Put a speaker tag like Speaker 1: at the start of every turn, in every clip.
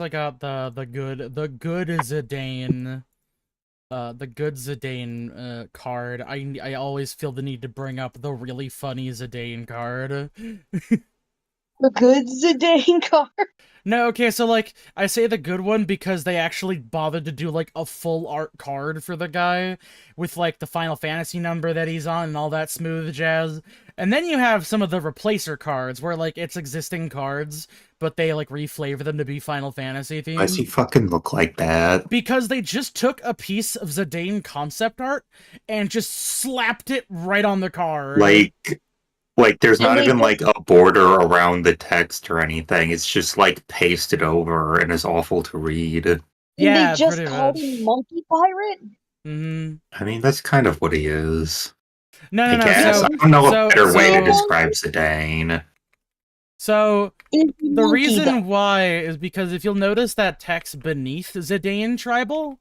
Speaker 1: I got the good Zidane. The good Zidane card. I always feel the need to bring up the really funny Zidane card.
Speaker 2: The good Zidane card.
Speaker 1: No, okay, so like I say the good one because they actually bothered to do like a full art card for the guy with like the Final Fantasy number that he's on and all that smooth jazz. And then you have some of the replacer cards where like it's existing cards, but they like reflavor them to be Final Fantasy
Speaker 3: Why does he
Speaker 1: themed.
Speaker 3: fucking look like that?
Speaker 1: Because they just took a piece of Zidane concept art and just slapped it right on the card.
Speaker 3: Like there's
Speaker 2: And
Speaker 3: not
Speaker 2: they
Speaker 3: even
Speaker 2: just-
Speaker 3: like a border around the text or anything. It's just like pasted over and is awful to read.
Speaker 2: And
Speaker 1: Yeah,
Speaker 2: they just
Speaker 1: pretty
Speaker 2: called
Speaker 1: much.
Speaker 2: him Monkey Pirate?
Speaker 1: Mm-hmm.
Speaker 3: I mean, that's kind of what he is.
Speaker 1: No,
Speaker 3: I
Speaker 1: no, no.
Speaker 3: guess.
Speaker 1: So,
Speaker 3: I don't know a better way to
Speaker 1: so-
Speaker 3: describe Zidane.
Speaker 1: so
Speaker 2: Is he
Speaker 1: the
Speaker 2: monkey,
Speaker 1: reason
Speaker 2: though?
Speaker 1: why is because if you'll notice that text beneath Zidane Tribal,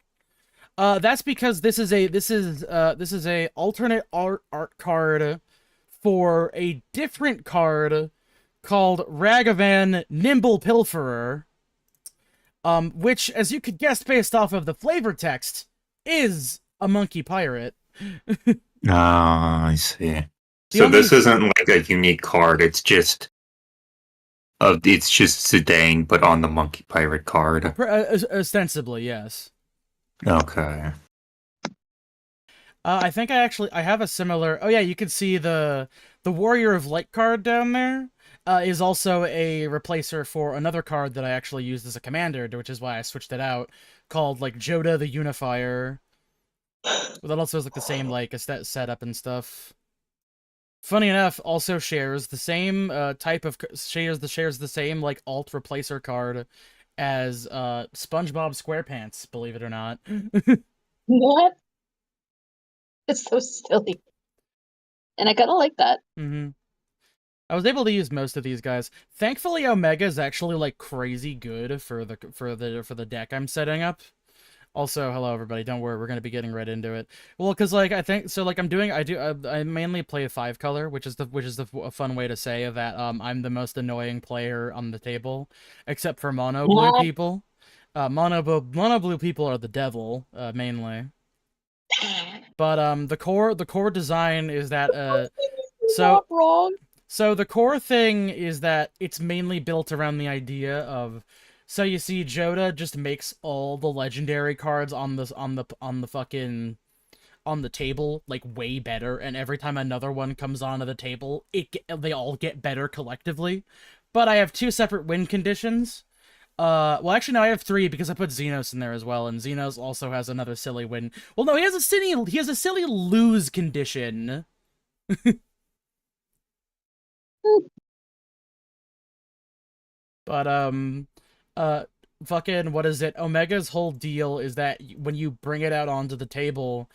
Speaker 1: that's because this is a alternate art card for a different card called Ragavan Nimble Pilferer, which, as you could guess based off of the flavor text, is a monkey pirate.
Speaker 3: Ah, I see.
Speaker 1: The
Speaker 3: So
Speaker 1: only-
Speaker 3: this isn't like a unique card. It's just Zidane, but on the Monkey Pirate card.
Speaker 1: Ostensibly, yes.
Speaker 3: Okay.
Speaker 1: I think I have a similar. Oh yeah, you can see the Warrior of Light card down there. Is also a replacer for another card that I actually used as a commander, which is why I switched it out, called like Joda the Unifier. But that also has like the same like setup and stuff. Funny enough, also shares the same type of shares the same like alt replacer card as SpongeBob SquarePants, believe it or not.
Speaker 2: What? It's so silly. And I kind of like that.
Speaker 1: Mm-hmm. I was able to use most of these guys. Thankfully, Omega is actually like crazy good for the deck I'm setting up. Also, hello everybody. Don't worry, we're gonna be getting right into it. Well, because like I think so. Like I mainly play 5-color, which is a fun way to say that I'm the most annoying player on the table, except for mono blue
Speaker 2: What?
Speaker 1: people. Mono blue people are the devil mainly. But the core design is that so
Speaker 2: Not wrong.
Speaker 1: so the core thing is that it's mainly built around the idea of, so you see Joda just makes all the legendary cards on the table like way better, and every time another one comes onto the table, they all get better collectively. But I have 2 separate win conditions. Well, actually, no, I have 3 because I put Xenos in there as well, and Xenos also has another silly win. Well, no, he has a silly lose condition. But fucking what is it? Omega's whole deal is that when you bring it out onto the table,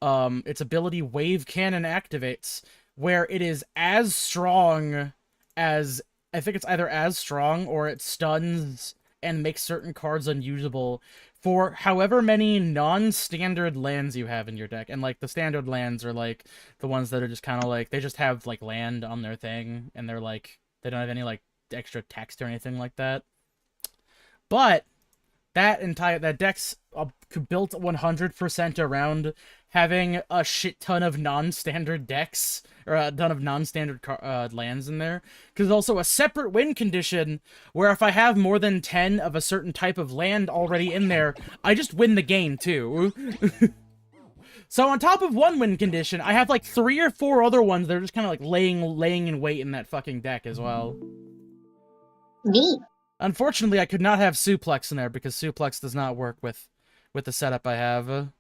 Speaker 1: its ability Wave Cannon activates, where it is as strong as, I think it's either as strong or it stuns and makes certain cards unusable for however many non-standard lands you have in your deck. And like the standard lands are like the ones that are just kind of like, they just have like land on their thing, and they're like, they don't have any like extra text or anything like that. But that deck's built 100% around having a shit ton of non-standard decks, or a ton of non-standard lands in there. Because there's also a separate win condition where if I have more than 10 of a certain type of land already in there, I just win the game too. So on top of 1 win condition, I have like 3 or 4 other ones that are just kind of like laying in wait in that fucking deck as well.
Speaker 2: Neat.
Speaker 1: Unfortunately, I could not have Suplex in there because Suplex does not work with the setup I have.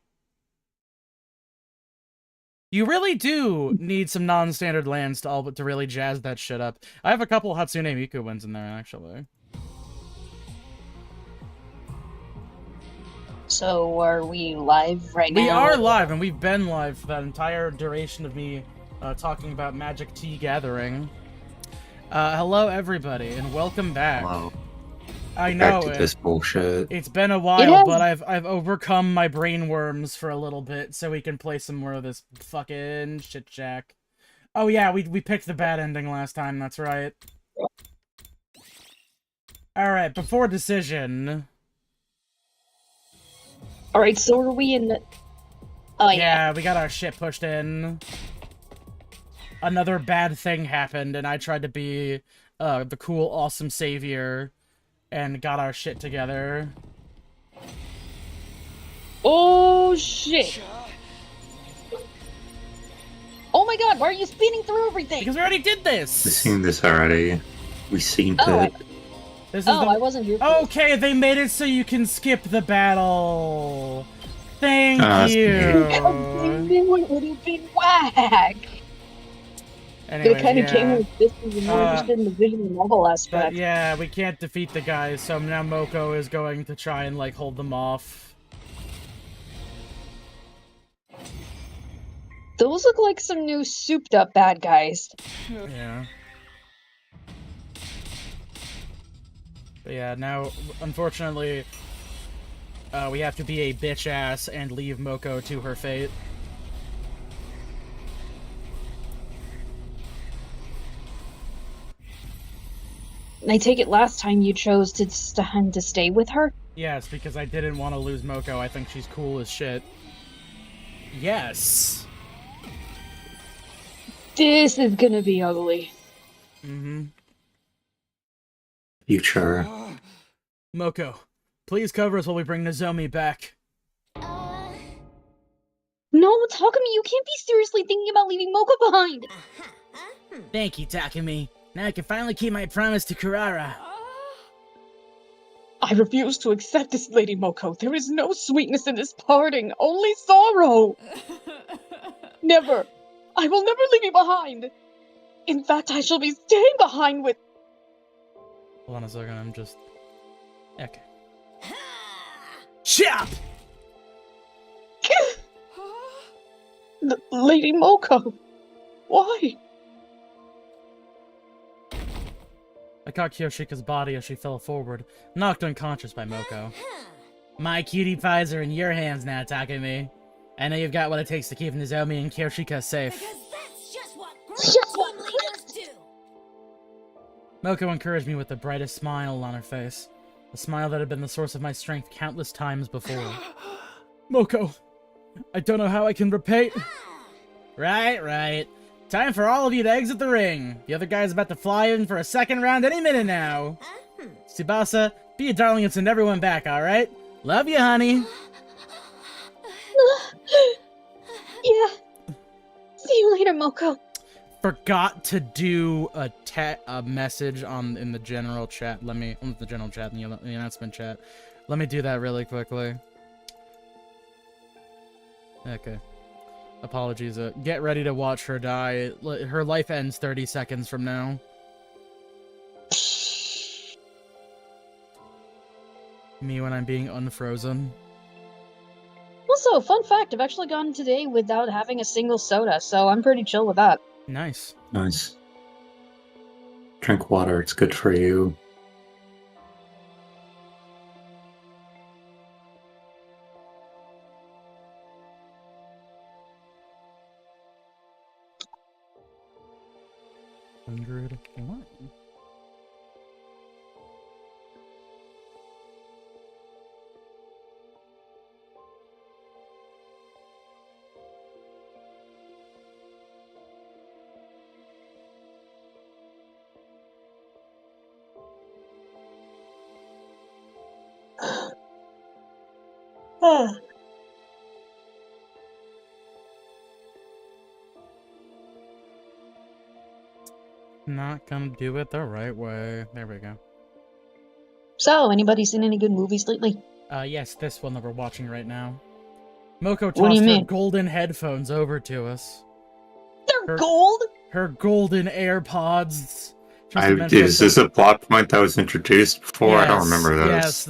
Speaker 1: You really do need some non-standard lands to really jazz that shit up. I have a couple Hatsune Miku wins in there, actually.
Speaker 2: So, are we live right now?
Speaker 1: We are live, and we've been live for that entire duration of me talking about Magic Tea Gathering. Hello, everybody, and welcome back.
Speaker 3: Hello.
Speaker 1: I know
Speaker 3: Back to this bullshit.
Speaker 1: it's been a
Speaker 2: It
Speaker 1: while,
Speaker 2: has-
Speaker 1: but I've overcome my brain worms for a little bit, so we can play some more of this fucking shit jack. Oh yeah, we picked the bad ending last time. That's right. All right, before decision.
Speaker 2: Alright, so are we in the... Oh, yeah.
Speaker 1: Yeah, we got our shit pushed in. Another bad thing happened, and I tried to be the cool, awesome savior, and got our shit together.
Speaker 2: Oh, shit. Oh my god, why are you speeding through everything?
Speaker 1: Because we already did
Speaker 3: We've
Speaker 1: this!
Speaker 3: seen this already. We've seen
Speaker 2: Oh,
Speaker 3: it.
Speaker 1: This is
Speaker 2: I wasn't here for this.
Speaker 1: Okay, they made it so you can skip the battle. Thank
Speaker 3: That's
Speaker 1: you.
Speaker 2: Because they knew it would have been whack.
Speaker 1: Anyway,
Speaker 2: They kind of
Speaker 1: yeah.
Speaker 2: came with this and were more interested in the visual novel
Speaker 1: But
Speaker 2: aspect.
Speaker 1: yeah, we can't defeat the guys, so now Moko is going to try and, like, hold them off.
Speaker 2: Those look like some new souped up bad guys.
Speaker 1: Yeah. But yeah, now, unfortunately, we have to be a bitch ass and leave Moko to her fate.
Speaker 2: And I take it last time you chose to stay with her?
Speaker 1: Yes, because I didn't want to lose Moko. I think she's cool as shit. Yes!
Speaker 2: This is gonna be ugly.
Speaker 1: Mm-hmm.
Speaker 3: Future.
Speaker 1: Moko, please cover us while we bring Nozomi back.
Speaker 2: No, Takumi, you can't be seriously thinking about leaving Mocha behind!
Speaker 1: Thank you, Takumi. Now I can finally keep my promise to Kurara.
Speaker 2: I refuse to accept this, Lady Moko. There is no sweetness in this parting, only sorrow! Never! I will never leave you behind! In fact, I shall be staying behind with...
Speaker 1: Hold on a second, I'm just... Okay. Chop!
Speaker 2: Lady Moko! Why?
Speaker 1: I caught Kyoshika's body as she fell forward, knocked unconscious by Moko. My cutie pies are in your hands now, Takumi. I know you've got what it takes to keep Nozomi and Kyoshika safe.
Speaker 4: Because that's just what
Speaker 2: Just
Speaker 4: great
Speaker 2: what
Speaker 4: team leaders do.
Speaker 1: Moko encouraged me with the brightest smile on her face. A smile that had been the source of my strength countless times before. Moko, I don't know how I can repay... Right. Time for all of you to exit the ring. The other guy's about to fly in for a second round any minute now. Tsubasa, be a darling and send everyone back, alright? Love you, honey.
Speaker 2: Yeah. See you later, Moko.
Speaker 1: Forgot to do a message in the general chat. Let me... the general chat, the announcement chat. Let me do that really quickly. Okay. Apologies. Get ready to watch her die. Her life ends 30 seconds from now. Me when I'm being unfrozen.
Speaker 2: Also, fun fact, I've actually gone today without having a single soda, so I'm pretty chill with that.
Speaker 1: Nice.
Speaker 3: Nice. Drink water, it's good for you.
Speaker 1: $101. Not gonna do it the right way. There we go.
Speaker 2: So, anybody seen any good movies lately?
Speaker 1: Yes, this one that we're watching right now. Moko
Speaker 2: What do you
Speaker 1: tossed her
Speaker 2: mean?
Speaker 1: golden headphones over to us.
Speaker 2: They're
Speaker 1: Her-
Speaker 2: gold?
Speaker 1: Her golden AirPods. She must have been
Speaker 3: Is
Speaker 1: from
Speaker 3: this a plot point that was introduced before? I don't
Speaker 1: Yes,
Speaker 3: remember those.
Speaker 1: Yes,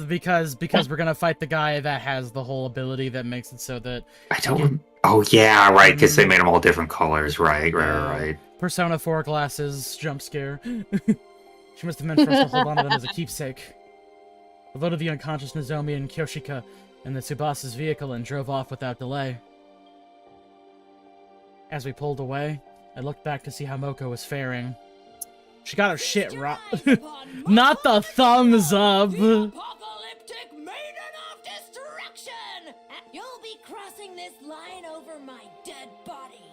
Speaker 1: because we're gonna fight the guy that has the whole ability that makes it so that
Speaker 3: I don't... Oh, yeah, right, because they
Speaker 1: Mhm.
Speaker 3: made them all different colors. Right.
Speaker 1: Persona 4 glasses jump scare. She must have meant for us to hold on to them as a keepsake. We loaded the unconscious Nozomi and Kyoshika in the Tsubasa's vehicle and drove off without delay. As we pulled away, I looked back to see how Moko was faring. She got her shit rocked. Not the thumbs up!
Speaker 4: The apocalyptic maiden of destruction! You'll be crossing this line over my dead body.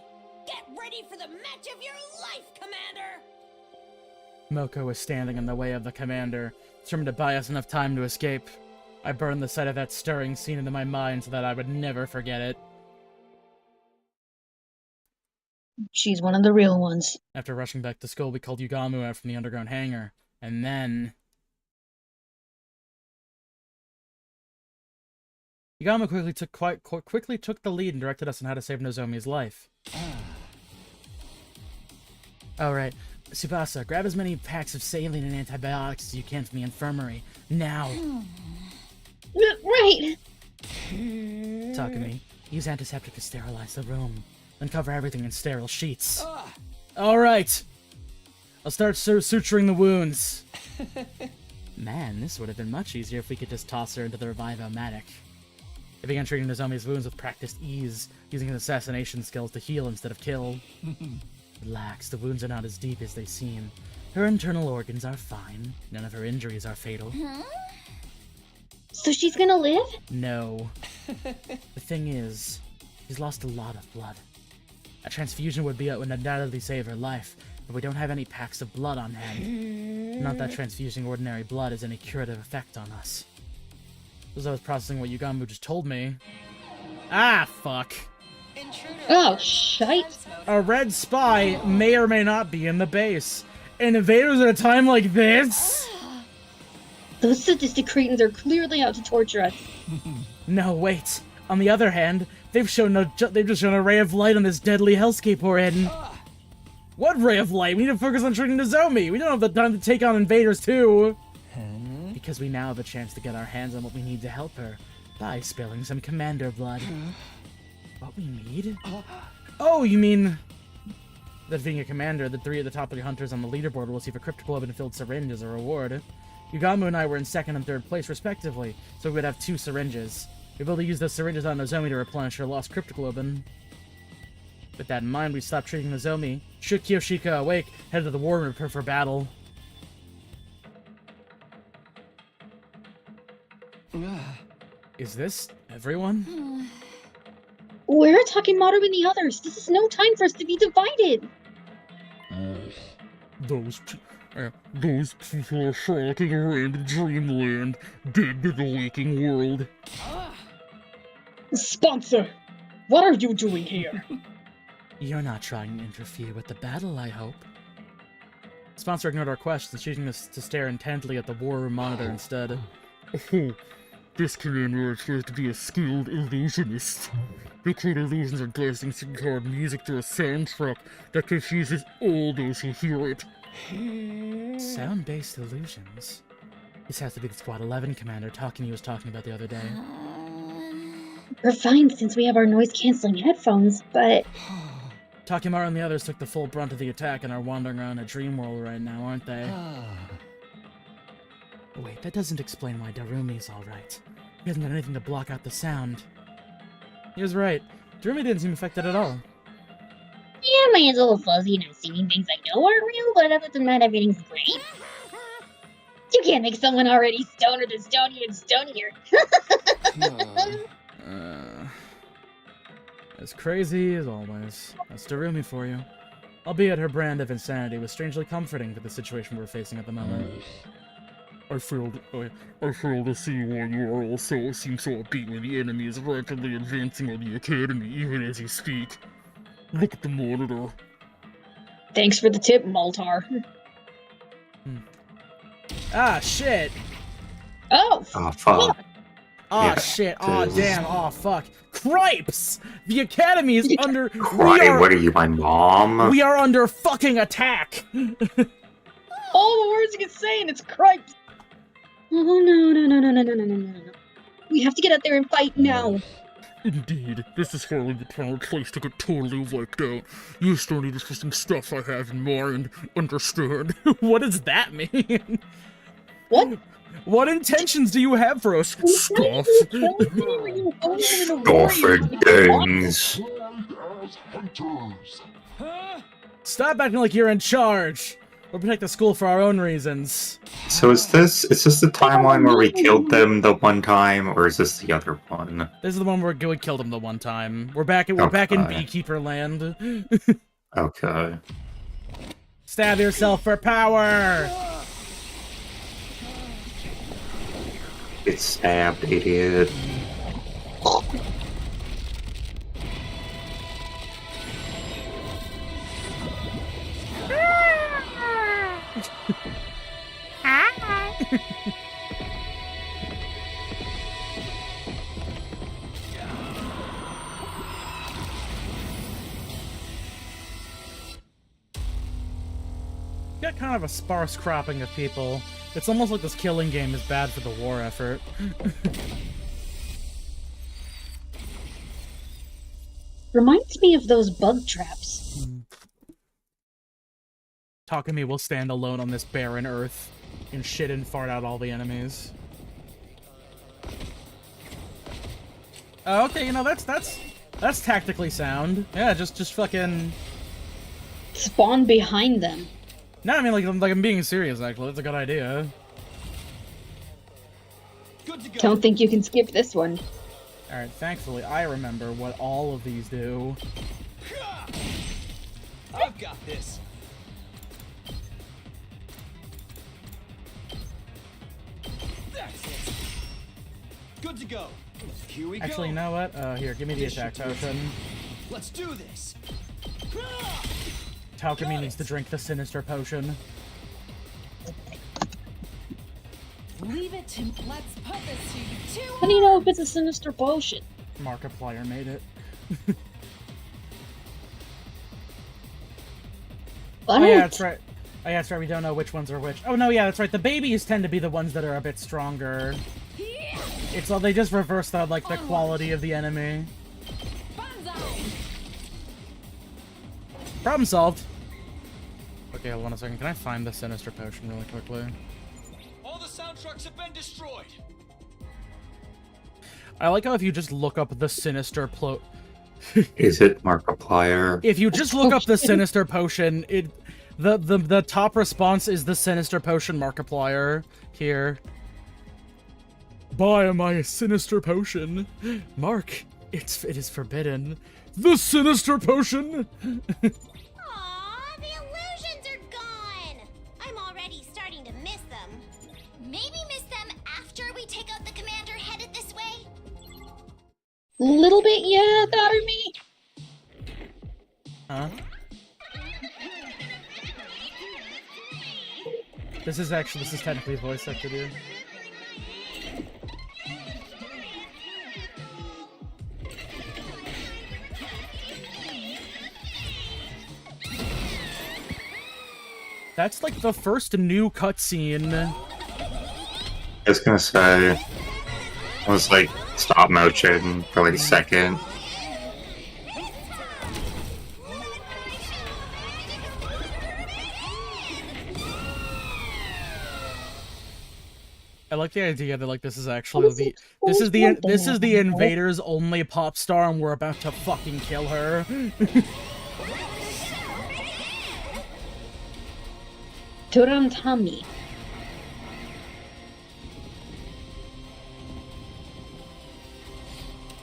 Speaker 4: Get ready for the match of your life, Commander!
Speaker 1: Moko was standing in the way of the commander, determined to buy us enough time to escape. I burned the sight of that stirring scene into my mind so that I would never forget it.
Speaker 2: She's one of the real ones.
Speaker 1: After rushing back to school, we called Yugamu out from the underground hangar, and then... Yugamu quickly took the lead and directed us on how to save Nozomi's life. Alright, Tsubasa, grab as many packs of saline and antibiotics as you can from the infirmary. Now!
Speaker 2: Right!
Speaker 1: Takumi, use antiseptic to sterilize the room. Then cover everything in sterile sheets. Alright! I'll start suturing the wounds. Man, this would have been much easier if we could just toss her into the Revive-O-Matic. I began treating Nozomi's wounds with practiced ease, using his assassination skills to heal instead of kill. Relax, the wounds are not as deep as they seem. Her internal organs are fine. None of her injuries are fatal.
Speaker 2: So she's gonna live?
Speaker 1: No. The thing is, she's lost a lot of blood. A transfusion would undoubtedly save her life, but we don't have any packs of blood on hand. Not that transfusing ordinary blood has any curative effect on us. As I was processing what Yugamu just told me... Ah, fuck.
Speaker 2: Oh, shite.
Speaker 1: A red spy may or may not be in the base. And invaders at a time like this?
Speaker 2: Those sadistic cretins are clearly out to torture us.
Speaker 1: No, wait. On the other hand, they've just shown a ray of light on this deadly hellscape we're in. What ray of light? We need to focus on treating Nozomi. We don't have the time to take on invaders too. Because we now have a chance to get our hands on what we need to help her by spilling some commander blood. What we need? Oh, you mean that being a commander, the top 3 hunters on the leaderboard will receive a cryptoglobin-filled syringe as a reward. Yugamu and I were in 2nd and 3rd place respectively, so we would have 2 syringes. We'd be able to use those syringes on Nozomi to replenish her lost cryptoglobin. With that in mind, we stopped treating Nozomi, shook Kyoshika awake, headed to the war room to prepare for battle. Is this everyone?
Speaker 2: Where are Takimaru and the others? This is no time for us to be divided.
Speaker 5: Those people are frolicking around in dreamland, dead to the waking world.
Speaker 2: Sponsor, what are you doing here?
Speaker 1: You're not trying to interfere with the battle, I hope. Sponsor ignored our questions, choosing us to stare intently at the war room monitor instead.
Speaker 5: Oh, this commander appears to be a skilled illusionist. They create illusions and blasting superpowered music through a soundtrack that confuses all those who hear it.
Speaker 1: Sound-based illusions. This has to be the Squad 11 commander Takumi was talking about the other day.
Speaker 2: We're fine since we have our noise-canceling headphones, but...
Speaker 1: Takimaru and the others took the full brunt of the attack and are wandering around a dream world right now, aren't they? Wait, that doesn't explain why Darumi's alright. He hasn't done anything to block out the sound. He was right. Darumi didn't seem affected at all.
Speaker 2: Yeah, my hand's a little fuzzy and I'm seeing things I know aren't real, but other than that, everything's great. You can't make someone already stoner than stonier and stonier.
Speaker 1: As crazy as always. That's Darumi for you. Albeit her brand of insanity was strangely comforting for the situation we're facing at the moment.
Speaker 5: I fail to see why you are also seem so upbeat when the enemy is rapidly advancing on the academy, even as you speak. Look at the monitor.
Speaker 2: Thanks for the tip, Maltar.
Speaker 1: Ah, shit!
Speaker 2: Oh,
Speaker 3: Oh, fuck.
Speaker 1: Ah,
Speaker 3: Yeah,
Speaker 1: shit! Ah,
Speaker 3: it is.
Speaker 1: damn! Ah, fuck! Cripes! The academy is under...
Speaker 3: Crying, what are you, my mom?
Speaker 1: We are under fucking attack!
Speaker 2: all the words you can say and it's cripes. Oh, no. We have to get out there and fight now.
Speaker 5: Indeed, this is hardly the time or place to get totally wiped out. You still need for some stuff I have in mind, understand?
Speaker 1: What does that mean?
Speaker 2: What?
Speaker 1: What intentions do you have for us?
Speaker 5: Stuff.
Speaker 3: Dolphin things.
Speaker 1: Stop acting like you're in charge! We'll protect the school for our own reasons.
Speaker 3: So is this the timeline where we killed them the one time, or is this the other one?
Speaker 1: This is the one where we killed him the one time. We're back in
Speaker 3: Okay.
Speaker 1: Beekeeper Land.
Speaker 3: Okay.
Speaker 1: Stab yourself for power!
Speaker 3: Get stabbed, idiot.
Speaker 1: Got kind of a sparse cropping of people. It's almost like this killing game is bad for the war effort.
Speaker 2: Reminds me of those bug traps.
Speaker 1: Takumi will stand alone on this barren earth and shit and fart out all the enemies. Okay, you know, that's tactically sound. Yeah, just fucking...
Speaker 2: Spawn behind them.
Speaker 1: No, I mean, like I'm being serious, actually. That's a good idea.
Speaker 2: Don't think you can skip this one.
Speaker 1: Alright, thankfully, I remember what all of these do.
Speaker 6: I've got this. That's it. Good to go. Here we
Speaker 1: Actually, you
Speaker 6: go.
Speaker 1: know what? Here, give me the attack potion.
Speaker 6: Let's do this.
Speaker 1: Takumi needs to drink the Sinister Potion.
Speaker 4: Leave it to. Let's put this to you too.
Speaker 2: How do you know if it's a sinister potion?
Speaker 1: Markiplier made it.
Speaker 2: What?
Speaker 1: Oh yeah, that's right. Oh yeah, that's right, we don't know which ones are which. Oh no, yeah, that's right. The babies tend to be the ones that are a bit stronger. It's all they just reverse the the quality of the enemy.
Speaker 4: Banzai.
Speaker 1: Problem solved. Okay, hold on a second. Can I find the Sinister Potion really quickly?
Speaker 6: All the sound trucks have been destroyed.
Speaker 1: I like how if you just look up the Sinister
Speaker 3: Is it Markiplier?
Speaker 1: if you just look up the Sinister Potion, the top response is the Sinister Potion Markiplier here. Buy my Sinister Potion. Mark, it is forbidden. The Sinister Potion!
Speaker 7: Aw, the illusions are gone! I'm already starting to miss them. Maybe miss them after we take out the commander headed this way?
Speaker 2: Little bit, yeah, that or me.
Speaker 1: Huh? This is technically voice acted here. That's like the first new cutscene.
Speaker 3: I was gonna say, it was like stop motion for like a second.
Speaker 1: I like the idea that like this is
Speaker 2: What
Speaker 1: actually
Speaker 2: is
Speaker 1: the
Speaker 2: it? What is one
Speaker 1: this
Speaker 2: thing
Speaker 1: is the
Speaker 2: I know?
Speaker 1: invader's only pop star, and we're about to fucking kill her.
Speaker 2: Turantami.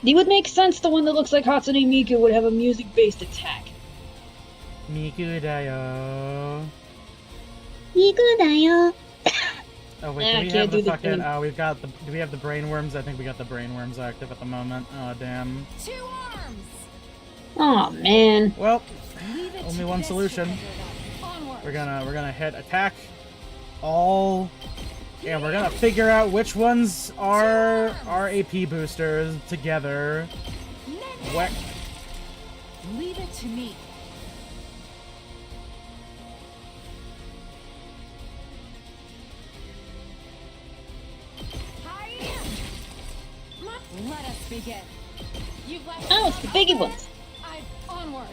Speaker 2: It would make sense the one that looks like Hatsune Miku would have a music-based attack.
Speaker 1: Miku dayo.
Speaker 2: Miku dayo.
Speaker 1: Oh wait,
Speaker 2: I
Speaker 1: do we
Speaker 2: can't
Speaker 1: have
Speaker 2: do
Speaker 1: the
Speaker 2: the
Speaker 1: fucking?
Speaker 2: thing.
Speaker 1: Oh, do we have the brainworms? I think we got the brainworms active at the moment. Oh damn.
Speaker 4: 2 arms.
Speaker 2: Oh man.
Speaker 1: Well,
Speaker 4: Leave it
Speaker 1: only
Speaker 4: to
Speaker 1: one
Speaker 4: this
Speaker 1: solution.
Speaker 4: commander. Onward.
Speaker 1: We're gonna hit attack all, and we're gonna figure out which ones are our AP boosters together.
Speaker 4: Next.
Speaker 1: Whack.
Speaker 4: Leave it to me. Hi. Let us begin. You've left.
Speaker 2: Oh, it's the biggie ones.
Speaker 4: Onward.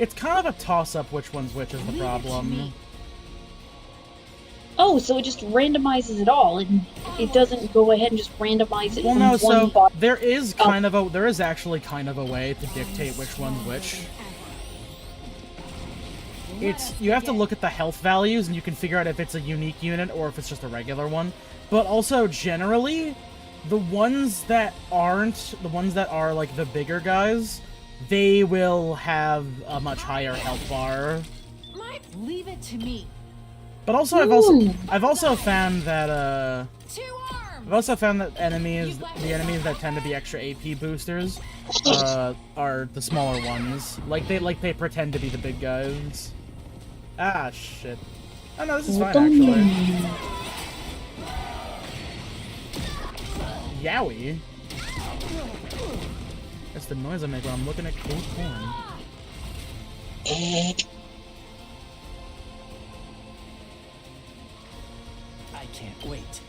Speaker 1: It's kind of a toss-up which one's which is the
Speaker 4: Leave it to
Speaker 1: problem.
Speaker 4: me.
Speaker 2: Oh, so it just randomizes it all, and it doesn't go ahead and just randomize it
Speaker 1: Well,
Speaker 2: from
Speaker 1: no,
Speaker 2: one
Speaker 1: so
Speaker 2: body.
Speaker 1: there is actually kind of a way to dictate which one's which. you have to look at the health values and you can figure out if it's a unique unit or if it's just a regular one. But also generally, the ones that aren't, the ones that are like the bigger guys, they will have a much higher health bar.
Speaker 4: Leave it to me.
Speaker 1: But also I've also found that enemies, the enemies that tend to be extra AP boosters, are the smaller ones. Like they pretend to be the big guys. Ah shit. Oh no, this is fine actually. Yowie. That's the noise I make when I'm looking at cool porn.
Speaker 6: I can't wait.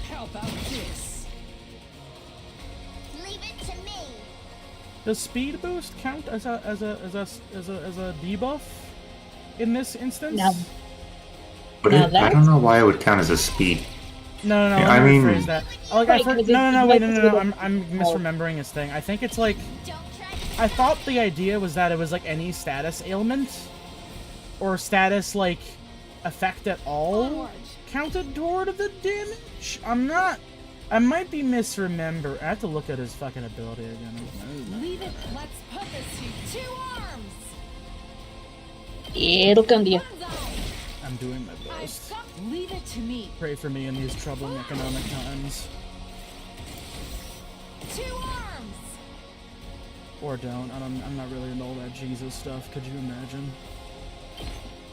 Speaker 6: How about this?
Speaker 7: Leave it to me.
Speaker 1: Does speed boost count as a debuff in this instance?
Speaker 2: No.
Speaker 3: But
Speaker 2: Now
Speaker 3: I
Speaker 2: that's-
Speaker 3: don't know why it would count as a speed.
Speaker 1: No,
Speaker 3: Yeah,
Speaker 1: let
Speaker 3: I
Speaker 1: me
Speaker 3: mean-
Speaker 1: rephrase that. Oh, like,
Speaker 2: Right,
Speaker 1: I've heard,
Speaker 2: 'cause
Speaker 1: no,
Speaker 2: it's
Speaker 1: I'm misremembering his thing. I think it's like,
Speaker 7: Don't try to
Speaker 1: I thought the idea was that it was like any status ailment or status like effect at all counted toward the damage. I might be misremember. I have to look at his fucking ability again.
Speaker 4: Leave it. Let's put this to 2 arms.
Speaker 2: It'll come to you.
Speaker 1: I'm doing my best.
Speaker 4: Leave it to me.
Speaker 1: Pray for me in these troubling economic times.
Speaker 4: 2 arms.
Speaker 1: Or don't. I'm not really into all that Jesus stuff. Could you imagine?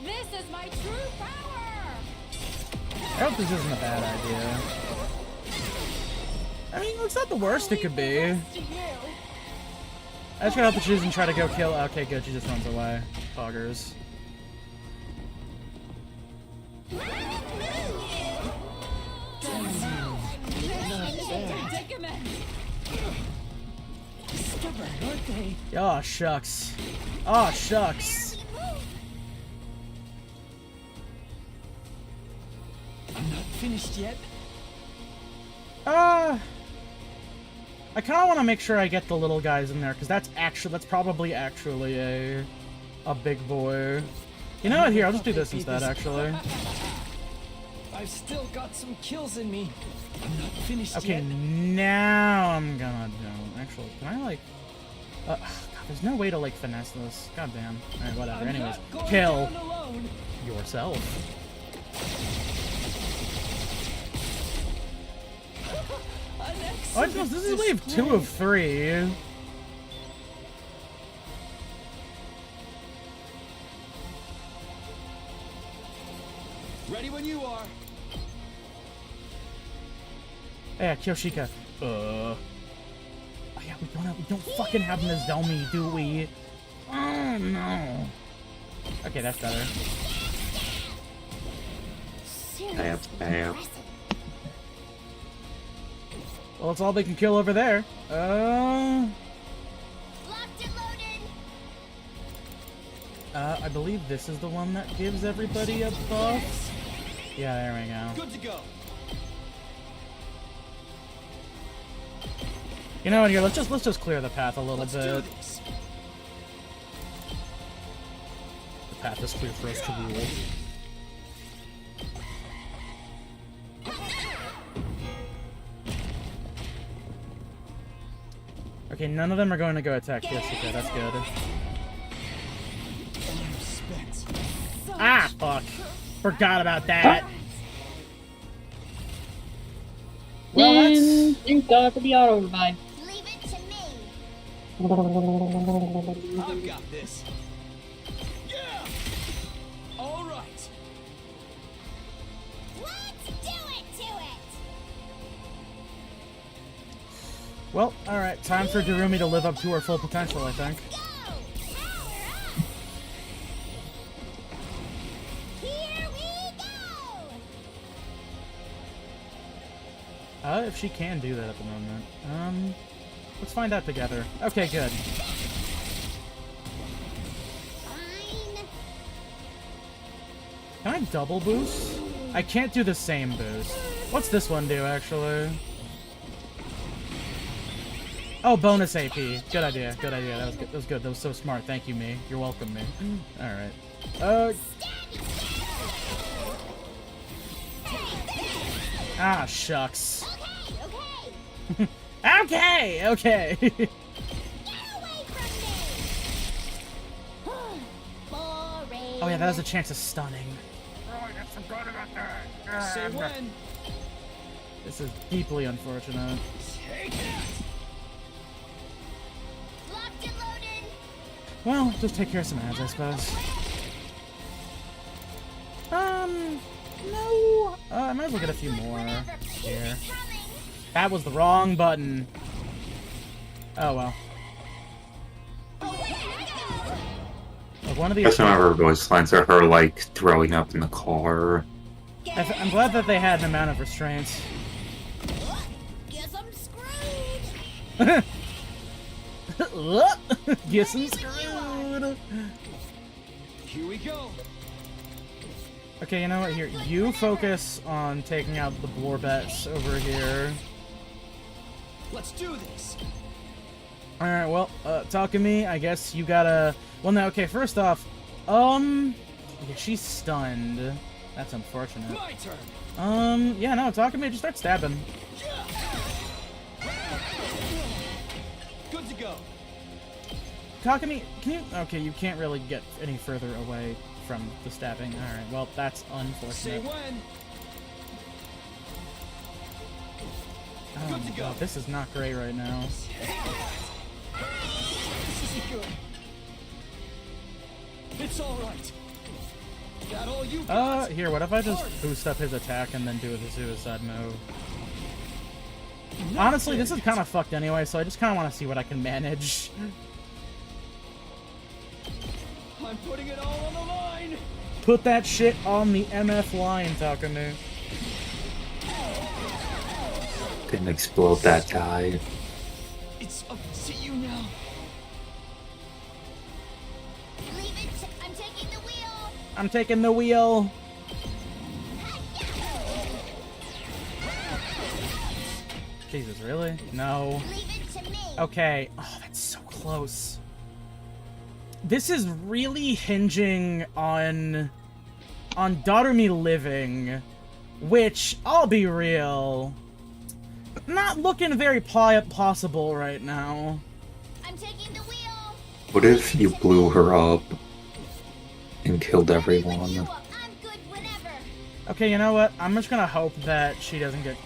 Speaker 4: This is my true power.
Speaker 1: I hope this isn't a bad idea. I mean, it's not the worst it could be.
Speaker 4: To you.
Speaker 1: I just gotta help the choose and try to go kill. Okay, good. She just runs away. Poggers.
Speaker 4: Predicament.
Speaker 6: Stubborn, aren't they?
Speaker 1: Oh, shucks. Oh, shucks.
Speaker 6: I'm not finished yet.
Speaker 1: I kind of want to make sure I get the little guys in there, because that's probably actually a big boy. You know what? Here, I'll just do this instead, actually.
Speaker 6: I've still got some kills in me. I'm not finished
Speaker 1: Okay,
Speaker 6: yet.
Speaker 1: now I'm gonna do. Actually, can I like? God, there's no way to like finesse this. God damn. All right, whatever.
Speaker 6: I'm
Speaker 1: Anyways,
Speaker 6: not going
Speaker 1: kill
Speaker 6: down alone.
Speaker 1: yourself. Oh, this is wave 2 of 3.
Speaker 6: Ready when you are.
Speaker 1: Yeah, Kyoshika. Oh yeah, we don't fucking have Nozomi, do we? Oh no. Okay, that's better.
Speaker 3: Bam.
Speaker 1: Well, it's all they can kill over there.
Speaker 7: locked and loaded.
Speaker 1: I believe this is the one that gives everybody a buff. Yeah, there we go.
Speaker 6: Good to go.
Speaker 1: You know what? Here, let's just clear the path a little
Speaker 6: Let's do
Speaker 1: bit.
Speaker 6: this.
Speaker 1: The path is clear for us to rule. Okay, none of them are going to go attack Kyoshika. That's good.
Speaker 6: I'm spent.
Speaker 1: Ah, fuck. Forgot about that. Well, that's...
Speaker 2: And thank God for the auto revive.
Speaker 7: Leave it to me.
Speaker 6: I've got this. Yeah. All right.
Speaker 7: Let's do it to it.
Speaker 1: Well, alright. Time for Darumi to live up to her full potential, I think.
Speaker 7: Go. Power up. Here we go.
Speaker 1: If she can do that at the moment. Let's find out together. Okay, good.
Speaker 7: Fine.
Speaker 1: Can I double boost? I can't do the same boost. What's this one do, actually? Oh, bonus AP. Good idea. Good idea. That was good. That was good. That was so smart. Thank you, me. You're welcome, me. Alright. Ah, shucks.
Speaker 7: Okay, okay.
Speaker 1: Okay.
Speaker 7: Get away from me! Boring.
Speaker 1: Oh yeah, that has a chance of stunning.
Speaker 6: Say when.
Speaker 1: This is deeply unfortunate.
Speaker 6: Take it.
Speaker 7: Locked and loaded.
Speaker 1: Well, just take care of some ads, I suppose. No. I might as well get a few more here.
Speaker 7: Coming.
Speaker 1: That was the wrong button. Oh well. Like one of
Speaker 3: I
Speaker 1: these.
Speaker 3: guess some of her voice lines are her like throwing up in the car.
Speaker 1: I'm glad that they had an amount of restraints.
Speaker 7: Guess I'm screwed.
Speaker 1: Guess I'm screwed.
Speaker 6: Here we go.
Speaker 1: Okay, you know what? Here, you focus on taking out the Blorbets over here.
Speaker 6: Let's do this.
Speaker 1: Alright, well, Takumi, I guess you gotta... Well, no, okay, first off, yeah, she's stunned. That's unfortunate.
Speaker 6: My turn.
Speaker 1: Yeah, no, Takumi, just start stabbing.
Speaker 6: Good to go.
Speaker 1: Takumi, can you... Okay, you can't really get any further away from the stabbing. Alright, well, that's
Speaker 6: Say
Speaker 1: unfortunate.
Speaker 6: when.
Speaker 1: Oh
Speaker 6: Good
Speaker 1: my
Speaker 6: to go.
Speaker 1: god, this is not great right now.
Speaker 6: This isn't good. It's all right. That all you got?
Speaker 1: Here, what if I just boost up his attack and then do the suicide move? Honestly, this is kind of fucked anyway, so I just kind of want to see what I can manage.
Speaker 6: I'm putting it all on the line.
Speaker 1: Put that shit on the MF line, Takumi.
Speaker 3: Didn't explode that guy.
Speaker 6: It's up to you now.
Speaker 7: Leave it. I'm taking the wheel.
Speaker 1: I'm taking the wheel. Jesus, really? No.
Speaker 7: Leave it to me.
Speaker 1: Okay. Oh, that's so close. This is really hinging on Darumi living, which, I'll be real, not looking very possible right now.
Speaker 7: I'm taking the wheel.
Speaker 3: What if you blew her up and killed
Speaker 7: Put
Speaker 3: everyone?
Speaker 7: you up. I'm good whenever.
Speaker 1: Okay, you know what? I'm just gonna hope that she doesn't get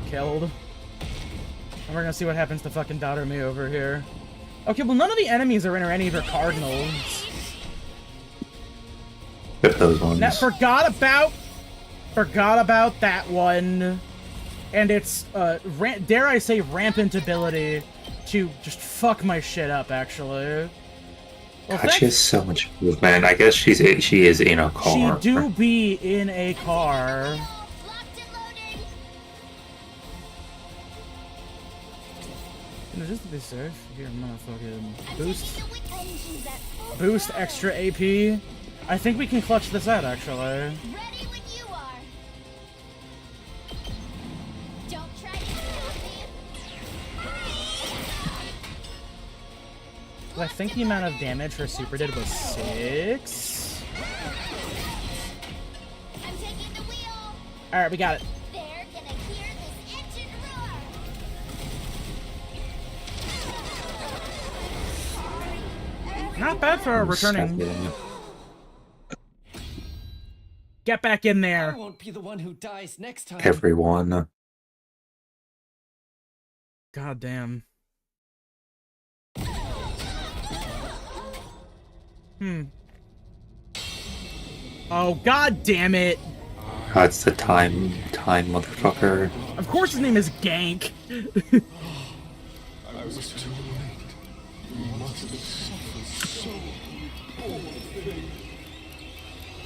Speaker 1: killed. And we're gonna see what happens to fucking Darumi over here. Okay, well none of the enemies are in any of her cardinals.
Speaker 3: Hit those ones.
Speaker 1: That forgot about that one. And it's dare I say rampant ability to just fuck my shit up, actually. Well,
Speaker 3: God, she has so much movement. I guess she is in a car.
Speaker 1: she do be in a car.
Speaker 7: Locked and loaded.
Speaker 1: You know, just to be safe, here I'm gonna fucking boost
Speaker 7: The wick engines at full
Speaker 1: boost
Speaker 7: power.
Speaker 1: extra AP. I think we can clutch this out, actually.
Speaker 7: Ready when you are. Don't try to stop me.
Speaker 1: I think the amount of damage her super did was 6.
Speaker 7: I'm taking the wheel.
Speaker 1: Alright, we got it.
Speaker 7: They're gonna hear this engine roar.
Speaker 1: Not bad for a returning.
Speaker 3: Second.
Speaker 1: Get back in
Speaker 6: I
Speaker 1: there.
Speaker 6: won't be the one who dies next time.
Speaker 3: Everyone.
Speaker 1: God damn. Oh, god damn it.
Speaker 3: That's the time, motherfucker.
Speaker 1: Of course his name is Gank.
Speaker 5: I was too late. You must have suffered so.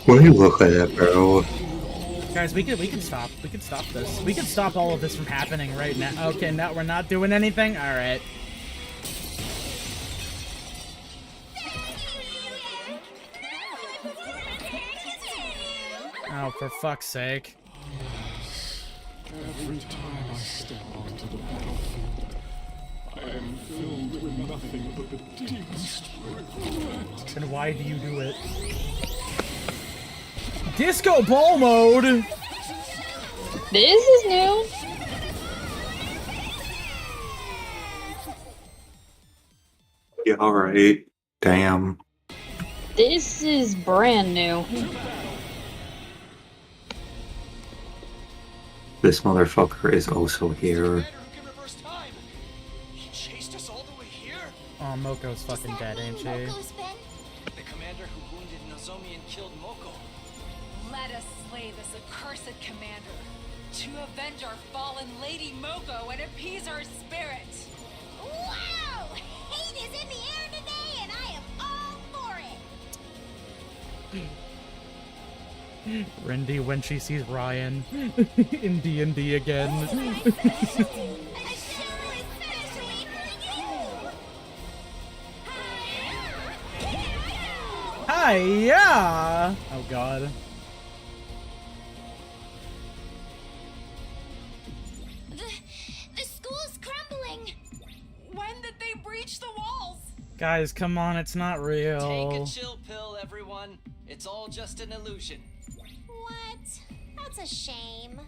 Speaker 3: What do you look like that, bro?
Speaker 1: Guys, we could stop. We could stop this. We could stop all of this from happening right now. Okay, now we're not doing anything? Alright. Oh, for fuck's sake.
Speaker 5: Every time I step onto the battlefield, I am filled with nothing but the deepest regret.
Speaker 1: And why do you do it? Disco ball mode!
Speaker 2: This is new.
Speaker 3: Yeah, alright. Damn.
Speaker 2: This is brand new.
Speaker 3: This motherfucker is also here.
Speaker 6: Commander who can reverse time. He chased us all the way here.
Speaker 1: Oh, Moko's fucking
Speaker 7: Does that
Speaker 1: dead, ain't
Speaker 7: mean
Speaker 1: she?
Speaker 7: Moko's been?
Speaker 6: The commander who wounded Nozomi and killed Moko.
Speaker 8: Let us slay this accursed commander to avenge our fallen Lady Moko and appease her spirit.
Speaker 7: Wow! Hate is in the air today, and I am all for it.
Speaker 1: Rindy when she sees Ryan in D&D again.
Speaker 7: Especially for you.
Speaker 1: Hi, yeah. Oh god.
Speaker 7: The school's crumbling.
Speaker 8: When did they breach the walls?
Speaker 1: Guys, come on, it's not
Speaker 6: Take a
Speaker 1: real.
Speaker 6: chill pill, everyone. It's all just an illusion.
Speaker 7: What? That's a shame.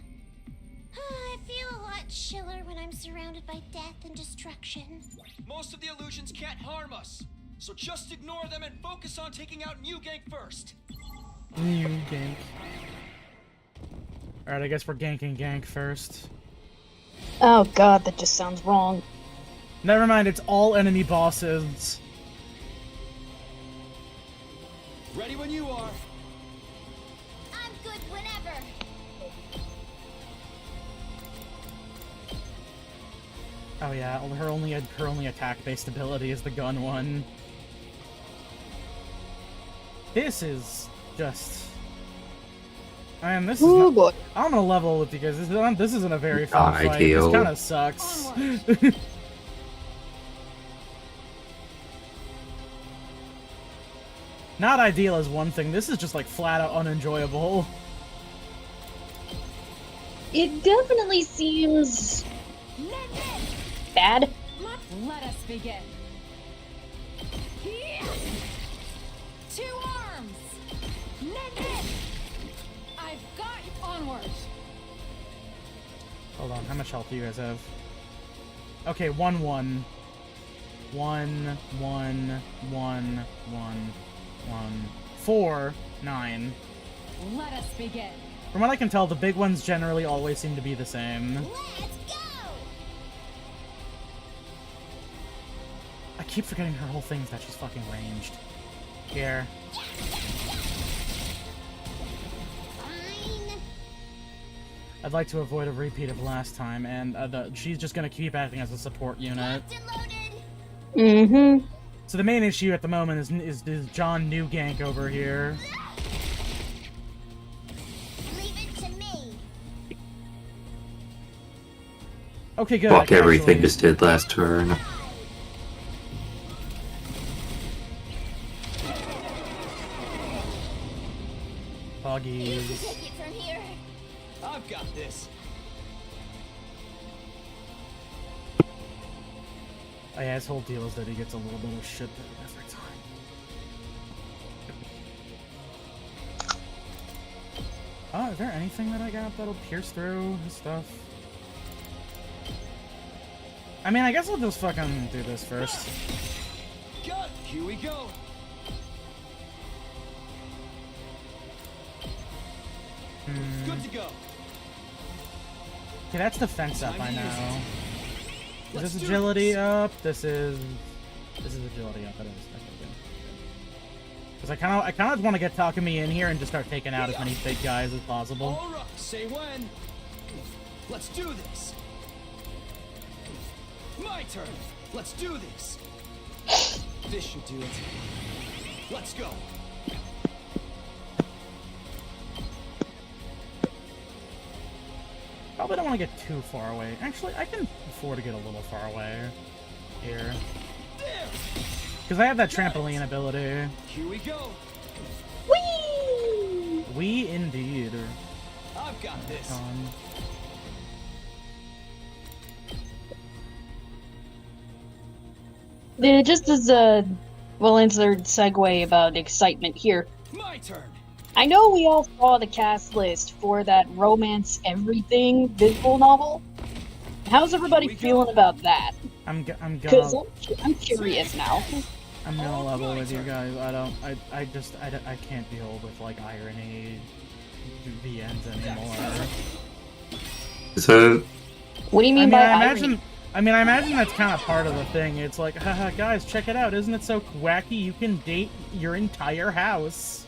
Speaker 7: I feel a lot chiller when I'm surrounded by death and destruction.
Speaker 6: Most of the illusions can't harm us. So just ignore them and focus on taking out New Gank first.
Speaker 1: New gank. Alright, I guess we're ganking gank first.
Speaker 2: Oh god, that just sounds wrong.
Speaker 1: Never mind, it's all enemy bosses.
Speaker 6: Ready when you are.
Speaker 7: I'm good whenever.
Speaker 1: Oh yeah, her only attack-based ability is the gun one. This is just... Man, this is
Speaker 2: Oh
Speaker 1: not...
Speaker 2: boy.
Speaker 1: I'm gonna level with you guys. This isn't a very fun
Speaker 3: Not
Speaker 1: fight.
Speaker 3: ideal.
Speaker 1: This kinda sucks. Not ideal is one thing. This is just like flat out unenjoyable.
Speaker 2: It definitely seems bad.
Speaker 8: Let us begin. Two arms. I've got you. Onward.
Speaker 1: Hold on, how much health do you guys have? Okay, 1, 1. 1, 1, 1, 1, 1. 4, 9.
Speaker 8: Let us begin.
Speaker 1: From what I can tell, the big ones generally always seem to be the same.
Speaker 7: Let's go!
Speaker 1: I keep forgetting her whole thing is that she's fucking ranged. Here.
Speaker 7: Fine.
Speaker 1: I'd like to avoid a repeat of last time, and she's just gonna keep acting as a support unit.
Speaker 7: Locked and loaded.
Speaker 2: Mm-hmm.
Speaker 1: So the main issue at the moment is John New Gank over here.
Speaker 7: Leave it to me.
Speaker 1: Okay, good.
Speaker 3: Fuck
Speaker 1: I can
Speaker 3: everything
Speaker 1: actually-
Speaker 3: just did last turn.
Speaker 7: You
Speaker 1: Buggies.
Speaker 7: can take it from here.
Speaker 6: I've got this.
Speaker 1: Oh yeah, his whole deal is that he gets a little bit of shit every time. Oh, is there anything that I got that'll pierce through his stuff? I mean, I guess I'll just fucking do this first.
Speaker 6: Got. Here we go. Good to go.
Speaker 1: Okay, that's defense up, I
Speaker 6: Time to use
Speaker 1: know. Is
Speaker 6: Let's
Speaker 1: this
Speaker 6: do
Speaker 1: agility
Speaker 6: this.
Speaker 1: up? This is agility up. It is. Okay, good. Because I kind of want to get Takumi in here and just start taking out as many big guys as possible.
Speaker 6: All right. Say when. Let's do this. My turn. Let's do this. This should do it. Let's go.
Speaker 1: Probably don't want to get too far away. Actually, I can afford to get a little far away here.
Speaker 6: There.
Speaker 1: Because I have that trampoline ability.
Speaker 6: Here we go.
Speaker 2: Whee!
Speaker 1: We indeed.
Speaker 6: I've got this.
Speaker 1: Um,
Speaker 2: Just as a well-answered segue about excitement here.
Speaker 6: My turn.
Speaker 2: I know we all saw the cast list for that Romance Everything visual novel. How's everybody feeling about that?
Speaker 1: I'm
Speaker 2: Because
Speaker 1: gonna
Speaker 2: I'm curious now.
Speaker 1: I'm gonna level with you guys. I can't deal with like irony VNs anymore.
Speaker 3: So
Speaker 2: What do you mean
Speaker 1: I mean,
Speaker 2: by
Speaker 1: I
Speaker 2: irony?
Speaker 1: imagine that's kind of part of the thing. It's like, haha, guys, check it out. Isn't it so wacky? You can date your entire house.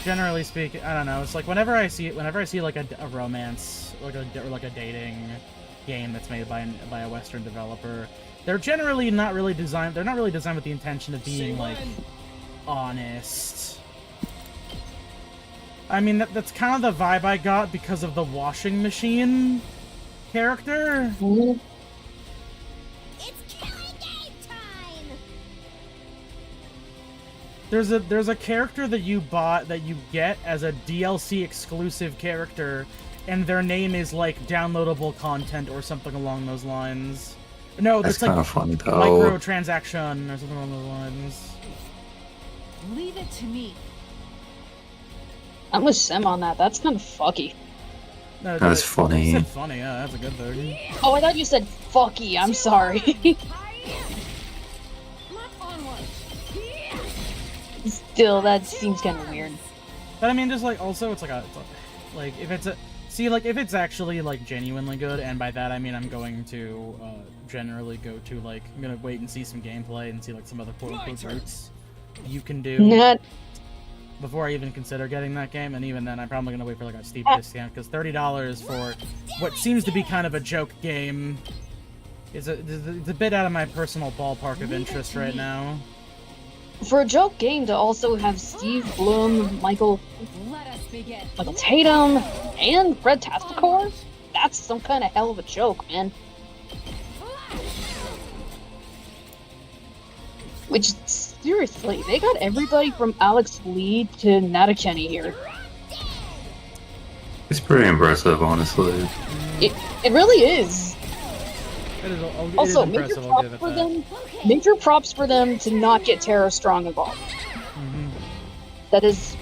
Speaker 1: Generally speaking, I don't know. It's like whenever I see like a romance, like a dating game that's made by a Western developer, they're generally not really designed. They're not really designed with the intention of being like honest. I mean, that's kind of the vibe I got because of the washing machine character.
Speaker 2: Mhm.
Speaker 7: It's killing game time!
Speaker 1: There's a character that you bought that you get as a DLC exclusive character, and their name is like downloadable content or something along those lines. No,
Speaker 3: that's
Speaker 1: that's like
Speaker 3: kind of funny though.
Speaker 1: microtransaction or something along those lines.
Speaker 8: Leave it to me.
Speaker 2: I'm with Sim on that. That's kind of fucky.
Speaker 1: No,
Speaker 3: That's
Speaker 1: you
Speaker 3: funny.
Speaker 1: said funny, yeah, that's a good thing.
Speaker 2: Oh, I thought you said fucky. I'm sorry. Still, that seems kind of weird.
Speaker 1: But I mean, just like also, it's like if it's a if it's actually like genuinely good, and by that I mean I'm going to generally go to like I'm gonna wait and see some gameplay and see like some other quote unquote routes you can do
Speaker 2: Not.
Speaker 1: before I even consider getting that game, and even then I'm probably gonna wait for like a steep discount because $30 for what seems to be kind of a joke game is it's a bit out of my personal ballpark of interest right now.
Speaker 2: For a joke game to also have Steve Bloom, Michael
Speaker 8: Let us begin.
Speaker 2: Tatum, and Fred Tasticore? That's some kind of hell of a joke, man. Which, seriously, they got everybody from Alex Lee to Nata Kenny here.
Speaker 3: It's pretty impressive, honestly.
Speaker 2: It really is.
Speaker 1: It is
Speaker 2: Also, major
Speaker 1: impressive, I'll
Speaker 2: props
Speaker 1: give it
Speaker 2: for
Speaker 1: that.
Speaker 2: them. Major props for them to not get Tara Strong involved.
Speaker 1: Mhm.
Speaker 2: That is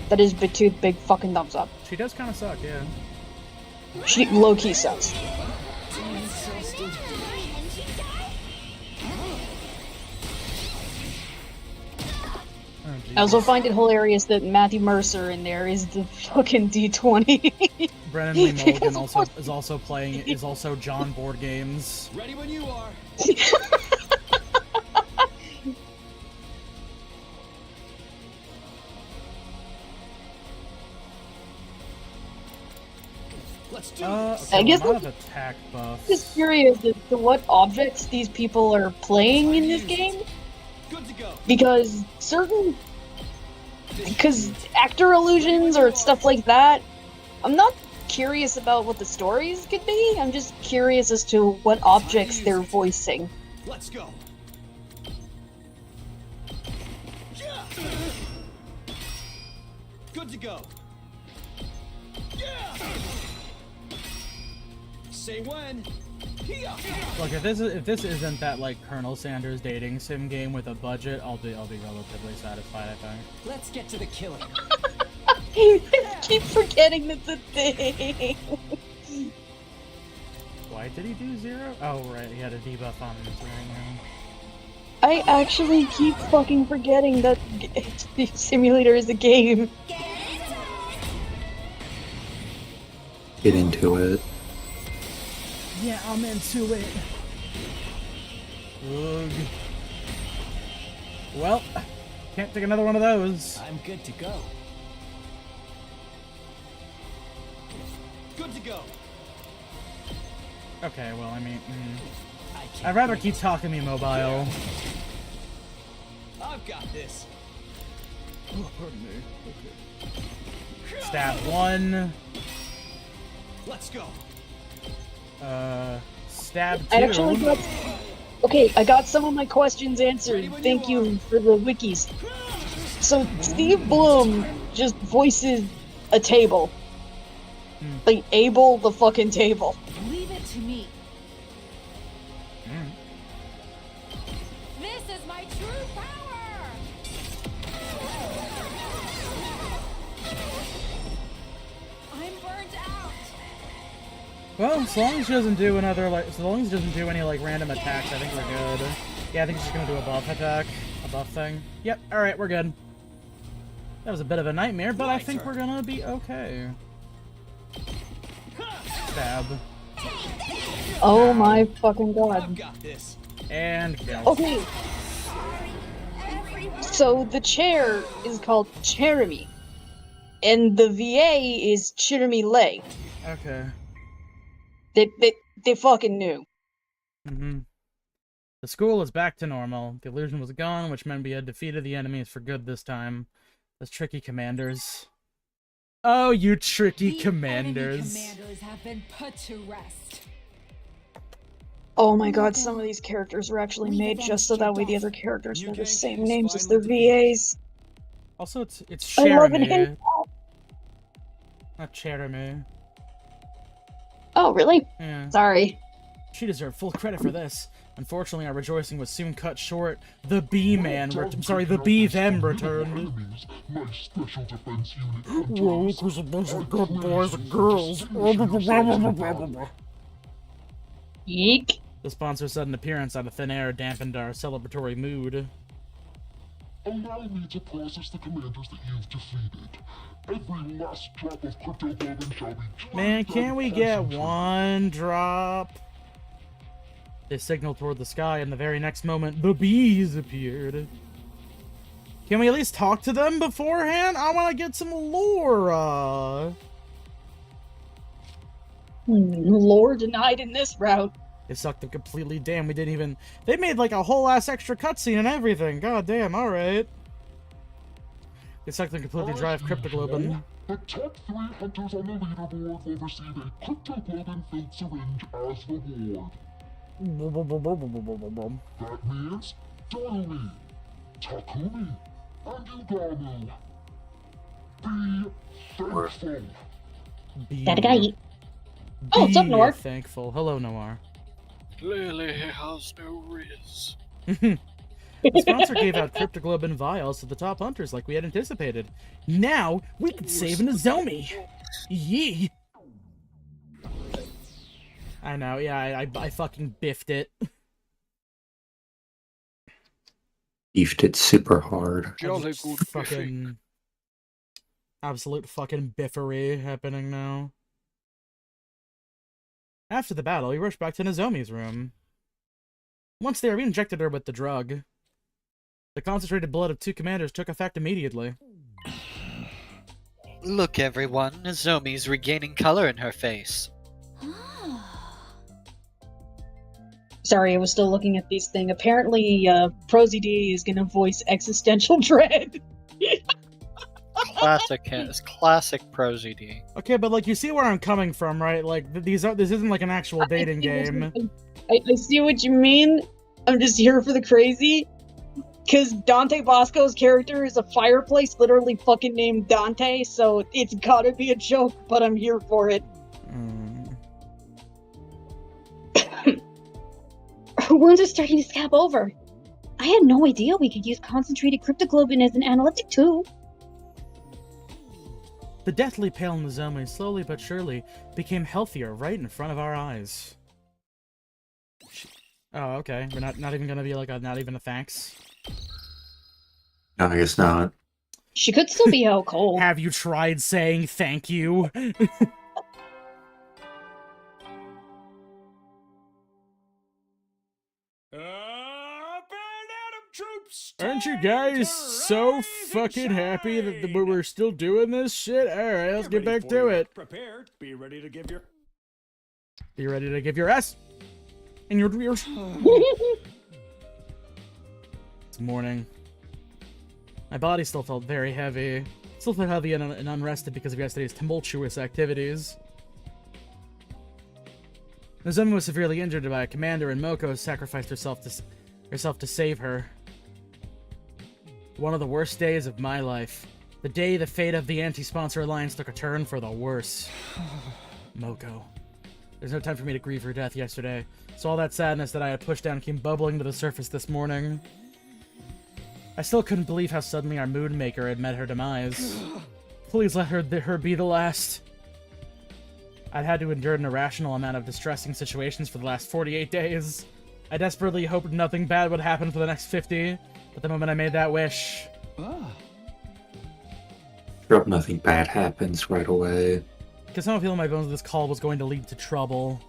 Speaker 2: two big fucking thumbs up.
Speaker 1: She does kind of suck, yeah.
Speaker 2: She low key sucks.
Speaker 1: Oh,
Speaker 2: I also
Speaker 1: Jesus.
Speaker 2: find it hilarious that Matthew Mercer in there is the fucking D20.
Speaker 1: Brennan Lee Mulligan
Speaker 2: Because of course-
Speaker 1: is also John Board Games.
Speaker 6: Ready when you are. Let's do this.
Speaker 1: Okay,
Speaker 2: I guess
Speaker 1: I'm out of attack buff.
Speaker 2: Just curious as to what objects these people are playing in this game,
Speaker 6: Good to go.
Speaker 2: because actor illusions or stuff like that, I'm not curious about what the stories could be. I'm just curious as to what objects they're voicing.
Speaker 6: Let's go. Yeah. Good to go. Yeah. Say when. Here.
Speaker 1: Look, if this isn't that like Colonel Sanders dating sim game with a budget, I'll be relatively satisfied, I think.
Speaker 6: Let's get to the killing.
Speaker 2: I keep forgetting that's a thing.
Speaker 1: Why did he do 0? Oh right, he had a debuff on his ring.
Speaker 2: I actually keep fucking forgetting that Simulator is a game.
Speaker 3: Get into it.
Speaker 1: Yeah, I'm into it. Ugh. Well, can't take another one of those.
Speaker 6: I'm good to go. Good to go.
Speaker 1: Okay, well, I mean,
Speaker 6: I can't
Speaker 1: I'd rather
Speaker 6: wait.
Speaker 1: keep talking me mobile.
Speaker 6: I've got this.
Speaker 1: Oh, pardon me. Okay. Stab 1.
Speaker 6: Let's go.
Speaker 1: Stab 2.
Speaker 2: I actually got. Okay, I got some of my questions answered. Thank you for the wikis. So Steve Bloom just voices a table. Like Abel the fucking table.
Speaker 8: Leave it to me. This is my true power! I'm burnt out!
Speaker 1: Well, as long as she doesn't do another, like, as long as she doesn't do any, like, random attacks, I think we're good. Yeah, I think she's gonna do a buff attack. A buff thing. Yep, alright, we're good. That was a bit of a nightmare, but I think we're gonna be okay. Stab.
Speaker 2: Oh my fucking god.
Speaker 6: I've got this.
Speaker 1: And kill.
Speaker 2: Okay. So the chair is called Cherami, and the VA is Cherami Lay.
Speaker 1: Okay.
Speaker 2: They fucking knew.
Speaker 1: The school is back to normal. The illusion was gone, which meant we had defeated the enemies for good this time. Those tricky commanders. Oh, you tricky commanders.
Speaker 8: The enemy commanders have been put to rest.
Speaker 2: Oh my god, some of these characters were actually made just so that way the other characters were the same names as their VAs.
Speaker 1: Also, it's
Speaker 2: I love it.
Speaker 1: Cherami. Not Cherami.
Speaker 2: Oh, really?
Speaker 1: Yeah.
Speaker 2: Sorry.
Speaker 1: She deserved full credit for this. Unfortunately, our rejoicing was soon cut short. The Bee-Man, the Bee-Them returned.
Speaker 9: My special defense unit.
Speaker 5: Well, because a bunch of good boys and girls.
Speaker 2: Yeek.
Speaker 1: The sponsor's sudden appearance out of thin air dampened our celebratory mood.
Speaker 9: Allow me to process the commanders that you've defeated. Every last drop of cryptoglobin shall be drained.
Speaker 1: Man, can't we get one drop? They signaled toward the sky, and the very next moment, the bees appeared. Can we at least talk to them beforehand? I want to get some lore.
Speaker 2: Lore denied in this route.
Speaker 1: It sucked them completely. Damn, we didn't even... They made like a whole ass extra cutscene and everything. God damn, alright. It sucked them completely dry of cryptoglobin.
Speaker 9: The top 3 hunters on the leaderboard will receive a cryptoglobin-filled syringe as reward. That means Dorumi, Takumi, and Ugamu. Be thankful.
Speaker 2: Gotta eat. Oh, what's up, Noir?
Speaker 1: Thankful. Hello, Noir.
Speaker 5: Lily has no riz.
Speaker 1: The sponsor gave out cryptoglobin vials to the top hunters like we had anticipated. Now, we can save an Nozomi! Yee! I know, yeah, I fucking biffed it.
Speaker 3: Beefed it super hard.
Speaker 5: Jolly good biffing.
Speaker 1: Fucking... Absolute fucking biffery happening now. After the battle, we rushed back to Nozomi's room. Once there, we injected her with the drug. The concentrated blood of 2 commanders took effect immediately.
Speaker 10: Look, everyone, Nozomi's regaining color in her face.
Speaker 2: Sorry, I was still looking at these things. Apparently, Prosy D is gonna voice existential dread.
Speaker 10: Classic Prosy D.
Speaker 1: Okay, but like, you see where I'm coming from, right? Like, this isn't like an actual dating game.
Speaker 2: I see what you mean. I'm just here for the crazy. Because Dante Bosco's character is a fireplace literally fucking named Dante, so it's gotta be a joke, but I'm here for it.
Speaker 7: Her wounds are starting to scab over. I had no idea we could use concentrated cryptoglobin as an analytic too.
Speaker 1: The deathly pale Nozomi slowly but surely became healthier right in front of our eyes. Oh, okay. We're not even gonna be like not even a thanks.
Speaker 3: No, I guess not.
Speaker 2: She could still be out cold.
Speaker 1: Have you tried saying thank you? Aren't you guys so fucking happy that we're still doing this shit? Alright, let's get back to it.
Speaker 6: Prepared. Be ready to give your...
Speaker 1: Be ready to give your ass and your ears. It's morning. My body still felt very heavy. Still felt heavy and unrested because of yesterday's tumultuous activities. Nozomi was severely injured by a commander, and Moko sacrificed herself to save her. One of the worst days of my life. The day the fate of the anti-sponsor alliance took a turn for the worse. Moko. There's no time for me to grieve her death yesterday, so all that sadness that I had pushed down came bubbling to the surface this morning. I still couldn't believe how suddenly our moon maker had met her demise. Please let her be the last. I'd had to endure an irrational amount of distressing situations for the last 48 days. I desperately hoped nothing bad would happen for the next 50, but the moment I made that wish...
Speaker 3: Hope nothing bad happens right away.
Speaker 1: Because I don't feel in my bones that this call was going to lead to trouble.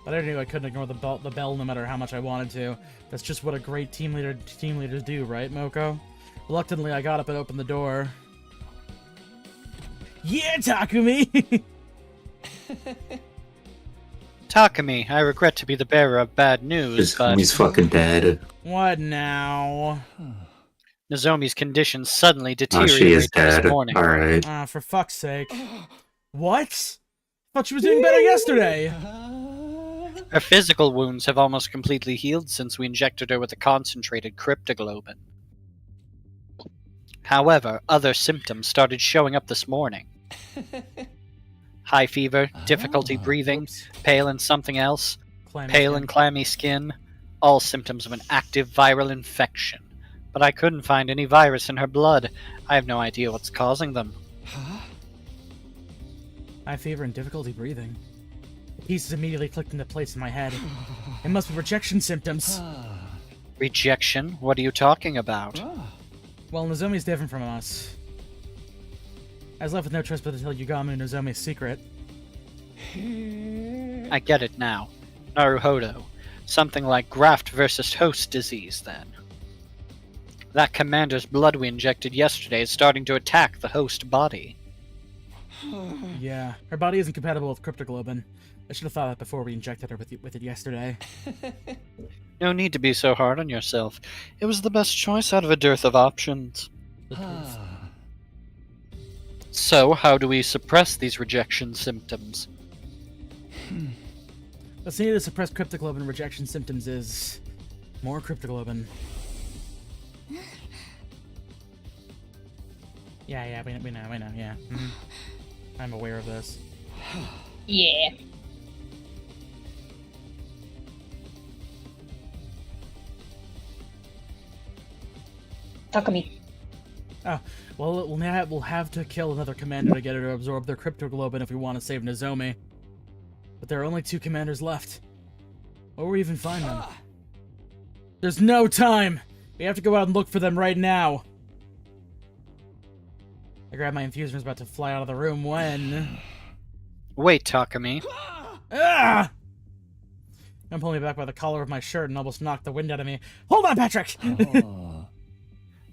Speaker 1: But I knew I couldn't ignore the bell no matter how much I wanted to. That's just what a great team leaders do, right, Moko? Reluctantly, I got up and opened the door. Yeah, Takumi!
Speaker 10: Takumi, I regret to be the bearer of bad news, but
Speaker 3: He's fucking dead.
Speaker 1: What now?
Speaker 10: Nozomi's condition suddenly
Speaker 3: Oh,
Speaker 10: deteriorated
Speaker 3: she is
Speaker 10: this
Speaker 3: dead.
Speaker 10: morning.
Speaker 3: Alright.
Speaker 1: Ah, for fuck's sake. What? Thought she was doing better yesterday.
Speaker 10: Her physical wounds have almost completely healed since we injected her with a concentrated cryptoglobin. However, other symptoms started showing up this morning. High fever, difficulty breathing, pale and something else, pale and clammy skin, all symptoms of an active viral infection. But I couldn't find any virus in her blood. I have no idea what's causing them.
Speaker 1: High fever and difficulty breathing. The pieces immediately clicked into place in my head. It must be rejection symptoms.
Speaker 10: Rejection? What are you talking about?
Speaker 1: Well, Nozomi's different from us. I was left with no choice but to tell Yugami Nozomi's secret.
Speaker 10: I get it now. Naruhodo. Something like graft versus host disease, then. That commander's blood we injected yesterday is starting to attack the host body.
Speaker 1: Yeah, her body isn't compatible with cryptoglobin. I should have thought that before we injected her with it yesterday.
Speaker 10: No need to be so hard on yourself. It was the best choice out of a dearth of options. So, how do we suppress these rejection symptoms?
Speaker 1: What's needed to suppress cryptoglobin rejection symptoms is... more cryptoglobin. Yeah, we know, yeah. Mhm. I'm aware of this.
Speaker 2: Yeah. Takumi.
Speaker 1: Oh, well, we'll have to kill another commander to get her to absorb their cryptoglobin if we want to save Nozomi. But there are only 2 commanders left. Where will we even find them? There's no time! We have to go out and look for them right now! I grabbed my infuser and was about to fly out of the room when...
Speaker 10: Wait, Takumi.
Speaker 1: Ah! I'm pulling me back by the collar of my shirt and almost knocked the wind out of me. Hold on, Patrick!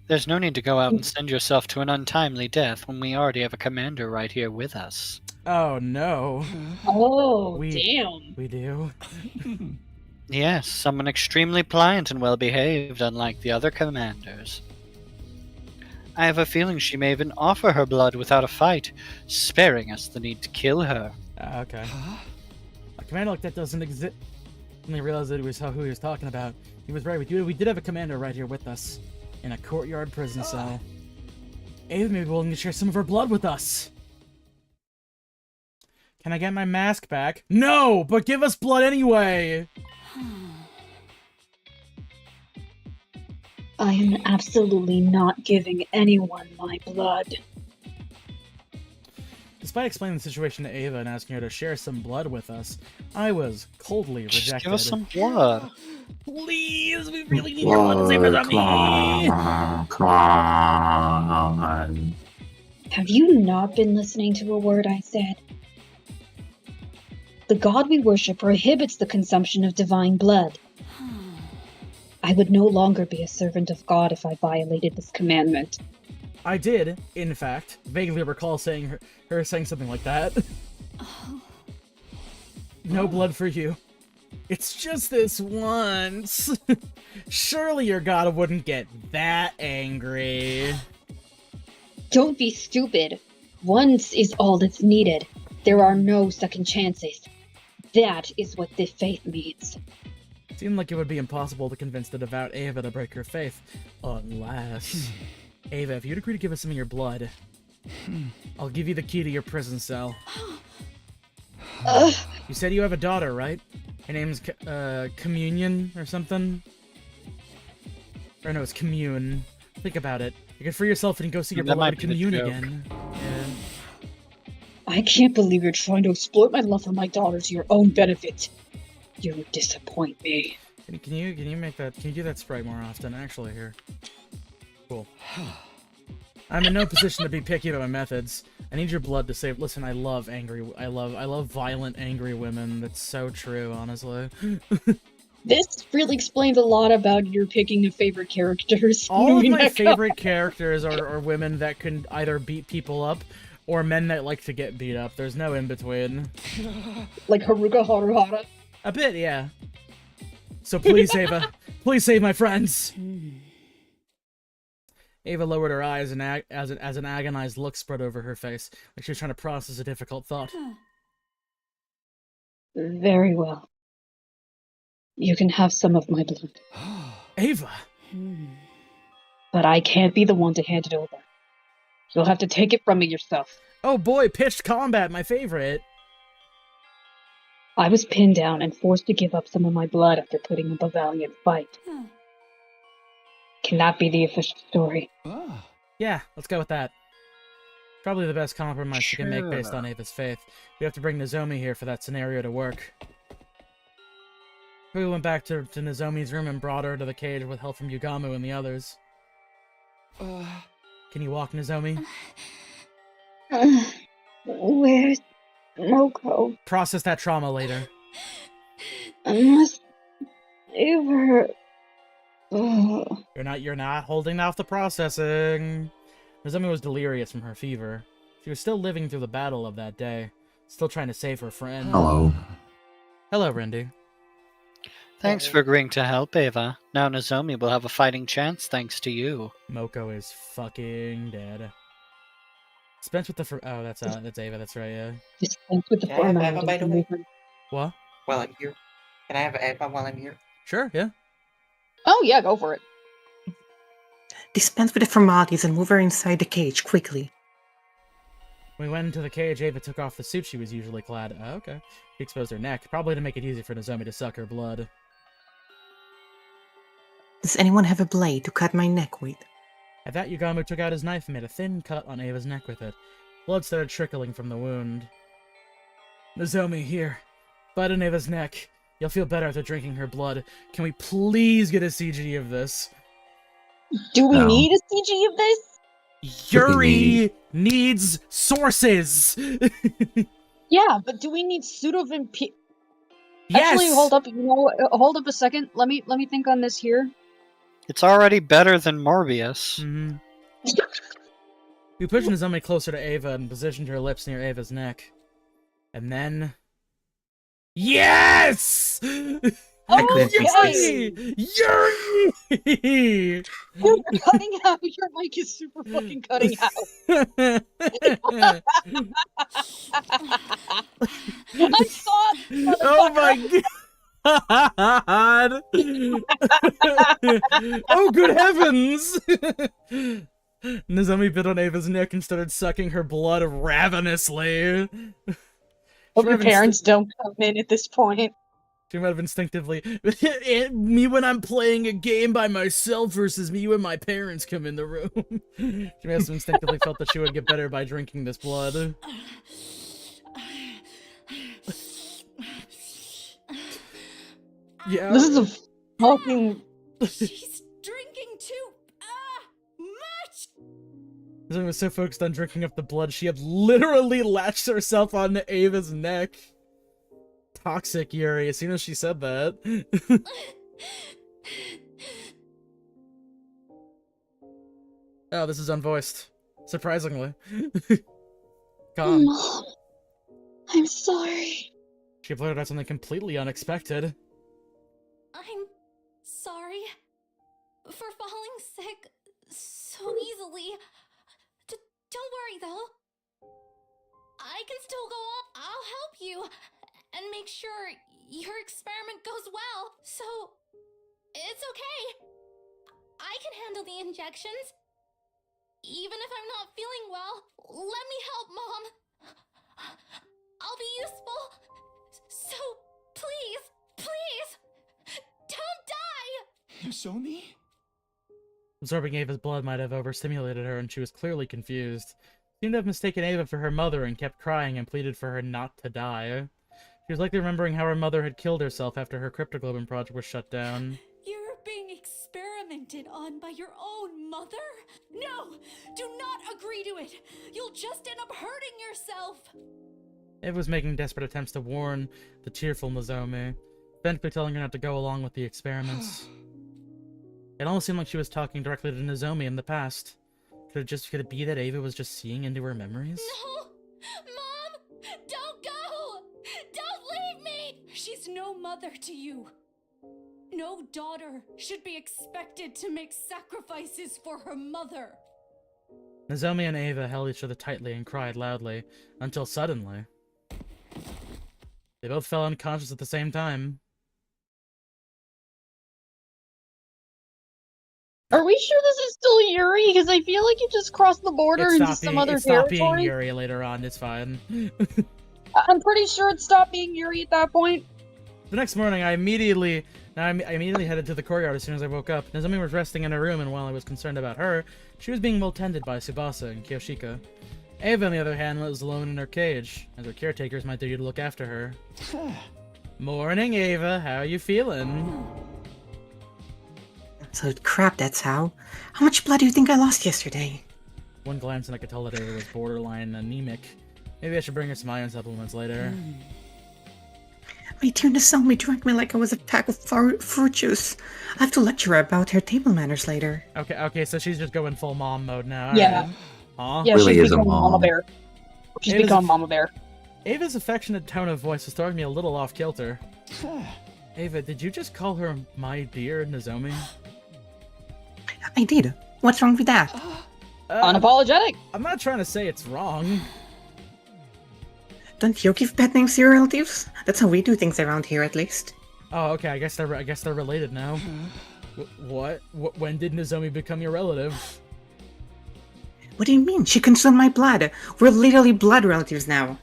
Speaker 10: There's no need to go out and send yourself to an untimely death when we already have a commander right here with us.
Speaker 1: Oh, no.
Speaker 2: Oh,
Speaker 1: We-
Speaker 2: damn.
Speaker 1: We do.
Speaker 10: Yes, someone extremely pliant and well-behaved, unlike the other commanders. I have a feeling she may even offer her blood without a fight, sparing us the need to kill her.
Speaker 1: Okay. A commander like that doesn't exist. And I realized that it was who he was talking about. He was right. We did have a commander right here with us. In a courtyard prison cell. Ava may be willing to share some of her blood with us. Can I get my mask back? No! But give us blood anyway!
Speaker 2: I am absolutely not giving anyone my blood.
Speaker 1: Despite explaining the situation to Ava and asking her to share some blood with us, I was coldly rejected.
Speaker 10: Just give us some blood.
Speaker 1: Please, we really need your blood to save
Speaker 3: Come on, come on.
Speaker 2: Have you not been listening to a word I said? The god we worship prohibits the consumption of divine blood. I would no longer be a servant of God if I violated this commandment.
Speaker 1: I did, in fact, vaguely recall saying her saying something like that. No blood for you. It's just this once. Surely your god wouldn't get that angry.
Speaker 2: Don't be stupid. Once is all that's needed. There are no second chances. That is what this faith means.
Speaker 1: Seemed like it would be impossible to convince the devout Ava to break her faith. Unless... Ava, if you'd agree to give us some of your blood, I'll give you the key to your prison cell. You said you have a daughter, right? Her name's Communion or something? Or no, it's Commune. Think about it. You can free yourself and go see your
Speaker 10: That might
Speaker 1: beloved
Speaker 10: be the
Speaker 1: Commune
Speaker 10: joke.
Speaker 1: again. Yeah.
Speaker 2: I can't believe you're trying to exploit my love for my daughter to your own benefit. You disappoint me.
Speaker 1: Can you make that? Can you do that sprite more often? Actually, here. Cool. I'm in no position to be picky about my methods. I need your blood to save. Listen, I love violent, angry women. That's so true, honestly.
Speaker 2: This really explains a lot about your picking of favorite characters.
Speaker 1: All of my
Speaker 2: Numineko.
Speaker 1: favorite characters are women that can either beat people up or men that like to get beat up. There's no in between.
Speaker 2: Like Haruka Haruhara.
Speaker 1: A bit, yeah. So please, Ava, please save my friends. Ava lowered her eyes and as an agonized look spread over her face, like she was trying to process a difficult thought.
Speaker 2: Very well. You can have some of my blood.
Speaker 1: Ava!
Speaker 2: But I can't be the one to hand it over. You'll have to take it from me yourself.
Speaker 1: Oh boy, pitched combat, my favorite.
Speaker 2: I was pinned down and forced to give up some of my blood after putting up a valiant fight. Can that be the official story?
Speaker 1: Yeah, let's go with that. Probably the best compromise you can make based on Ava's faith. We have to bring Nozomi here for that scenario to work. We went back to Nozomi's room and brought her to the cage with help from Yugamu and the others. Can you walk, Nozomi?
Speaker 2: Where's Moko?
Speaker 1: Process that trauma later.
Speaker 2: I must save her.
Speaker 1: You're not holding off the processing. Nozomi was delirious from her fever. She was still living through the battle of that day, still trying to save her friend.
Speaker 3: Hello.
Speaker 1: Hello, Rindy.
Speaker 10: Thanks for agreeing to help, Ava. Now Nozomi will have a fighting chance thanks to you.
Speaker 1: Moko is fucking dead. Dispense with the oh, that's Ava. That's right. Yeah.
Speaker 2: Dispense with the
Speaker 11: Can I have
Speaker 2: formality.
Speaker 11: Ava, by the way?
Speaker 1: What?
Speaker 11: While I'm here. Can I have Ava while I'm here?
Speaker 1: Sure. Yeah.
Speaker 2: Oh yeah, go for it.
Speaker 12: Dispense with the formalities and move her inside the cage quickly.
Speaker 1: When we went into the cage, Ava took off the suit she was usually clad. Oh, okay. She exposed her neck, probably to make it easy for Nozomi to suck her blood.
Speaker 12: Does anyone have a blade to cut my neck with?
Speaker 1: At that, Yugamu took out his knife and made a thin cut on Ava's neck with it. Blood started trickling from the wound. Nozomi, here. Bite on Ava's neck. You'll feel better after drinking her blood. Can we please get a CG of this?
Speaker 2: Do we
Speaker 3: No.
Speaker 2: need a CG of this?
Speaker 1: Yuri needs sources!
Speaker 2: Yeah, but do we need pseudo-vamp-
Speaker 1: Yes!
Speaker 2: Actually, hold up. Hold up a second. Let me think on this here.
Speaker 10: It's already better than Morbius.
Speaker 1: Mm-hmm. We pushed Nozomi closer to Ava and positioned her lips near Ava's neck. And then... Yes!
Speaker 2: Oh,
Speaker 1: Yuri! Yuri!
Speaker 2: You're cutting out. Your mic is super fucking cutting out. I saw it.
Speaker 1: Oh my god! Oh, good heavens! Nozomi bit on Ava's neck and started sucking her blood ravenously.
Speaker 2: Hope your parents don't come in at this point.
Speaker 1: She might have instinctively... me when I'm playing a game by myself versus me when my parents come in the room. She may have instinctively felt that she would get better by drinking this blood. Yeah.
Speaker 2: This is a fucking...
Speaker 4: She's drinking too much.
Speaker 1: Nozomi was so focused on drinking up the blood, she had literally latched herself onto Ava's neck. Toxic Yuri, as soon as she said that. Oh, this is unvoiced. Surprisingly. Gone.
Speaker 2: Mom, I'm sorry.
Speaker 1: She blurted out something completely unexpected.
Speaker 4: I'm sorry for falling sick so easily. Don't worry though. I can still go up. I'll help you and make sure your experiment goes well. So it's okay. I can handle the injections. Even if I'm not feeling well, let me help, Mom. I'll be useful.
Speaker 6: Nozomi?
Speaker 1: Absorbing Ava's blood might have overstimulated her, and she was clearly confused. She seemed to have mistaken Ava for her mother and kept crying and pleaded for her not to die. She was likely remembering how her mother had killed herself after her cryptoglobin project was shut down.
Speaker 4: You're being experimented on by your own mother? No! Do not agree to it! You'll just end up hurting yourself!
Speaker 1: Ava was making desperate attempts to warn the tearful Nozomi, eventually telling her not to go along with the experiments. It almost seemed like she was talking directly to Nozomi in the past. Could it be that Ava was just seeing into her memories?
Speaker 4: No! Mom! Don't go! Don't leave me! She's no mother to you. No daughter should be expected to make sacrifices for her mother.
Speaker 1: Nozomi and Ava held each other tightly and cried loudly, until suddenly, they both fell unconscious at the same time.
Speaker 2: Are we sure this is still Yuri? Because I feel like it just crossed the border into some other
Speaker 1: It stopped being
Speaker 2: territory.
Speaker 1: Yuri later on, it's fine.
Speaker 2: I'm pretty sure it stopped being Yuri at that point.
Speaker 1: The next morning, I immediately headed to the courtyard as soon as I woke up. Nozomi was resting in her room, and while I was concerned about her, she was being well tended by Tsubasa and Kyoshika. Ava, on the other hand, was alone in her cage, as her caretakers might duty to look after her. Morning, Ava. How are you feeling?
Speaker 12: Absolute crap, that's how. How much blood do you think I lost yesterday?
Speaker 1: One glance and I could tell that Ava was borderline anemic. Maybe I should bring her some iron supplements later.
Speaker 12: My dear Nozomi drank me like I was a pack of fruit juice. I have to lecture her about her table manners later.
Speaker 1: Okay, so she's just going full mom mode now.
Speaker 2: Yeah.
Speaker 1: Alright. Huh?
Speaker 2: Yeah,
Speaker 3: Really
Speaker 2: she's
Speaker 3: is a
Speaker 2: become Mama
Speaker 3: mom.
Speaker 2: Bear. She's
Speaker 1: Ava's
Speaker 2: become Mama Bear.
Speaker 1: Ava's affectionate tone of voice is throwing me a little off kilter. Ava, did you just call her my dear Nozomi?
Speaker 12: I did. What's wrong with that?
Speaker 2: Unapologetic.
Speaker 1: I'm not trying to say it's wrong.
Speaker 12: Don't you give pet names to your relatives? That's how we do things around here, at least.
Speaker 1: Oh, okay. I guess they're related now. What? When did Nozomi become your relative?
Speaker 12: What do you mean? She consumed my blood. We're literally blood relatives now.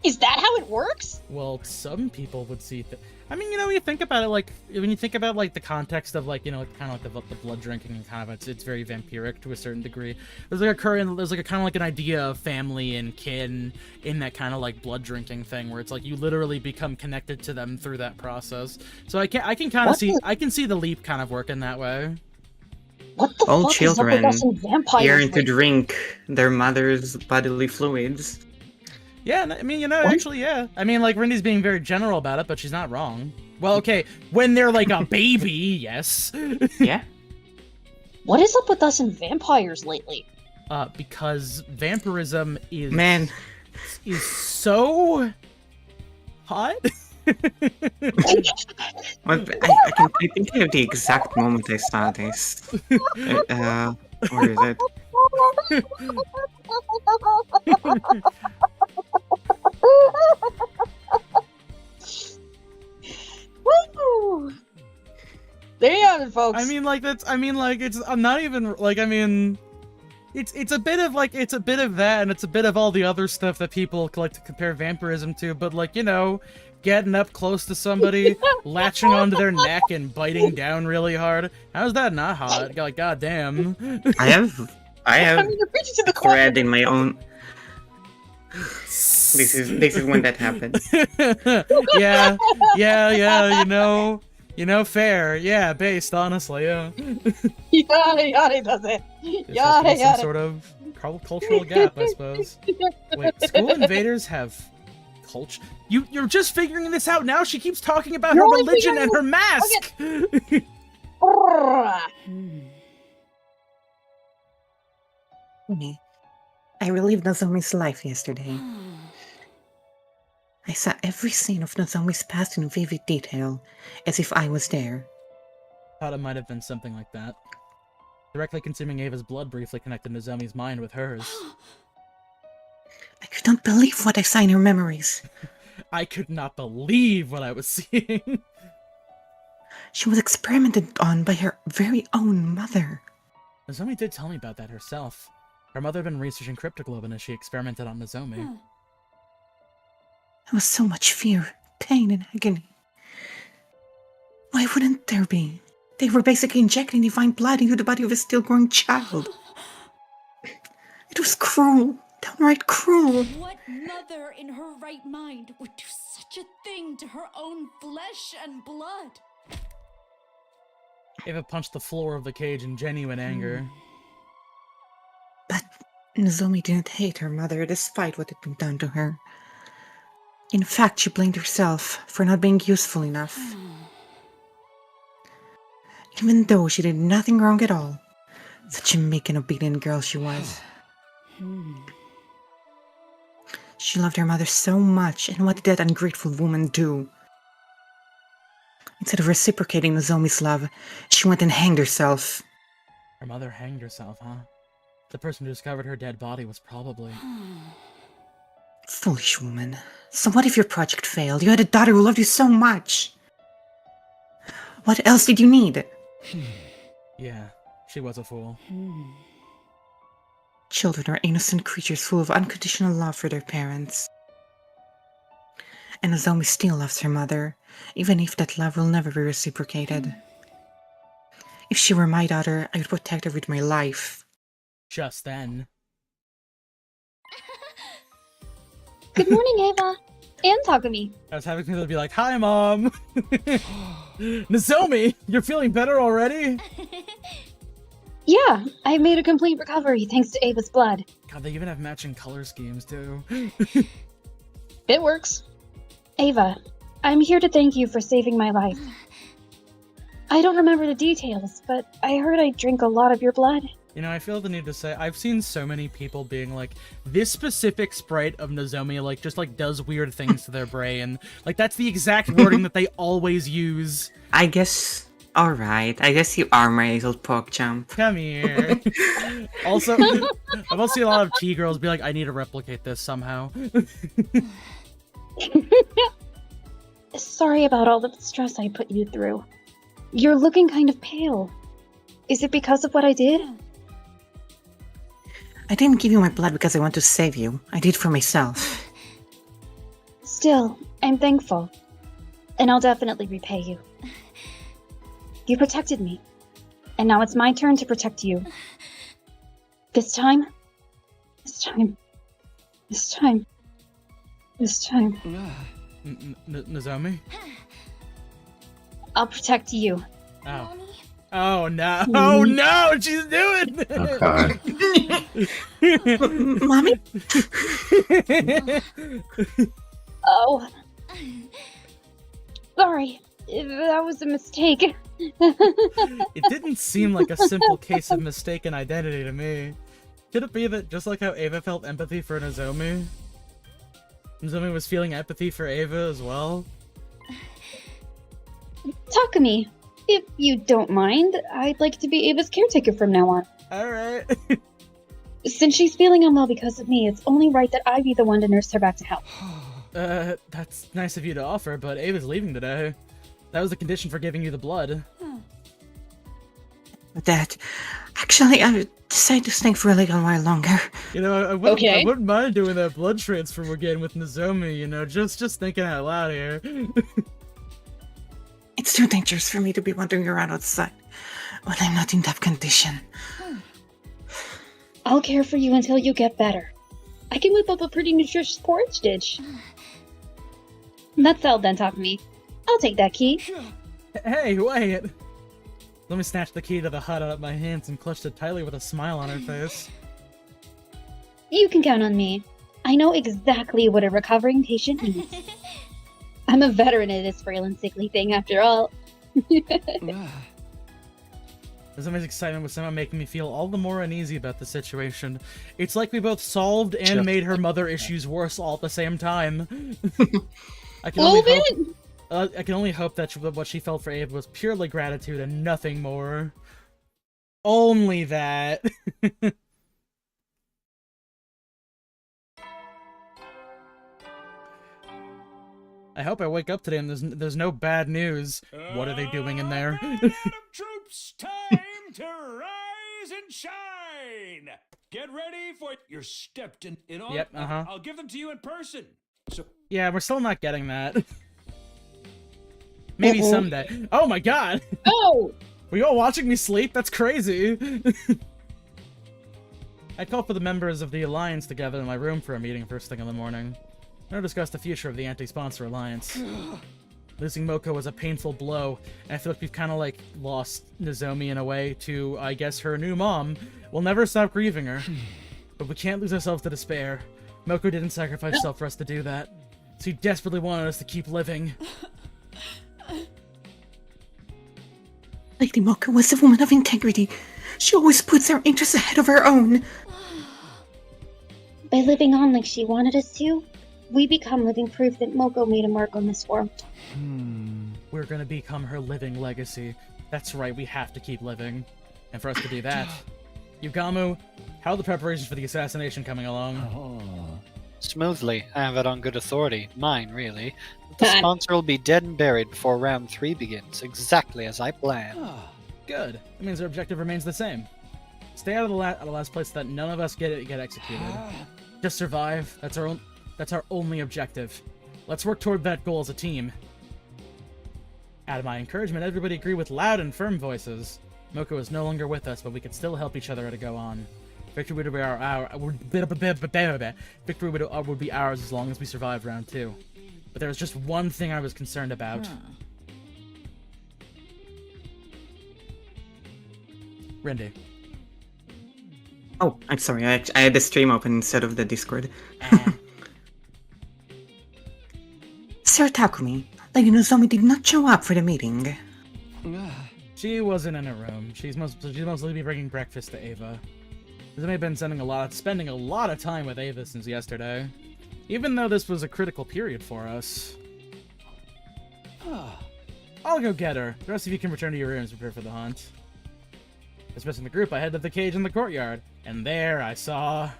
Speaker 2: Is that how it works?
Speaker 1: Well, some people would see. I mean, when you think about it, like when you think about like the context of like kind of like the blood drinking and kind of it's very vampiric to a certain degree. There's like a kind of like an idea of family and kin in that kind of like blood drinking thing where it's like you literally become connected to them through that process. So I can kind of see I can see the leap kind of working that way.
Speaker 2: What the
Speaker 12: All
Speaker 2: fuck
Speaker 12: children
Speaker 2: is up with us and vampires?
Speaker 12: yearn to drink their mother's bodily fluids.
Speaker 1: Yeah, I mean, actually, yeah. I mean, like, Rindy's being very general about it, but she's not wrong. Well, okay, when they're, like, a baby, yes.
Speaker 12: Yeah?
Speaker 2: What is up with us and vampires lately?
Speaker 1: Because vampirism is...
Speaker 12: Man.
Speaker 1: Is so... hot?
Speaker 12: I think I have the exact moment I saw this. Where is it?
Speaker 2: Woo! There you have it, folks.
Speaker 1: I mean, like, it's, I'm not even, like, I mean... It's a bit of that, and it's a bit of all the other stuff that people like to compare vampirism to, but, like, getting up close to somebody, latching onto their neck and biting down really hard. How's that not hot? Like, goddamn.
Speaker 12: I have a thread in my own... This is when that happens.
Speaker 1: yeah, fair. Yeah, based, honestly, yeah.
Speaker 2: Yada yada does it. Yada
Speaker 1: Some
Speaker 2: yada.
Speaker 1: sort of cultural gap, I suppose. Wait, school invaders have culture? You're just figuring this out now? She keeps talking about her religion and her mask!
Speaker 12: I relived Nozomi's life yesterday. I saw every scene of Nozomi's past in vivid detail, as if I was there.
Speaker 1: Thought it might have been something like that. Directly consuming Ava's blood briefly connected Nozomi's mind with hers.
Speaker 12: I could not believe what I saw in her memories.
Speaker 1: I could not believe what I was seeing.
Speaker 12: She was experimented on by her very own mother.
Speaker 1: Nozomi did tell me about that herself. Her mother had been researching cryptoglobin as she experimented on Nozomi.
Speaker 12: There was so much fear, pain, and agony. Why wouldn't there be? They were basically injecting divine blood into the body of a still-growing child. It was cruel. Downright cruel.
Speaker 8: What mother in her right mind would do such a thing to her own flesh and blood?
Speaker 1: Ava punched the floor of the cage in genuine anger.
Speaker 12: But Nozomi didn't hate her mother despite what had been done to her. In fact, she blamed herself for not being useful enough. Even though she did nothing wrong at all. Such a meek and obedient girl she was. She loved her mother so much, and what did that ungrateful woman do? Instead of reciprocating Nozomi's love, she went and hanged herself.
Speaker 1: Her mother hanged herself, huh? The person who discovered her dead body was probably...
Speaker 12: Foolish woman. So what if your project failed? You had a daughter who loved you so much. What else did you need?
Speaker 1: Yeah, she was a fool.
Speaker 12: Children are innocent creatures full of unconditional love for their parents. And Nozomi still loves her mother, even if that love will never be reciprocated. If she were my daughter, I would protect her with my life.
Speaker 1: Just then.
Speaker 2: Good morning, Ava. And Takumi.
Speaker 1: I was having people be like, "Hi, Mom!" Nozomi, you're feeling better already?
Speaker 2: Yeah, I made a complete recovery thanks to Ava's blood.
Speaker 1: God, they even have matching color schemes, too.
Speaker 2: It works. Ava, I'm here to thank you for saving my life. I don't remember the details, but I heard I drank a lot of your blood.
Speaker 1: You know, I feel the need to say, I've seen so many people being like, this specific sprite of Nozomi, like, just, like, does weird things to their brain. Like, that's the exact wording that they always use.
Speaker 12: I guess... Alright, I guess you are my little pork chump.
Speaker 1: Come here. Also, I've also seen a lot of T-girls be like, I need to replicate this somehow.
Speaker 2: Sorry about all the stress I put you through. You're looking kind of pale. Is it because of what I did?
Speaker 12: I didn't give you my blood because I want to save you. I did for myself.
Speaker 2: Still, I'm thankful. And I'll definitely repay you. You protected me. And now it's my turn to protect you. This time.
Speaker 1: Nozomi?
Speaker 2: I'll protect you.
Speaker 1: Oh. Oh no! Oh no! She's doing it!
Speaker 3: Okay.
Speaker 12: Mommy?
Speaker 2: Oh. Sorry. That was a mistake.
Speaker 1: It didn't seem like a simple case of mistaken identity to me. Could it be that just like how Ava felt empathy for Nozomi, Nozomi was feeling empathy for Ava as well?
Speaker 2: Takumi, if you don't mind, I'd like to be Ava's caretaker from now on.
Speaker 1: Alright.
Speaker 2: Since she's feeling unwell because of me, it's only right that I be the one to nurse her back to health.
Speaker 1: That's nice of you to offer, but Ava's leaving today. That was the condition for giving you the blood.
Speaker 12: That... Actually, I decided to stay for a little while longer.
Speaker 1: You know, I wouldn't mind doing that blood transfer again with Nozomi, you know, just thinking out loud here.
Speaker 12: It's too dangerous for me to be wandering around outside when I'm not in that condition.
Speaker 2: I'll care for you until you get better. I can whip up a pretty nutritious porridge dish. That's all then, Takumi. I'll take that key.
Speaker 1: Hey, wait! Let me snatch the key to the hut out of my hands and clutched it tightly with a smile on her face.
Speaker 2: You can count on me. I know exactly what a recovering patient needs. I'm a veteran at this frail and sickly thing, after all.
Speaker 1: Nozomi's excitement was somehow making me feel all the more uneasy about the situation. It's like we both solved and made her mother issues worse all at the same time. I can only hope that what she felt for Ava was purely gratitude and nothing more. Only that. I hope I wake up today and there's no bad news. What are they doing in there?
Speaker 6: Troops, time to rise and shine. Get ready for your stepped in on.
Speaker 1: Yep,
Speaker 6: I'll give them to you in person. So
Speaker 1: yeah, we're still not getting that. Maybe someday. Oh my god!
Speaker 2: Oh!
Speaker 1: Were you all watching me sleep? That's crazy. I called for the members of the Alliance to gather in my room for a meeting first thing in the morning. I discussed the future of the anti-sponsor alliance. Losing Moko was a painful blow, and I feel like we've kind of like lost Nozomi in a way to, I guess, her new mom. We'll never stop grieving her, but we can't lose ourselves to despair. Moko didn't sacrifice herself for us to do that. She desperately wanted us to keep living.
Speaker 12: Lady Moko was a woman of integrity. She always puts our interests ahead of her own.
Speaker 2: By living on like she wanted us to, we become living proof that Moko made a mark on this world.
Speaker 1: We're gonna become her living legacy. That's right, we have to keep living. And for us to do that, Yugamu, how are the preparations for the assassination coming along?
Speaker 10: Smoothly. I have it on good authority. Mine, really. The sponsor will be dead and buried before round 3 begins, exactly as I planned.
Speaker 1: Good. That means our objective remains the same. Stay out of the last place that none of us get executed. Just survive. That's our only objective. Let's work toward that goal as a team. Out of my encouragement, everybody agreed with loud and firm voices. Moko is no longer with us, but we can still help each other to go on. Victory would be ours as long as we survive round 2. But there was just one thing I was concerned about. Rindy.
Speaker 12: Oh, I'm sorry. I had the stream open instead of the Discord. Sir Takumi, Lady Nozomi did not show up for the meeting.
Speaker 1: She wasn't in her room. She's mostly be bringing breakfast to Ava. Nozomi have been spending a lot of time with Ava since yesterday. Even though this was a critical period for us. I'll go get her. The rest of you can return to your rooms and prepare for the hunt. Dismissing the group, I headed to the cage in the courtyard, and there I saw...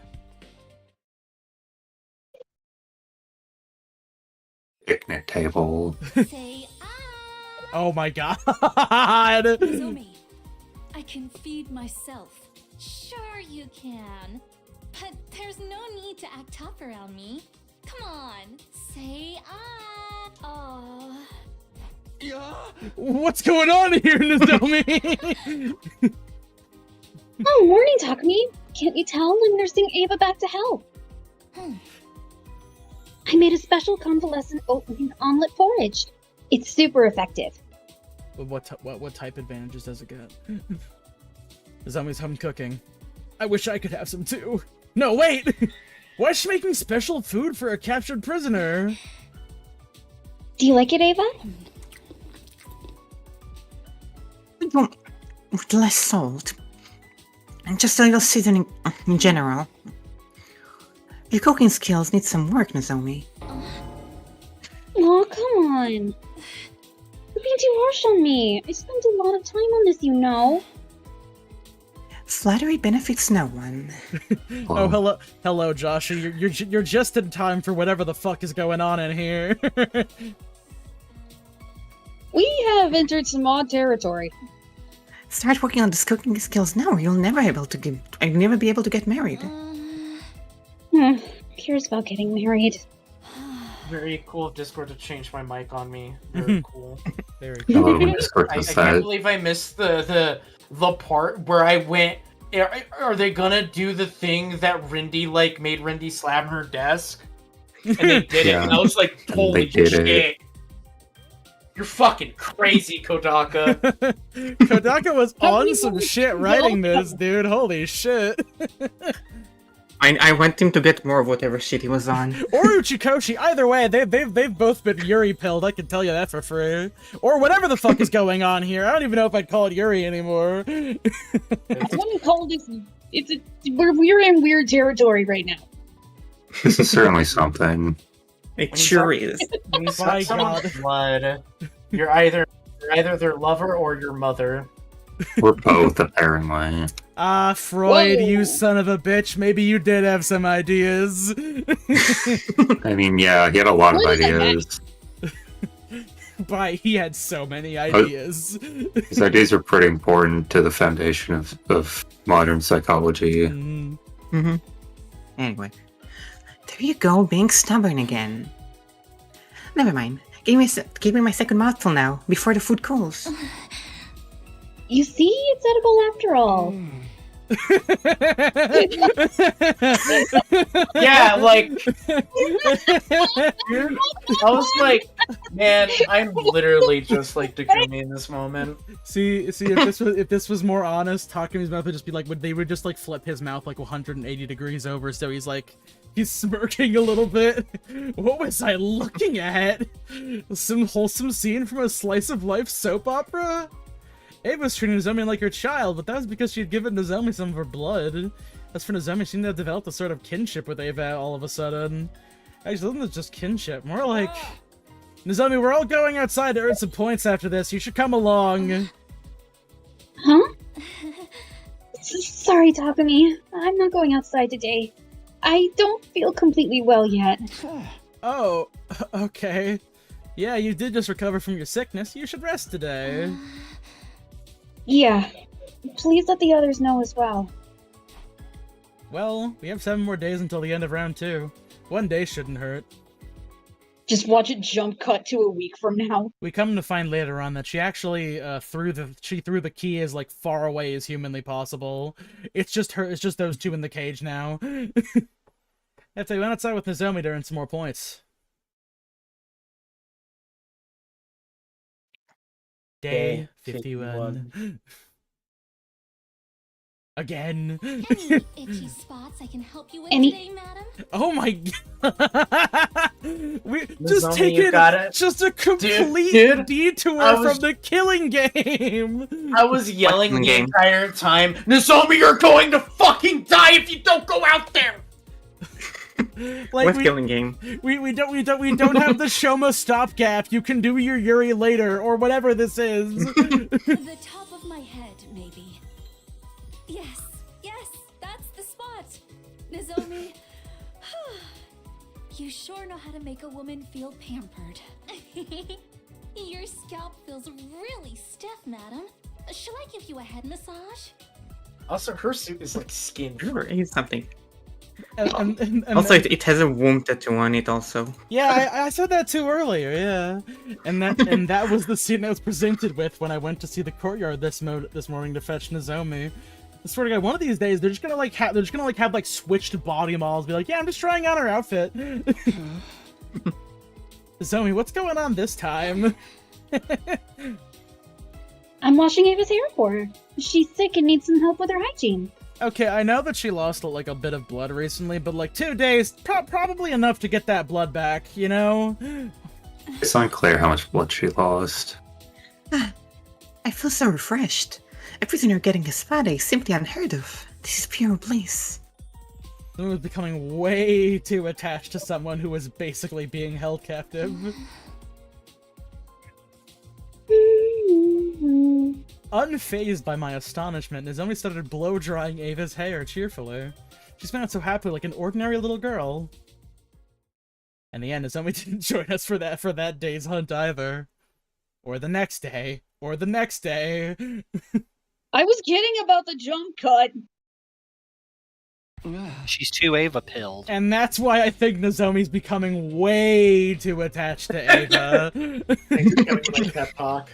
Speaker 3: Picnic table.
Speaker 1: Oh my god!
Speaker 4: Nozomi, I can feed myself.
Speaker 7: Sure you can.
Speaker 4: But there's no need to act tough around me. Come on, say ah.
Speaker 1: What's going on here, Nozomi?
Speaker 2: Oh, morning, Takumi. Can't you tell I'm nursing Ava back to health? I made a special convalescent oatmeal omelet porridge. It's super effective.
Speaker 1: What type advantages does it get? Nozomi's home cooking. I wish I could have some too. No, wait! Why is she making special food for a captured prisoner?
Speaker 2: Do you like it, Ava?
Speaker 12: With less salt. And just a little seasoning in general. Your cooking skills need some work, Nozomi.
Speaker 2: Oh, come on. You're being too harsh on me. I spent a lot of time on this, you know.
Speaker 12: Flattery benefits no one.
Speaker 1: Oh, hello, Josh. You're just in time for whatever the fuck is going on in here.
Speaker 2: We have entered some odd territory.
Speaker 12: Start working on these cooking skills now, or you'll never be able to get married.
Speaker 2: Curious about getting married.
Speaker 13: Very cool of Discord to change my mic on me. Very cool.
Speaker 1: Very
Speaker 3: cool.
Speaker 13: I can't believe I missed the part where I went. Are they gonna do the thing that Rindy made Rindy slam her desk? And they did it. And I was like, holy shit. You're fucking crazy, Kodaka.
Speaker 1: Kodaka was on some shit writing this, dude. Holy shit.
Speaker 12: I want him to get more of whatever shit he was on.
Speaker 1: Or Uchikoshi. Either way, they've both been Yuri-pilled. I can tell you that for free. Or whatever the fuck is going on here. I don't even know if I'd call it Yuri anymore.
Speaker 2: I wouldn't call this. We're in weird territory right now.
Speaker 3: This is certainly something.
Speaker 12: It sure is.
Speaker 13: When you suck someone's blood, you're either their lover or your mother.
Speaker 3: We're both, apparently.
Speaker 1: Ah, Freud,
Speaker 2: Whoa.
Speaker 1: you son of a bitch. Maybe you did have some ideas.
Speaker 3: I mean, yeah, he had a lot of ideas.
Speaker 1: He had so many ideas.
Speaker 3: His ideas are pretty important to the foundation of modern psychology.
Speaker 12: Mm-hmm. Anyway. There you go, being stubborn again. Never mind. Give me my second mouthful now, before the food cools.
Speaker 2: You see, it's edible after all.
Speaker 13: Yeah, like I was like, man, I'm literally just like Takumi in this moment.
Speaker 1: See, if this was more honest, Takumi's mouth would just be like, they would just like flip his mouth like 180 degrees over, so he's smirking a little bit. What was I looking at? Some wholesome scene from a slice of life soap opera? Ava's treating Nozomi like her child, but that was because she had given Nozomi some of her blood. As for Nozomi, she seemed to have developed a sort of kinship with Ava all of a sudden. Actually, it wasn't just kinship, more like... Nozomi, we're all going outside to earn some points after this. You should come along.
Speaker 2: Huh? Sorry, Takumi. I'm not going outside today. I don't feel completely well yet.
Speaker 1: Oh, okay. Yeah, you did just recover from your sickness. You should rest today.
Speaker 2: Yeah. Please let the others know as well.
Speaker 1: Well, we have 7 more days until the end of round 2. 1 day shouldn't hurt.
Speaker 2: Just watch it jump cut to a week from now.
Speaker 1: We come to find later on that she actually threw the key as like far away as humanly possible. It's just those two in the cage now. That's why we went outside with Nozomi to earn some more points. Day 51. Again.
Speaker 4: Any itchy spots I can help you with
Speaker 2: Any-
Speaker 4: today, madam?
Speaker 1: Oh my god! We
Speaker 13: Nozomi,
Speaker 1: just
Speaker 13: you got
Speaker 1: taken
Speaker 13: it.
Speaker 1: just a complete
Speaker 13: Dude,
Speaker 1: detour
Speaker 13: I was-
Speaker 1: from the killing game.
Speaker 13: I was yelling
Speaker 3: Fucking
Speaker 13: the
Speaker 3: game.
Speaker 13: entire time, Nozomi, you're going to fucking die if you don't go out there!
Speaker 1: Like
Speaker 3: With
Speaker 1: we,
Speaker 3: killing game.
Speaker 1: we don't have the Shoma stopgap. You can do your Yuri later or whatever this is.
Speaker 4: The top of my head, maybe. Yes, that's the spot. Nozomi, you sure know how to make a woman feel pampered. Your scalp feels really stiff, madam. Shall I give you a head massage?
Speaker 13: Also, her suit is like skin.
Speaker 3: Sure, it's something.
Speaker 1: And
Speaker 3: Also, it has a womb tattoo on it also.
Speaker 1: yeah, I said that too earlier. Yeah, and that was the scene I was presented with when I went to see the courtyard this morning to fetch Nozomi. I swear to God, one of these days they're just gonna have switched body models. Be like, yeah, I'm just trying on her outfit. Nozomi, what's going on this time?
Speaker 2: I'm washing Ava's hair for her. She's sick and needs some help with her hygiene.
Speaker 1: Okay, I know that she lost like a bit of blood recently, but like 2 days, probably enough to get that blood back, you know?
Speaker 3: It's unclear how much blood she lost.
Speaker 12: I feel so refreshed. A prisoner getting a spa day is simply unheard of. This is pure bliss.
Speaker 1: I was becoming way too attached to someone who was basically being held captive. Unfazed by my astonishment, Nozomi started blow-drying Ava's hair cheerfully. She smiled so happily like an ordinary little girl. In the end, Nozomi didn't join us for that day's hunt either. Or the next day. Or the next day.
Speaker 2: I was kidding about the jump cut.
Speaker 10: She's too Ava-pilled.
Speaker 1: And that's why I think Nozomi's becoming way too attached to Ava.
Speaker 13: Like that talk.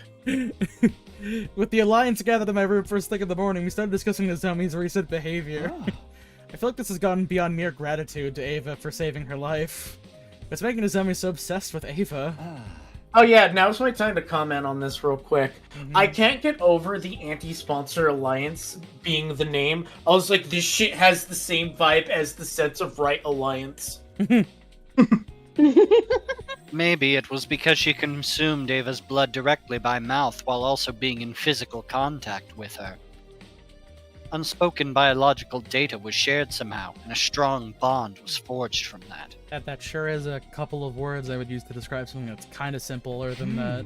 Speaker 1: With the Alliance gathered in my room first thing in the morning, we started discussing Nozomi's recent behavior. I feel like this has gone beyond mere gratitude to Ava for saving her life. It's making Nozomi so obsessed with Ava.
Speaker 13: Oh yeah, now's my time to comment on this real quick. I can't get over the anti-sponsor alliance being the name. I was like, this shit has the same vibe as the Sense of Right alliance.
Speaker 10: Maybe it was because she consumed Ava's blood directly by mouth while also being in physical contact with her. Unspoken biological data was shared somehow, and a strong bond was forged from that.
Speaker 1: That sure is a couple of words I would use to describe something that's kind of simpler than that.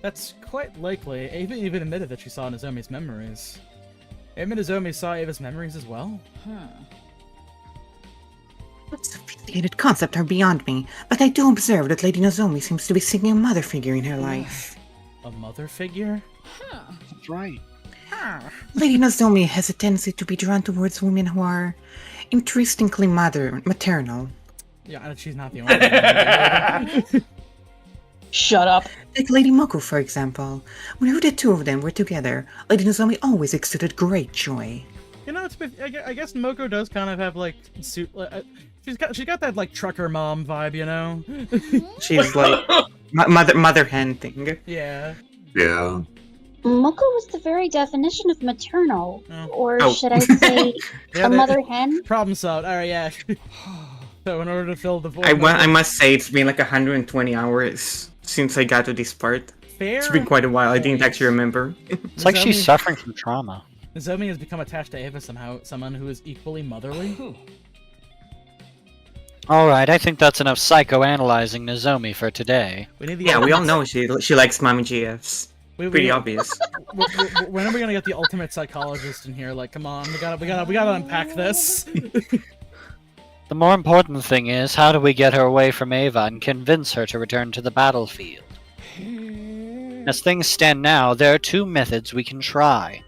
Speaker 1: That's quite likely. Ava even admitted that she saw Nozomi's memories. Ava Nozomi saw Ava's memories as well?
Speaker 12: What sophisticated concepts are beyond me, but I do observe that Lady Nozomi seems to be seeking a mother figure in her life.
Speaker 1: A mother figure?
Speaker 10: That's right.
Speaker 12: Lady Nozomi has a tendency to be drawn towards women who are interestingly maternal.
Speaker 1: Yeah, she's not the only one.
Speaker 2: Shut up.
Speaker 12: Like Lady Moko, for example. Whenever the two of them were together, Lady Nozomi always exuded great joy.
Speaker 1: You know, I guess Moko does kind of have like she's got that like trucker mom vibe, you know.
Speaker 12: She's like mother hen thing.
Speaker 1: Yeah.
Speaker 3: Yeah.
Speaker 14: Moko was the very definition of maternal, or
Speaker 12: Oh.
Speaker 14: should I say,
Speaker 1: Yeah,
Speaker 14: a mother hen?
Speaker 1: Problem solved. All right, yeah. So in order to fill the void,
Speaker 12: I must say it's been like 120 hours since I got to this part. It's been quite a while. I didn't actually remember.
Speaker 10: It's like she's suffering from trauma.
Speaker 1: Nozomi has become attached to Ava somehow, someone who is equally motherly.
Speaker 10: Alright, I think that's enough psychoanalyzing Nozomi for today.
Speaker 12: Yeah, we all know she likes mommy GFs. Pretty obvious.
Speaker 1: When are we gonna get the ultimate psychologist in here? Like, come on, we gotta unpack this.
Speaker 10: The more important thing is, how do we get her away from Ava and convince her to return to the battlefield? As things stand now, there are two methods we can try.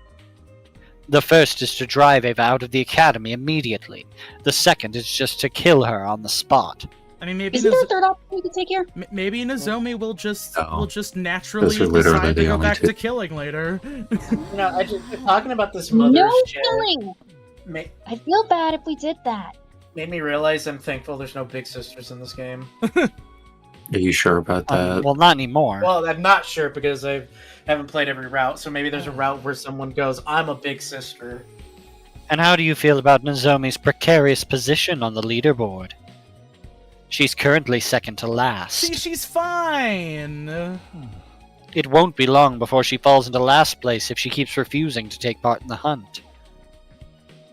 Speaker 10: The first is to drive Ava out of the academy immediately. The second is just to kill her on the spot.
Speaker 1: I mean, maybe
Speaker 14: Isn't there a third option we could take here?
Speaker 1: maybe Nozomi will just naturally
Speaker 3: Those are literally
Speaker 1: decide to
Speaker 3: the
Speaker 1: go
Speaker 3: only
Speaker 1: back
Speaker 3: two.
Speaker 1: to killing later.
Speaker 13: No, talking about this mother
Speaker 14: No
Speaker 13: shit
Speaker 14: killing! I feel bad if we did that.
Speaker 13: made me realize I'm thankful there's no big sisters in this game.
Speaker 3: Are you sure about that?
Speaker 10: Well, not anymore.
Speaker 13: Well, I'm not sure because I haven't played every route, so maybe there's a route where someone goes, I'm a big sister.
Speaker 10: And how do you feel about Nozomi's precarious position on the leaderboard? She's currently second to last.
Speaker 1: See, she's fine.
Speaker 10: It won't be long before she falls into last place if she keeps refusing to take part in the hunt.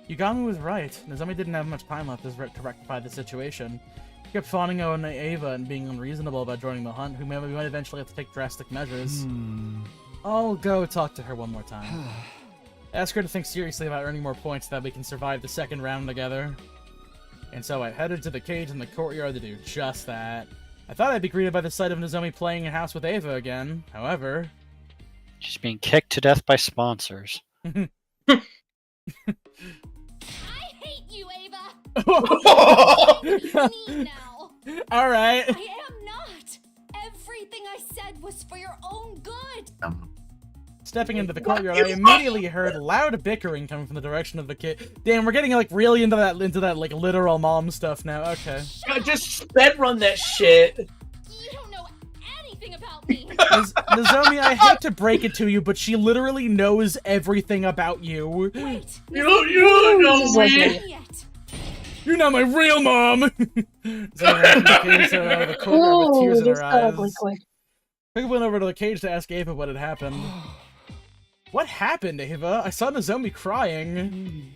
Speaker 1: Yugami was right. Nozomi didn't have much time left to rectify the situation. He kept fawning on Ava and being unreasonable about joining the hunt, we might eventually have to take drastic measures. I'll go talk to her one more time. Ask her to think seriously about earning more points so that we can survive the second round together. And so I headed to the cage in the courtyard to do just that. I thought I'd be greeted by the sight of Nozomi playing in house with Ava again. However...
Speaker 10: She's being kicked to death by sponsors.
Speaker 4: I hate you, Ava! Me now.
Speaker 1: Alright.
Speaker 4: I am not! Everything I said was for your own good!
Speaker 1: Stepping into the courtyard, I immediately heard loud bickering coming from the direction of the kid. Damn, we're getting like really into that like literal mom stuff now. Okay.
Speaker 13: Just sped run that shit.
Speaker 4: You don't know anything about me!
Speaker 1: Nozomi, I hate to break it to you, but she literally knows everything about you.
Speaker 4: Wait,
Speaker 13: You don't know me.
Speaker 4: Yet.
Speaker 1: You're not my real mom! Zoe came out of the courtyard with tears in her eyes. I went over to the cage to ask Ava what had happened. What happened, Ava? I saw Nozomi crying.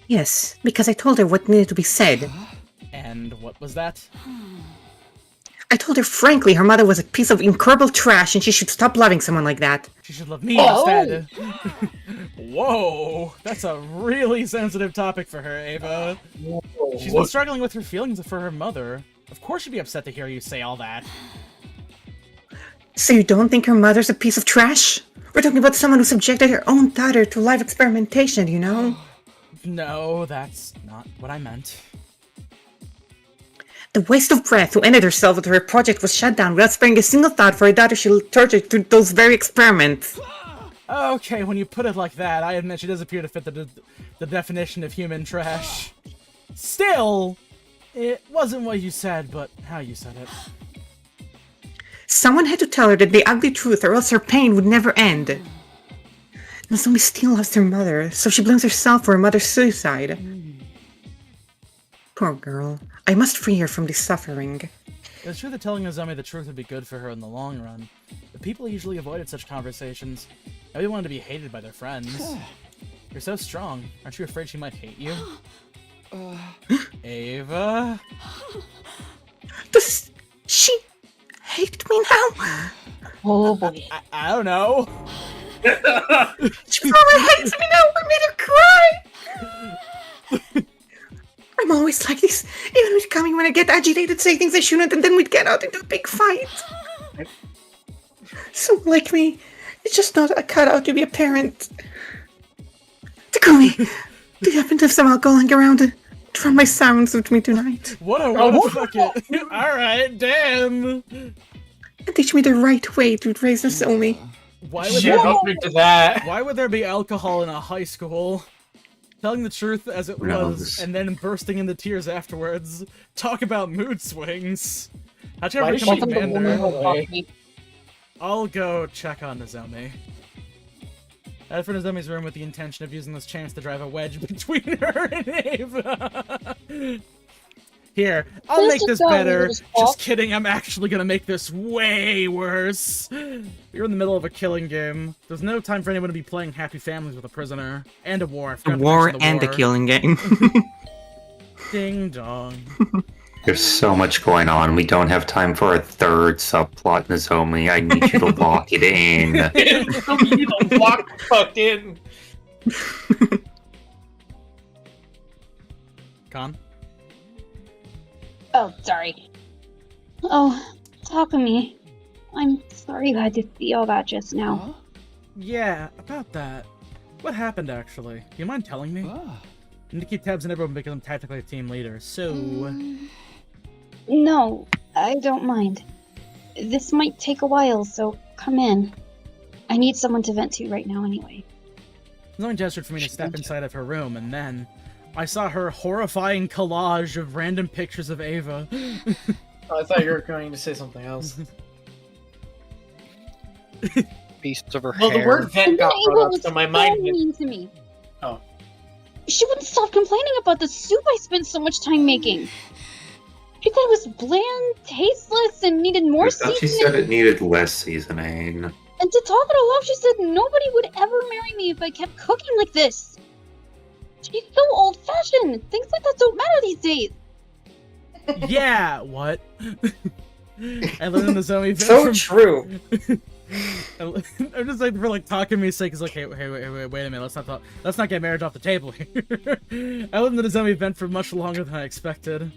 Speaker 12: Yes, because I told her what needed to be said.
Speaker 1: And what was that?
Speaker 12: I told her frankly her mother was a piece of incurable trash and she should stop loving someone like that.
Speaker 1: She should love me instead. Whoa, that's a really sensitive topic for her, Ava. She's been struggling with her feelings for her mother. Of course she'd be upset to hear you say all that.
Speaker 12: So you don't think her mother's a piece of trash? We're talking about someone who subjected her own daughter to live experimentation, you know?
Speaker 1: No, that's not what I meant.
Speaker 12: The waste of breath who ended herself after her project was shut down without sparing a single thought for her daughter she tortured through those very experiments.
Speaker 1: Okay, when you put it like that, I admit she does appear to fit the definition of human trash. Still, it wasn't what you said, but how you said it.
Speaker 12: Someone had to tell her that the ugly truth or else her pain would never end. Nozomi still loves her mother, so she blames herself for her mother's suicide. Poor girl. I must free her from this suffering.
Speaker 1: It's true that telling Nozomi the truth would be good for her in the long run, but people usually avoided such conversations. Nobody wanted to be hated by their friends. You're so strong. Aren't you afraid she might hate you? Ava?
Speaker 12: Does she hate me now?
Speaker 2: Oh boy.
Speaker 1: I don't know.
Speaker 12: She probably hates me now. I made her cry. I'm always like this. Even with Kami, when I get agitated, say things I shouldn't, and then we'd get out into a big fight. Someone like me, it's just not a cutout to be a parent. Takumi, do you happen to have some alcohol lying around to run my sounds with me tonight?
Speaker 1: What a fuck it. Alright, damn.
Speaker 12: teach me the right way to raise Nozomi.
Speaker 1: Why would,
Speaker 13: Yeah,
Speaker 1: there
Speaker 13: don't
Speaker 1: be,
Speaker 13: do that.
Speaker 1: why would there be alcohol in a high school? Telling the truth as it
Speaker 3: Who
Speaker 1: was,
Speaker 3: knows?
Speaker 1: and then bursting into tears afterwards. Talk about mood swings. How'd you
Speaker 13: Why
Speaker 1: ever
Speaker 13: does
Speaker 1: become a
Speaker 13: she think the
Speaker 1: commander?
Speaker 13: woman will fuck me?
Speaker 1: I'll go check on Nozomi. Head for Nozomi's room with the intention of using this chance to drive a wedge between her and Ava. Here, I'll
Speaker 2: Let's
Speaker 1: make
Speaker 2: just
Speaker 1: this
Speaker 2: go,
Speaker 1: better.
Speaker 2: little
Speaker 1: Just
Speaker 2: squawk.
Speaker 1: kidding, I'm actually gonna make this way worse. You're in the middle of a killing game. There's no time for anyone to be playing Happy Families with a prisoner. And a war. I
Speaker 12: A
Speaker 1: forgot to
Speaker 12: war
Speaker 1: mention the
Speaker 12: and a
Speaker 1: war.
Speaker 12: killing game.
Speaker 1: Ding dong.
Speaker 3: There's so much going on. We don't have time for a third subplot, Nozomi. I need you to lock it in.
Speaker 13: You don't lock fucked in.
Speaker 1: Con?
Speaker 14: Oh, sorry. Oh, Takumi. I'm sorry you had to see all that just now.
Speaker 1: Yeah, about that. What happened, actually? Do you mind telling me? Need to keep tabs on everyone because I'm tactically a team leader, so...
Speaker 14: No, I don't mind. This might take a while, so come in. I need someone to vent to right now anyway.
Speaker 1: Nozomi gestured for me to step inside of her room, and then... I saw her horrifying collage of random pictures of Ava.
Speaker 13: I thought you were going to say something else.
Speaker 10: Pieces of her
Speaker 13: Well, the
Speaker 10: hair.
Speaker 13: word vent
Speaker 14: And then
Speaker 13: got
Speaker 14: Ava
Speaker 13: brought up,
Speaker 14: was
Speaker 13: so my
Speaker 14: so
Speaker 13: mind went.
Speaker 14: mean to me.
Speaker 13: Oh.
Speaker 14: She wouldn't stop complaining about the soup I spent so much time making. She said it was bland, tasteless, and needed more
Speaker 3: I thought she
Speaker 14: seasoning.
Speaker 3: said it needed less seasoning.
Speaker 14: And to top it all off, she said nobody would ever marry me if I kept cooking like this. She's so old-fashioned. Things like that don't matter these days.
Speaker 1: Yeah, what? I learned Nozomi vent
Speaker 11: So
Speaker 1: from...
Speaker 11: true.
Speaker 1: I'm just like for like Takumi's sake. It's like, hey, wait a minute. Let's not get marriage off the table here. I lived in the Nozomi vent for much longer than I expected.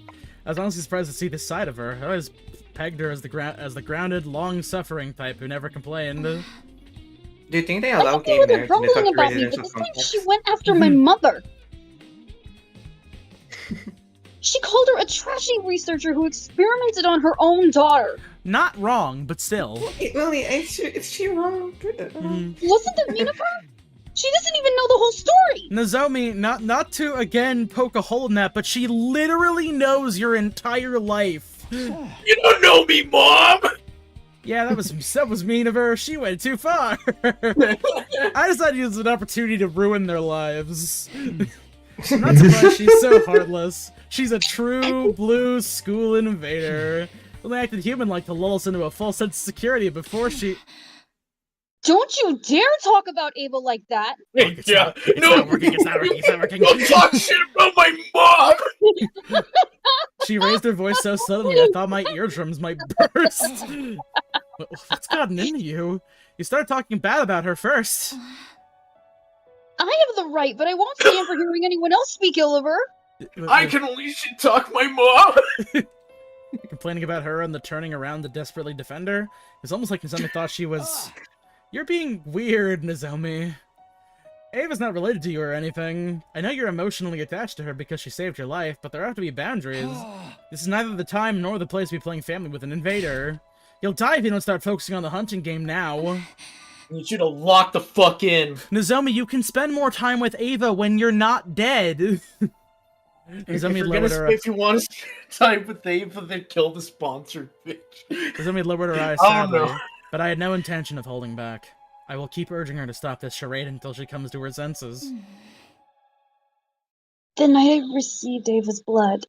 Speaker 1: I was honestly surprised to see this side of her. I always pegged her as the grounded, long-suffering type who never complained.
Speaker 11: Do you think they
Speaker 14: I
Speaker 11: allow
Speaker 14: thought they
Speaker 11: gay
Speaker 14: were
Speaker 11: marriage in the
Speaker 14: grumbling
Speaker 11: top
Speaker 14: about me, but
Speaker 11: residential
Speaker 14: this time
Speaker 11: complex?
Speaker 14: she went after my mother. She called her a trashy researcher who experimented on her own daughter.
Speaker 1: Not wrong, but still.
Speaker 11: Lily, is she wrong?
Speaker 14: Wasn't it mean of her? She doesn't even know the whole story.
Speaker 1: Nozomi, not to again poke a hole in that, but she literally knows your entire life.
Speaker 13: You don't know me, Mom!
Speaker 1: Yeah, that was mean of her. She went too far. I decided to use an opportunity to ruin their lives. I'm not surprised she's so heartless. She's a true blue school invader. Only acted human-like to lull us into a false sense of security before she...
Speaker 14: Don't you dare talk about Ava like that.
Speaker 1: It's not working.
Speaker 13: Don't talk shit about my mom!
Speaker 1: She raised her voice so suddenly I thought my eardrums might burst. What's gotten into you? You started talking bad about her first.
Speaker 14: I have the right, but I won't stand for hearing anyone else speak ill of her.
Speaker 13: I can only shit talk my mom!
Speaker 1: Complaining about her and the turning around to desperately defend her? It's almost like Nozomi thought she was... You're being weird, Nozomi. Ava's not related to you or anything. I know you're emotionally attached to her because she saved your life, but there have to be boundaries. This is neither the time nor the place to be playing family with an invader. You'll die if you don't start focusing on the hunting game now.
Speaker 13: I need you to lock the fuck in.
Speaker 1: Nozomi, you can spend more time with Ava when you're not dead. Nozomi lowered her
Speaker 13: If you want to spend time with Ava, then kill the sponsored bitch.
Speaker 1: Nozomi lowered her eyes
Speaker 13: I
Speaker 1: sadly,
Speaker 13: don't know.
Speaker 1: but I had no intention of holding back. I will keep urging her to stop this charade until she comes to her senses.
Speaker 14: The night I received Ava's blood,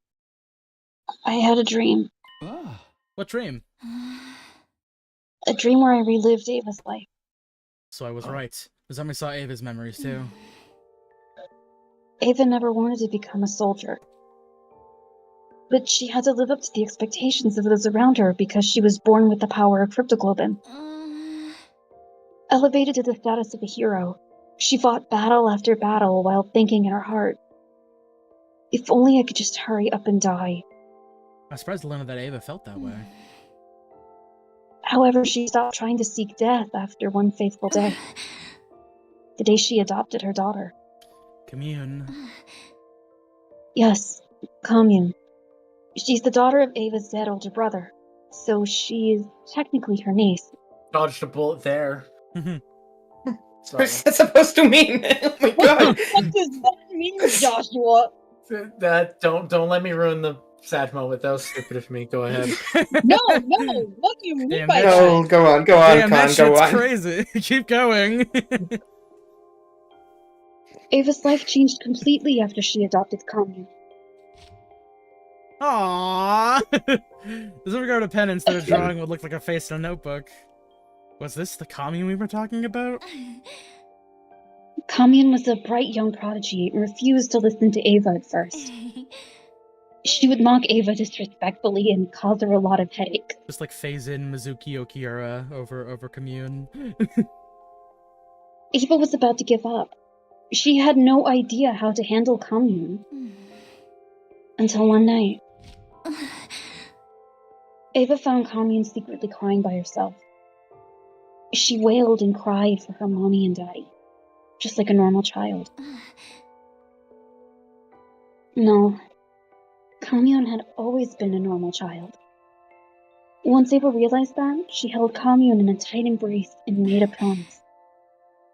Speaker 14: I had a dream.
Speaker 1: What dream?
Speaker 14: A dream where I relived Ava's life.
Speaker 1: So I was right. Nozomi saw Ava's memories too.
Speaker 14: Ava never wanted to become a soldier. But she had to live up to the expectations of those around her because she was born with the power of cryptoglobin. Elevated to the status of a hero, she fought battle after battle while thinking in her heart, if only I could just hurry up and die.
Speaker 1: I'm surprised to learn that Ava felt that way.
Speaker 14: However, she stopped trying to seek death after one fateful day. The day she adopted her daughter.
Speaker 1: Commune.
Speaker 14: Yes, Commune. She's the daughter of Ava's dead older brother, So she is technically her niece.
Speaker 13: Dodged a bullet there. Sorry.
Speaker 11: What's that supposed to mean? Oh my god.
Speaker 14: What does that mean, Joshua?
Speaker 13: That don't let me ruin the sad moment. That was stupid of me. Go ahead.
Speaker 14: No, what do you mean
Speaker 1: Damn,
Speaker 14: by
Speaker 11: No,
Speaker 14: that?
Speaker 11: go on,
Speaker 1: Damn, that
Speaker 11: Con,
Speaker 1: shit's
Speaker 11: go on.
Speaker 1: crazy. Keep going.
Speaker 14: Ava's life changed completely after she adopted Kamyu.
Speaker 1: Aww. This regard of pen instead of drawing would look like a face in a notebook. Was this the commune we were talking about?
Speaker 14: Kamyun was a bright young prodigy and refused to listen to Ava at first. She would mock Ava disrespectfully and cause her a lot of headache.
Speaker 1: Just like phase in Mizuki Okiura over commune.
Speaker 14: Ava was about to give up. She had no idea how to handle Kamyun. Until one night. Ava found Kamyun secretly crying by herself. She wailed and cried for her mommy and daddy, just like a normal child. No, Kamyun had always been a normal child. Once Ava realized that, she held Kamyun in a tight embrace and made a promise.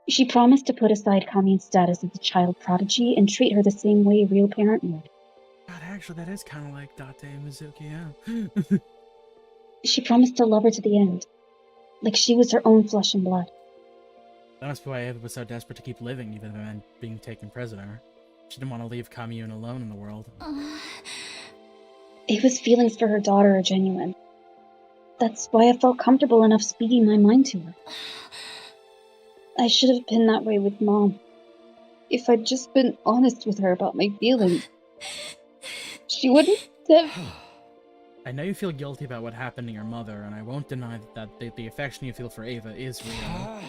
Speaker 14: She promised to put aside Kamyun's status as a child prodigy and treat her the same way a real parent would.
Speaker 1: God, actually, that is kind of like Date and Mizuki, yeah.
Speaker 14: She promised to love her to the end, like she was her own flesh and blood.
Speaker 1: That must be why Ava was so desperate to keep living, even if it meant being taken prisoner. She didn't want to leave Kamyun alone in the world.
Speaker 14: Ava's feelings for her daughter are genuine. That's why I felt comfortable enough speaking my mind to her. I should have been that way with Mom. If I'd just been honest with her about my feelings, she wouldn't have...
Speaker 1: I know you feel guilty about what happened to your mother, and I won't deny that the affection you feel for Ava is real.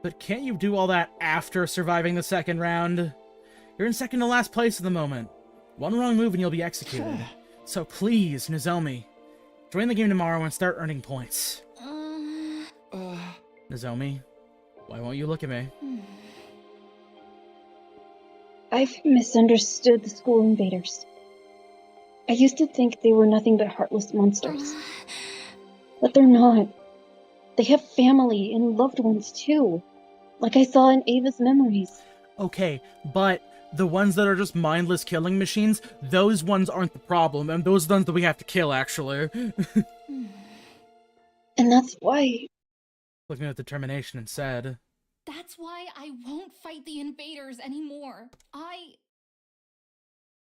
Speaker 1: But can't you do all that after surviving the second round? You're in second to last place at the moment. One wrong move and you'll be executed. So please, Nozomi, join the game tomorrow and start earning points. Nozomi, why won't you look at me?
Speaker 14: I've misunderstood the school invaders. I used to think they were nothing but heartless monsters. But they're not. They have family and loved ones too. Like I saw in Ava's memories.
Speaker 1: Okay, but the ones that are just mindless killing machines, those ones aren't the problem, and those are the ones that we have to kill, actually.
Speaker 14: And that's why...
Speaker 1: Looking with determination and said,
Speaker 4: That's why I won't fight the invaders anymore. I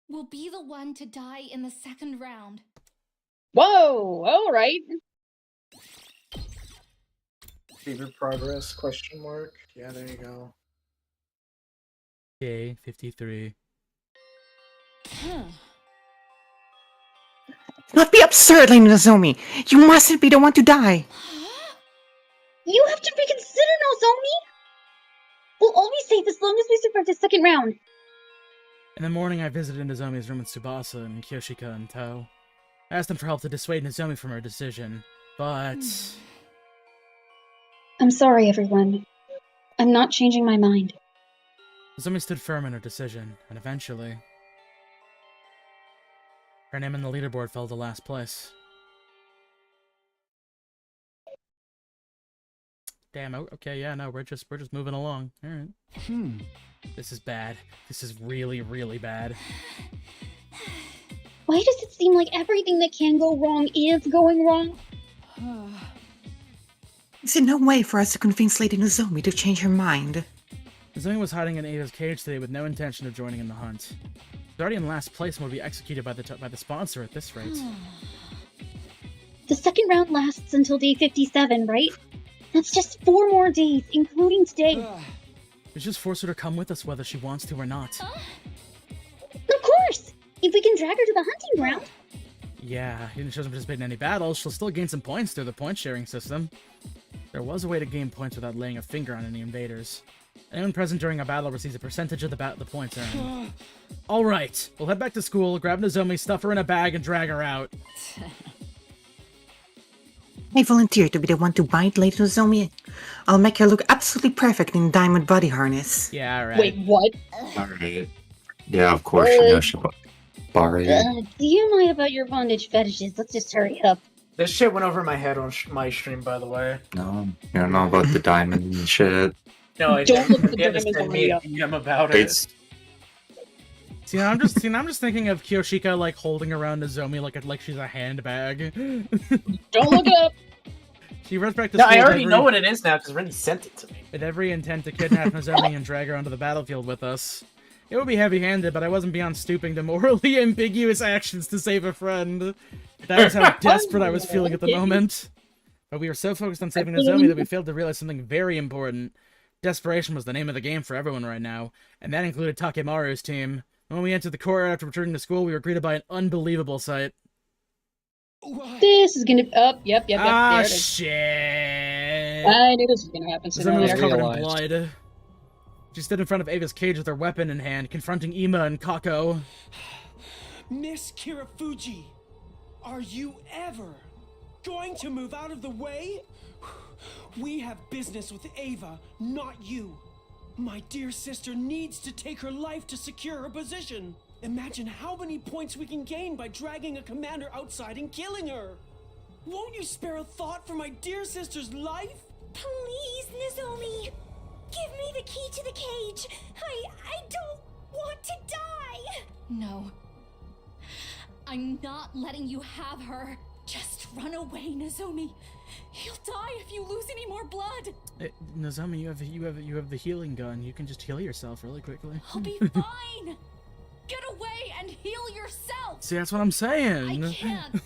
Speaker 4: will be the one to die in the second round.
Speaker 2: Whoa, alright.
Speaker 13: Favorite progress, question mark. Yeah, there you go.
Speaker 1: Okay, 53.
Speaker 12: Not be absurd, Lady Nozomi. You mustn't be the one to die.
Speaker 14: You have to reconsider, Nozomi! We'll all be safe as long as we survive the second round.
Speaker 1: In the morning, I visited Nozomi's room with Tsubasa and Kyoshika in tow. I asked them for help to dissuade Nozomi from her decision, but...
Speaker 14: I'm sorry, everyone. I'm not changing my mind.
Speaker 1: Nozomi stood firm in her decision, and eventually... her name on the leaderboard fell to last place. Damn, okay, yeah, no, we're just moving along. Alright. This is bad. This is really, really bad.
Speaker 14: Why does it seem like everything that can go wrong is going wrong?
Speaker 12: Is there no way for us to convince Lady Nozomi to change her mind?
Speaker 1: Nozomi was hiding in Ava's cage today with no intention of joining in the hunt. She's already in last place and will be executed by the sponsor at this rate.
Speaker 14: The second round lasts until day 57, right? That's just 4 more days, including today.
Speaker 1: We just force her to come with us whether she wants to or not.
Speaker 14: Of course! If we can drag her to the hunting ground.
Speaker 1: Yeah, even if she doesn't participate in any battles, she'll still gain some points through the point-sharing system. There was a way to gain points without laying a finger on any invaders. Anyone present during a battle receives a percentage of the points earned. Alright, we'll head back to school, grab Nozomi, stuff her in a bag, and drag her out.
Speaker 12: I volunteer to be the one to bind Lady Nozomi. I'll make her look absolutely perfect in diamond body harness.
Speaker 1: Yeah, alright.
Speaker 2: Wait, what?
Speaker 3: Alright. Yeah, of course, you know Shibari.
Speaker 14: Do you mind about your bondage fetishes? Let's just hurry up.
Speaker 13: This shit went over my head on my stream, by the way.
Speaker 3: No, you don't know about the diamond and shit.
Speaker 13: No, I
Speaker 2: Don't
Speaker 13: don't.
Speaker 2: look at the
Speaker 13: You have to
Speaker 2: diamonds
Speaker 13: send
Speaker 2: on
Speaker 13: me a
Speaker 2: Leo.
Speaker 13: DM about it.
Speaker 3: It's
Speaker 1: See, I'm just thinking of Kyoshika like holding around Nozomi like she's a handbag.
Speaker 2: Don't look it up.
Speaker 1: She runs back to
Speaker 13: No,
Speaker 1: school.
Speaker 13: I
Speaker 1: with
Speaker 13: already
Speaker 1: every-
Speaker 13: know what it is now because Rennie sent it to me.
Speaker 1: With every intent to kidnap Nozomi and drag her onto the battlefield with us. It would be heavy-handed, but I wasn't beyond stooping to morally ambiguous actions to save a friend. That was how desperate I was feeling at the moment. But we were so focused on saving Nozomi that we failed to realize something very important. Desperation was the name of the game for everyone right now, and that included Takemaru's team. When we entered the courtyard after returning to school, we were greeted by an unbelievable sight.
Speaker 2: This is gonna. Yep.
Speaker 1: Ah,
Speaker 2: there it is.
Speaker 1: shit.
Speaker 2: I knew this was gonna happen sooner or
Speaker 1: Nozomi was
Speaker 2: later.
Speaker 1: covered in blood. She stood in front of Ava's cage with her weapon in hand, confronting Ima and Kako.
Speaker 6: Miss Kirafuji, are you ever going to move out of the way? We have business with Ava, not you. My dear sister needs to take her life to secure her position. Imagine how many points we can gain by dragging a commander outside and killing her. Won't you spare a thought for my dear sister's life?
Speaker 7: Please, Nozomi. Give me the key to the cage. I don't want to die.
Speaker 4: No. I'm not letting you have her. Just run away, Nozomi. You'll die if you lose any more blood.
Speaker 1: Nozomi, you have the healing gun. You can just heal yourself really quickly.
Speaker 4: I'll be fine. Get away and heal yourself.
Speaker 1: See, that's what I'm saying.
Speaker 4: I can't.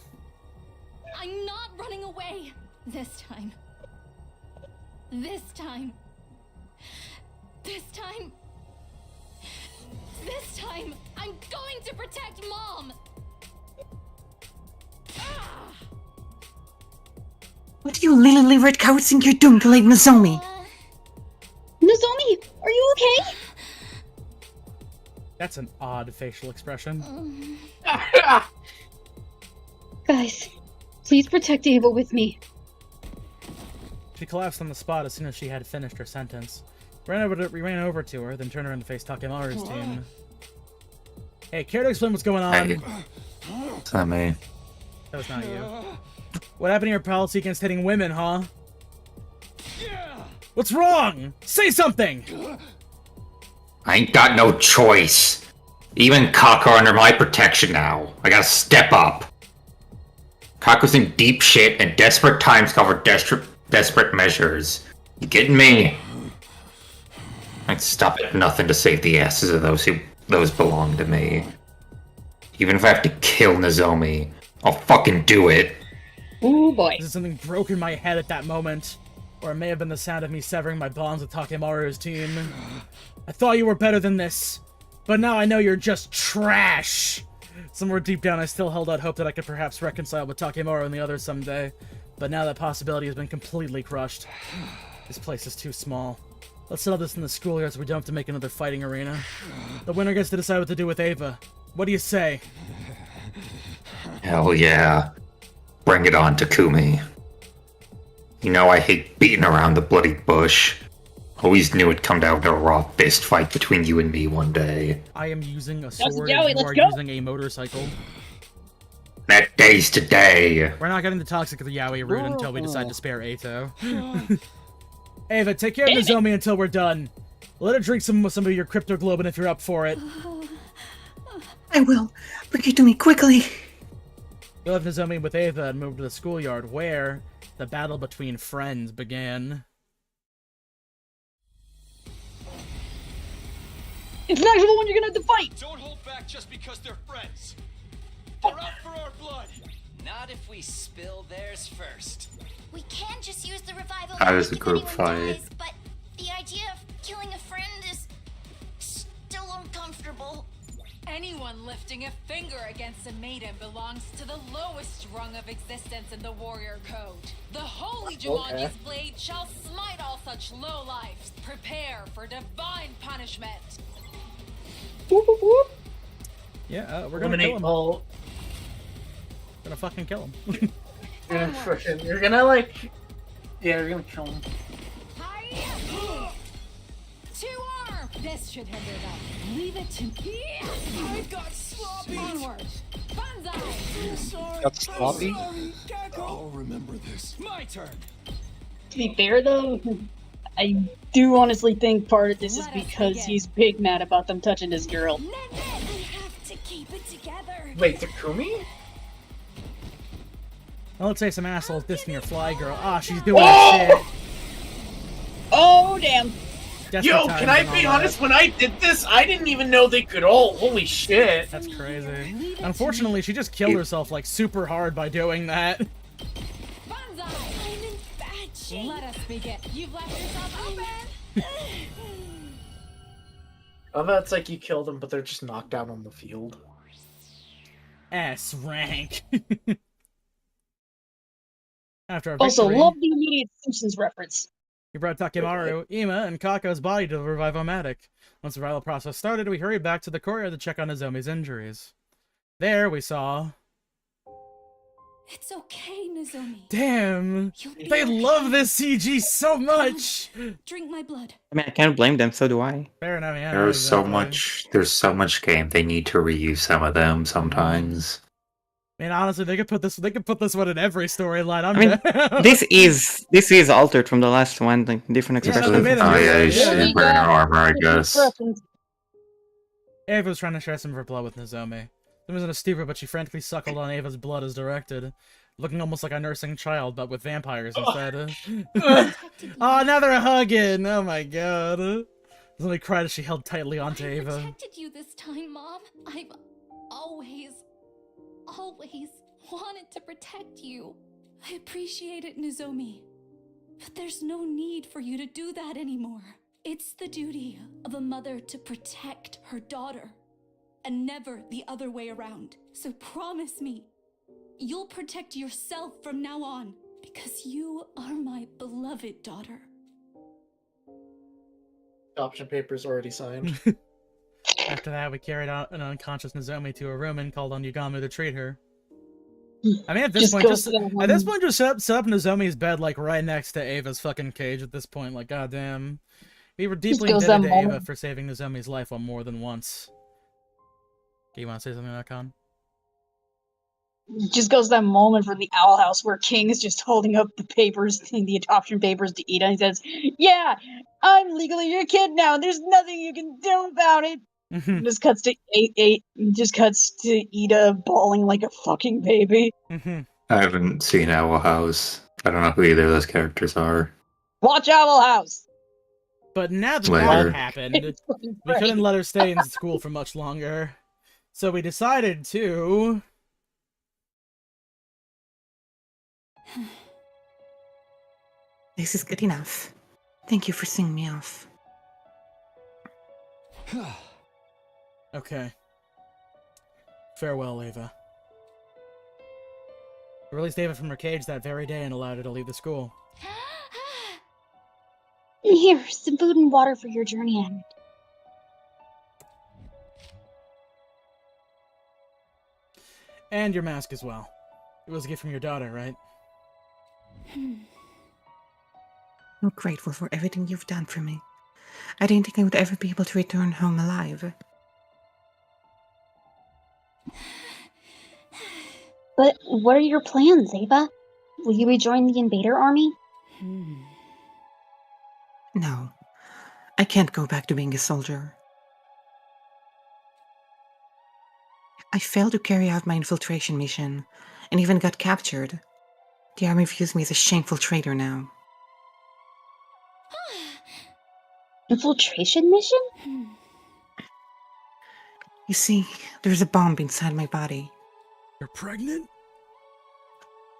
Speaker 4: I'm not running away. This time. This time. This time. This time, I'm going to protect Mom. Ah!
Speaker 12: What do you little red cowards think you're doing to leave Nozomi?
Speaker 2: Nozomi, are you okay?
Speaker 1: That's an odd facial expression.
Speaker 2: Guys, please protect Ava with me.
Speaker 1: She collapsed on the spot as soon as she had finished her sentence. We ran over to her, then turned around to face Takemaru's team. Hey, care to explain what's going on?
Speaker 3: Hey. It's not me.
Speaker 1: That was not you. What happened to your policy against hitting women, huh? What's wrong? Say something!
Speaker 3: I ain't got no choice. Even Kako are under my protection now. I gotta step up. Kako's in deep shit, and desperate times call for desperate measures. You getting me? I'd stop at nothing to save the asses of those belong to me. Even if I have to kill Nozomi, I'll fucking do it.
Speaker 2: Ooh boy.
Speaker 1: Something broke in my head at that moment. Or it may have been the sound of me severing my bonds with Takemaru's team. I thought you were better than this, but now I know you're just trash! Somewhere deep down I still held out hope that I could perhaps reconcile with Takemaru and the others someday, but now that possibility has been completely crushed. This place is too small. Let's settle this in the schoolyard so we don't have to make another fighting arena. The winner gets to decide what to do with Ava. What do you say?
Speaker 3: Hell yeah. Bring it on, Takumi. You know I hate beating around the bloody bush. Always knew it'd come down to a raw fist fight between you and me one day.
Speaker 1: I am using a sword
Speaker 2: Yowie,
Speaker 1: and you
Speaker 2: let's
Speaker 1: are
Speaker 2: go.
Speaker 1: using a motorcycle.
Speaker 3: That day's today.
Speaker 1: We're not getting the toxic of the Yaoi route until we decide to spare Ato. Ava, take care of Nozomi until we're done. Let her drink some of your cryptoglobin if you're up for it.
Speaker 12: I will. Bring it to me quickly.
Speaker 1: We left Nozomi with Ava and moved to the schoolyard where the battle between friends began.
Speaker 2: It's an actual one you're gonna have to fight!
Speaker 6: Don't hold back just because they're friends. They're out for our blood.
Speaker 15: Not if we spill theirs first.
Speaker 7: We can just use the revival
Speaker 3: How does
Speaker 7: magic
Speaker 3: the group
Speaker 7: if anyone
Speaker 3: fight?
Speaker 7: dies, but the idea of killing a friend is still uncomfortable.
Speaker 8: Anyone lifting a finger against a maiden belongs to the lowest rung of existence in the warrior code. The holy Jumanji's blade shall smite all such lowlifes. Prepare for divine punishment.
Speaker 2: Whoop, whoop, whoop.
Speaker 1: Yeah, we're gonna kill him.
Speaker 13: Paul.
Speaker 1: Gonna fucking kill him.
Speaker 13: You're gonna like... Yeah, you're gonna kill him.
Speaker 8: To arm! This should hinder them. Leave it to me. I've got sloppy. Onward.
Speaker 10: Got sloppy?
Speaker 6: I'll remember this. My turn.
Speaker 2: To be fair, though, I do honestly think part of this is because he's big mad about them touching his girl.
Speaker 13: Wait, Takumi?
Speaker 1: Well, let's say some assholes dissing your fly girl. Ah, she's doing shit.
Speaker 2: Oh, damn.
Speaker 1: Desperate
Speaker 13: Yo,
Speaker 1: times
Speaker 13: can I
Speaker 1: and all
Speaker 13: be
Speaker 1: that.
Speaker 13: honest? When I did this, I didn't even know they could all. Holy shit.
Speaker 1: That's crazy. Unfortunately, she just killed herself like super hard by doing that.
Speaker 8: Let us begin. You've left yourself open.
Speaker 13: Oh, that's like you killed them, but they're just knocked out on the field.
Speaker 1: S rank. After our
Speaker 2: Also,
Speaker 1: victory,
Speaker 2: love the immediate Simpsons reference.
Speaker 1: we brought Takemaru, Ima, and Kako's body to the Revive-O-Matic. Once the revival process started, we hurried back to the courtyard to check on Nozomi's injuries. There we saw...
Speaker 4: It's okay, Nozomi.
Speaker 1: Damn!
Speaker 4: You'll be
Speaker 1: They
Speaker 4: okay.
Speaker 1: love this CG so much!
Speaker 4: Drink my blood.
Speaker 11: I mean, I can't blame them. So do I.
Speaker 1: Fair enough, yeah.
Speaker 3: There's so
Speaker 1: exactly.
Speaker 3: much. There's so much game. They need to reuse some of them sometimes.
Speaker 1: I mean, honestly, they could put this one in every storyline.
Speaker 11: I mean, this is altered from the last one, like different
Speaker 1: Yeah,
Speaker 11: expressions.
Speaker 1: they made it
Speaker 3: Oh yeah,
Speaker 1: Yeah,
Speaker 3: she's wearing her armor, I guess.
Speaker 1: Ava was trying to share some of her blood with Nozomi. It wasn't a stupid, but she frantically suckled on Ava's blood as directed, looking almost like a nursing child, but with vampires instead. Oh, now they're hugging! Oh my god. Nozomi cried as she held tightly onto Ava.
Speaker 4: Protected you this time, Mom. I've always wanted to protect you. I appreciate it, Nozomi. But there's no need for you to do that anymore. It's the duty of a mother to protect her daughter, and never the other way around. So promise me, you'll protect yourself from now on, because you are my beloved daughter.
Speaker 13: Adoption papers already signed.
Speaker 1: After that, we carried out an unconscious Nozomi to a room and called on Yugamu to treat her. I mean, at this point, just set up Nozomi's bed like right next to Ava's fucking cage. At this point, like, goddamn, we were deeply indebted to Ava for saving Nozomi's life on more than once. Do you want to say something, Akon?
Speaker 2: Just goes that moment from the Owl House where King is just holding up the papers, the adoption papers to Ida, and he says, "Yeah, I'm legally your kid now. There's nothing you can do about it." Just cuts to Ida bawling like a fucking baby.
Speaker 3: I haven't seen Owl House. I don't know who either of those characters are.
Speaker 2: Watch Owl House.
Speaker 1: But now that
Speaker 3: Later.
Speaker 1: that happened, we couldn't let her stay in school for much longer. So we decided to...
Speaker 12: This is good enough. Thank you for seeing me off.
Speaker 1: Okay. Farewell, Ava. We released Ava from her cage that very day and allowed her to leave the school.
Speaker 14: Here, some food and water for your journey ahead.
Speaker 1: And your mask as well. It was a gift from your daughter, right?
Speaker 12: I'm grateful for everything you've done for me. I didn't think I would ever be able to return home alive.
Speaker 14: But what are your plans, Ava? Will you rejoin the invader army?
Speaker 12: No, I can't go back to being a soldier. I failed to carry out my infiltration mission, and even got captured. The army views me as a shameful traitor now.
Speaker 14: Infiltration mission?
Speaker 12: You see, there's a bomb inside my body.
Speaker 1: You're pregnant?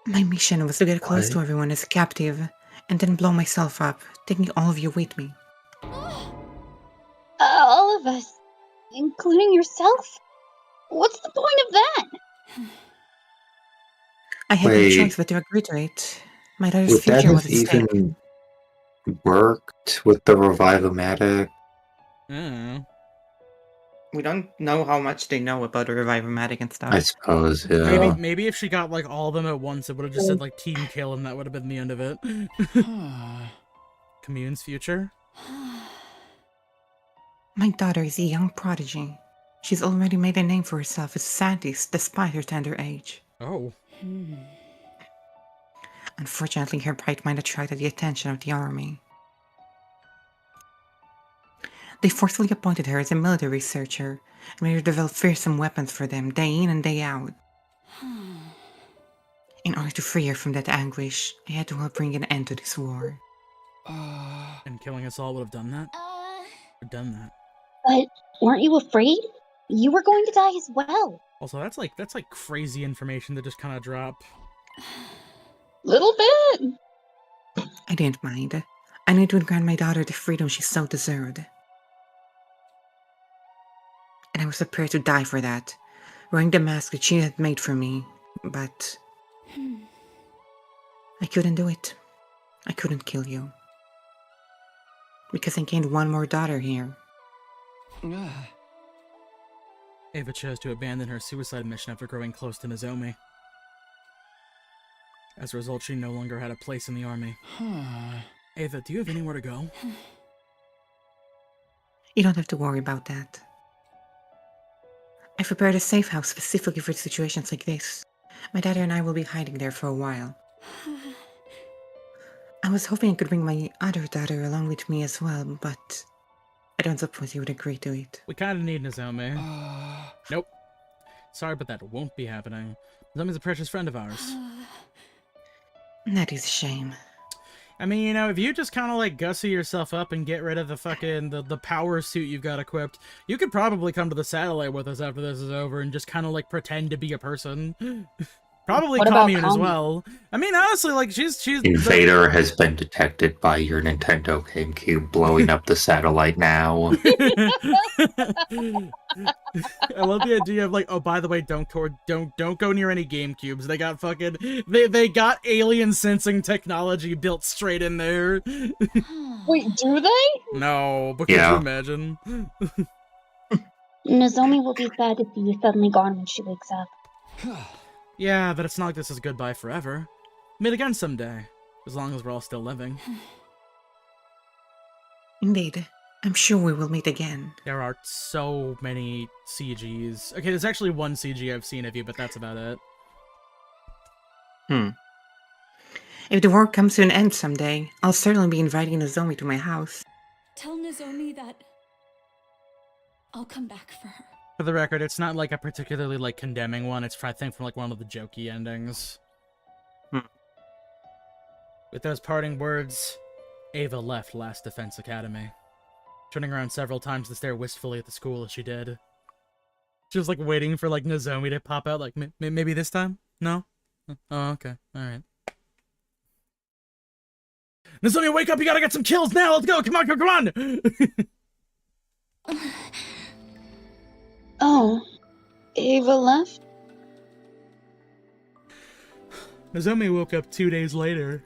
Speaker 12: My mission was to get close to
Speaker 3: What?
Speaker 12: everyone as a captive, and then blow myself up, taking all of you with me.
Speaker 14: All of us, including yourself? What's the point of that?
Speaker 12: I had no
Speaker 3: Wait.
Speaker 12: choice but to agree to it. My daughter's
Speaker 3: Would that
Speaker 12: future was
Speaker 3: have
Speaker 12: at stake.
Speaker 3: even worked with the Revive-O-Matic?
Speaker 11: We don't know how much they know about the Revive-O-Matic and stuff.
Speaker 3: I suppose, yeah.
Speaker 1: Maybe if she got like all of them at once, it would have just said like team kill, and that would have been the end of it. Commune's future.
Speaker 12: My daughter is a young prodigy. She's already made a name for herself as a scientist despite her tender age.
Speaker 1: Oh.
Speaker 12: Unfortunately, her bright mind attracted the attention of the army. They forcefully appointed her as a military researcher and made her develop fearsome weapons for them day in and day out. In order to free her from that anguish, I had to help bring an end to this war.
Speaker 1: And killing us all would have done that? Or done that.
Speaker 14: But weren't you afraid? You were going to die as well.
Speaker 1: Also, that's like crazy information to just kind of drop.
Speaker 2: Little bit.
Speaker 12: I didn't mind. I knew it would grant my daughter the freedom she so deserved. And I was prepared to die for that, wearing the mask that she had made for me, but I couldn't do it. I couldn't kill you. Because I gained one more daughter here.
Speaker 1: Ava chose to abandon her suicide mission after growing close to Nozomi. As a result, she no longer had a place in the army. Ava, do you have anywhere to go?
Speaker 12: You don't have to worry about that. I've prepared a safe house specifically for situations like this. My daughter and I will be hiding there for a while. I was hoping I could bring my other daughter along with me as well, but I don't suppose you would agree to it.
Speaker 1: We kind of need Nozomi. Nope. Sorry, but that won't be happening. Nozomi's a precious friend of ours.
Speaker 12: That is a shame.
Speaker 1: I mean, you know, if you just kind of like gussy yourself up and get rid of the fucking the power suit you've got equipped, you could probably come to the satellite with us after this is over and just kind of like pretend to be a person. Probably Commune as well. I mean, honestly, like she's
Speaker 3: Invader has been detected by your Nintendo GameCube, blowing up the satellite now.
Speaker 1: I love the idea of like, oh, by the way, don't go near any GameCubes. They got fucking they got alien sensing technology built straight in there.
Speaker 2: Wait, do they?
Speaker 1: No, but could you imagine?
Speaker 14: Nozomi will be sad to see you suddenly gone when she wakes up.
Speaker 1: Yeah, but it's not like this is goodbye forever. Meet again someday, as long as we're all still living.
Speaker 12: Indeed. I'm sure we will meet again.
Speaker 1: There are so many CGs. Okay, there's actually one CG I've seen of you, but that's about it.
Speaker 12: If the war comes to an end someday, I'll certainly be inviting Nozomi to my house.
Speaker 4: Tell Nozomi that I'll come back for her.
Speaker 1: For the record, it's not like a particularly like condemning one. It's I think from like one of the jokey endings. With those parting words, Ava left Last Defense Academy, turning around several times to stare wistfully at the school as she did. She was like waiting for like Nozomi to pop out, like maybe this time. No? Oh, okay, all right. Nozomi, wake up! You gotta get some kills now. Let's go! Come on, come on!
Speaker 14: Oh, Ava left?
Speaker 1: Nozomi woke up 2 days later.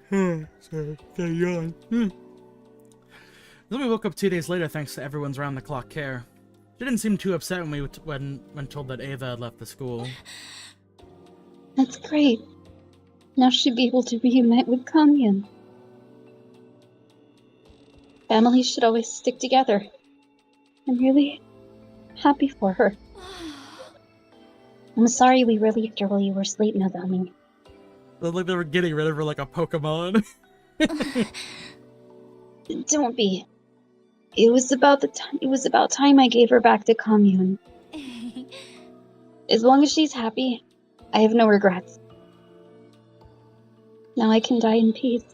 Speaker 1: Sorry, got yawn. Nozomi woke up 2 days later thanks to everyone's round-the-clock care. She didn't seem too upset when told that Ava had left the school.
Speaker 14: That's great. Now she'll be able to reunite with Commune. Families should always stick together. I'm really happy for her. I'm sorry we relieved her while you were asleep, Nozomi.
Speaker 1: Looked like they were getting rid of her like a Pokemon.
Speaker 14: Don't be. It was about time I gave her back to Commune. As long as she's happy, I have no regrets. Now I can die in peace.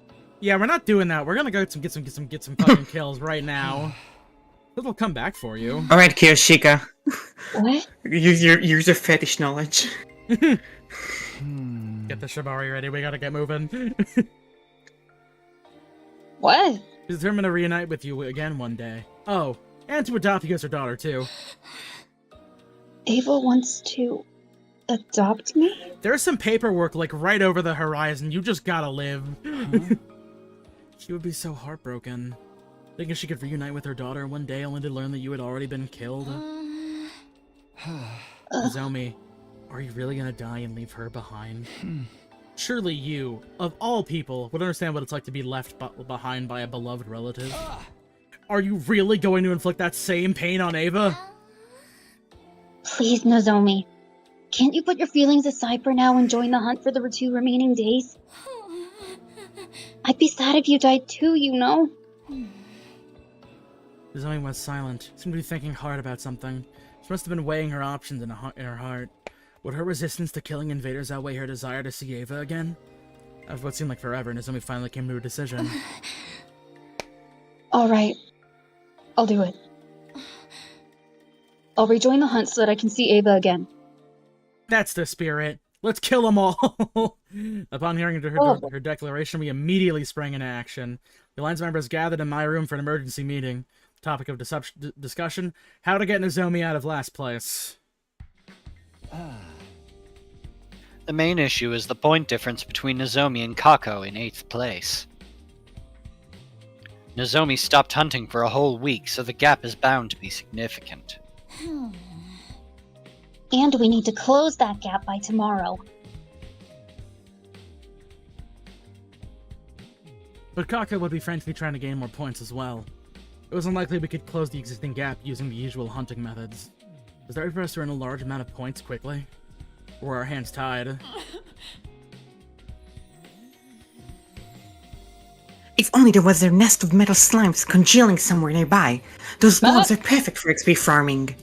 Speaker 1: Yeah, we're not doing that. We're gonna go get some fucking kills right now. It'll come back for you.
Speaker 12: All right, Kiyoshika.
Speaker 14: What?
Speaker 12: Use your fetish knowledge.
Speaker 1: Get the Shibari ready. We gotta get moving.
Speaker 2: What?
Speaker 1: She's determined to reunite with you again one day. Oh, and to adopt you as her daughter too.
Speaker 14: Ava wants to adopt me?
Speaker 1: There's some paperwork like right over the horizon. You just gotta live. She would be so heartbroken, thinking she could reunite with her daughter one day only to learn that you had already been killed. Nozomi, are you really gonna die and leave her behind? Surely you, of all people, would understand what it's like to be left behind by a beloved relative. Are you really going to inflict that same pain on Ava?
Speaker 14: Please, Nozomi. Can't you put your feelings aside for now and join the hunt for the 2 remaining days? I'd be sad if you died too, you know?
Speaker 1: Nozomi was silent. Seemed to be thinking hard about something. She must have been weighing her options in her heart. Would her resistance to killing invaders outweigh her desire to see Ava again? After what seemed like forever, Nozomi finally came to a decision.
Speaker 14: Alright. I'll do it. I'll rejoin the hunt so that I can see Ava again.
Speaker 1: That's the spirit. Let's kill them all! Upon hearing her declaration, we immediately sprang into action. The Alliance members gathered in my room for an emergency meeting. The topic of discussion, how to get Nozomi out of last place.
Speaker 10: The main issue is the point difference between Nozomi and Kako in 8th place. Nozomi stopped hunting for a whole week, so the gap is bound to be significant.
Speaker 14: And we need to close that gap by tomorrow.
Speaker 1: But Kako would be frantically trying to gain more points as well. It was unlikely we could close the existing gap using the usual hunting methods. Was there for us to earn a large amount of points quickly? Or were our hands tied?
Speaker 12: If only there was a nest of metal slimes congealing somewhere nearby. Those globs are perfect for XP farming.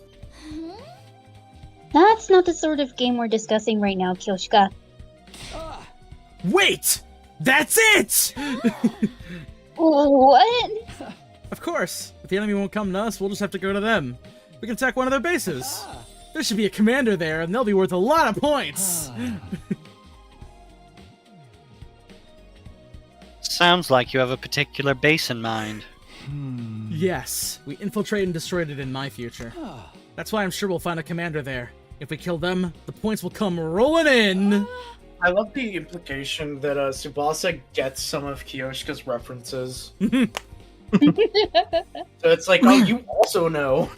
Speaker 14: That's not the sort of game we're discussing right now, Kyoshika.
Speaker 1: Wait! That's it!
Speaker 14: What?
Speaker 1: Of course. If the enemy won't come to us, we'll just have to go to them. We can attack one of their bases. There should be a commander there, and they'll be worth a lot of points!
Speaker 10: Sounds like you have a particular base in mind.
Speaker 1: Yes, we infiltrated and destroyed it in my future. That's why I'm sure we'll find a commander there. If we kill them, the points will come rolling in!
Speaker 13: I love the implication that Tsubasa gets some of Kiyoshika's references. So it's like, oh, you also know.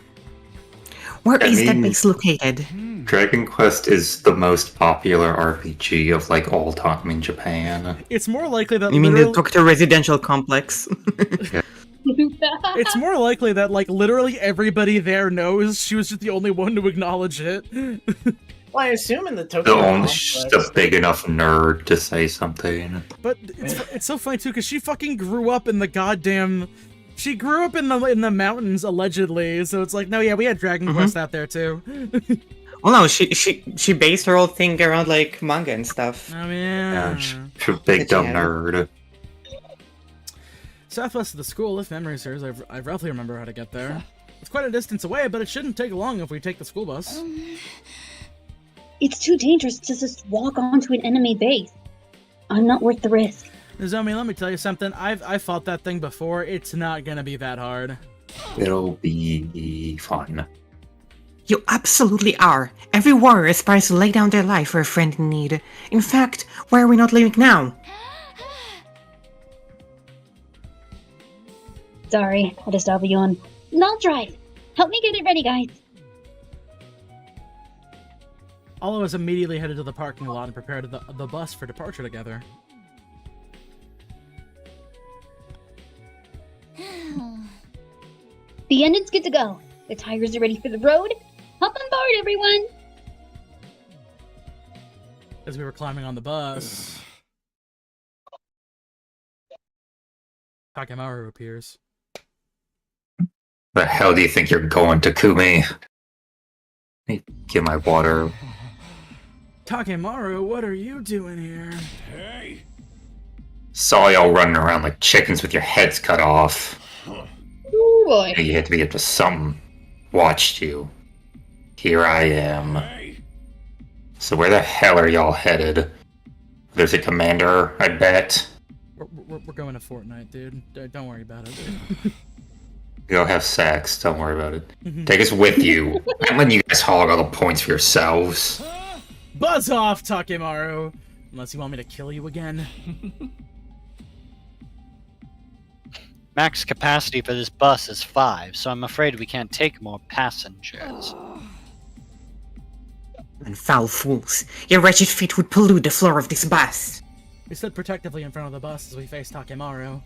Speaker 12: Where is that base located?
Speaker 3: Dragon Quest is the most popular RPG of like all time in Japan.
Speaker 1: It's more likely that
Speaker 12: You mean the Tokyo Residential Complex?
Speaker 1: It's more likely that, like, literally everybody there knows. She was just the only one to acknowledge it.
Speaker 13: Well, I assume in the
Speaker 3: The
Speaker 13: Tokyo
Speaker 3: only
Speaker 13: complex.
Speaker 3: just a big enough nerd to say something.
Speaker 1: But it's so funny, too, because she fucking grew up in the goddamn... She grew up in the mountains, allegedly, so it's like, no, yeah, we had Dragon Quest out there, too.
Speaker 12: Well, no, she based her whole thing around, like, manga and stuff.
Speaker 1: Oh, yeah.
Speaker 3: She's a big dumb nerd.
Speaker 1: Southwest of the school, if memory serves, I roughly remember how to get there. It's quite a distance away, but it shouldn't take long if we take the school bus.
Speaker 14: It's too dangerous to just walk onto an enemy base. I'm not worth the risk.
Speaker 1: Nozomi, let me tell you something. I've fought that thing before. It's not gonna be that hard.
Speaker 3: It'll be fine.
Speaker 12: You absolutely are. Every warrior aspires to lay down their life for a friend in need. In fact, why are we not leaving now?
Speaker 14: Sorry, I just stop you on. I'll drive. Help me get it ready, guys.
Speaker 1: All of us immediately headed to the parking lot and prepared the bus for departure together.
Speaker 14: The engine's good to go. The tires are ready for the road. Hop on board, everyone!
Speaker 1: As we were climbing on the bus, Takemaru appears.
Speaker 3: The hell do you think you're going, Takumi? Get my water.
Speaker 1: Takemaru, what are you doing here?
Speaker 6: Hey!
Speaker 3: Saw y'all running around like chickens with your heads cut off.
Speaker 14: Oh boy.
Speaker 3: You had to be up to something. Watched you. Here I am. So where the hell are y'all headed? There's a commander, I bet.
Speaker 1: We're going to Fortnite, dude. Don't worry about it.
Speaker 3: Go have sex, don't worry about it. Take us with you. I'm letting you guys hog all the points for yourselves.
Speaker 1: Buzz off, Takemaru! Unless you want me to kill you again.
Speaker 10: Max capacity for this bus is 5, so I'm afraid we can't take more passengers.
Speaker 12: And foul fools, your wretched feet would pollute the floor of this bus.
Speaker 1: We stood protectively in front of the bus as we faced Takemaru.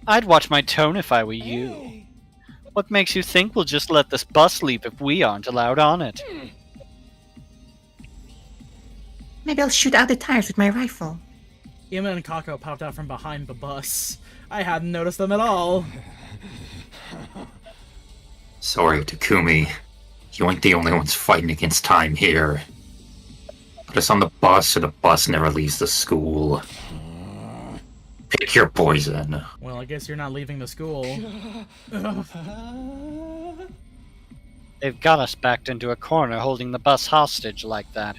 Speaker 10: I'd watch my tone if I were you. What makes you think we'll just let this bus leave if we aren't allowed on it?
Speaker 12: Maybe I'll shoot out the tires with my rifle.
Speaker 1: Ima and Kako popped out from behind the bus. I hadn't noticed them at all.
Speaker 3: Sorry, Takumi. You ain't the only ones fighting against time here. Put us on the bus or the bus never leaves the school. Pick your poison.
Speaker 1: Well, I guess you're not leaving the school.
Speaker 10: They've got us backed into a corner holding the bus hostage like that.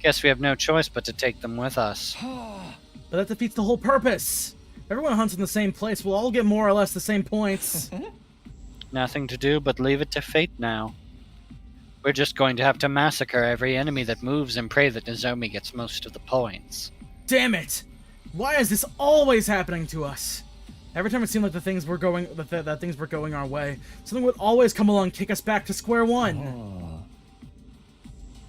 Speaker 10: Guess we have no choice but to take them with us.
Speaker 1: But that defeats the whole purpose. If everyone hunts in the same place, we'll all get more or less the same points.
Speaker 10: Nothing to do but leave it to fate now. We're just going to have to massacre every enemy that moves and pray that Nozomi gets most of the points.
Speaker 1: Damn it! Why is this always happening to us? Every time it seemed like that things were going our way, something would always come along and kick us back to square one.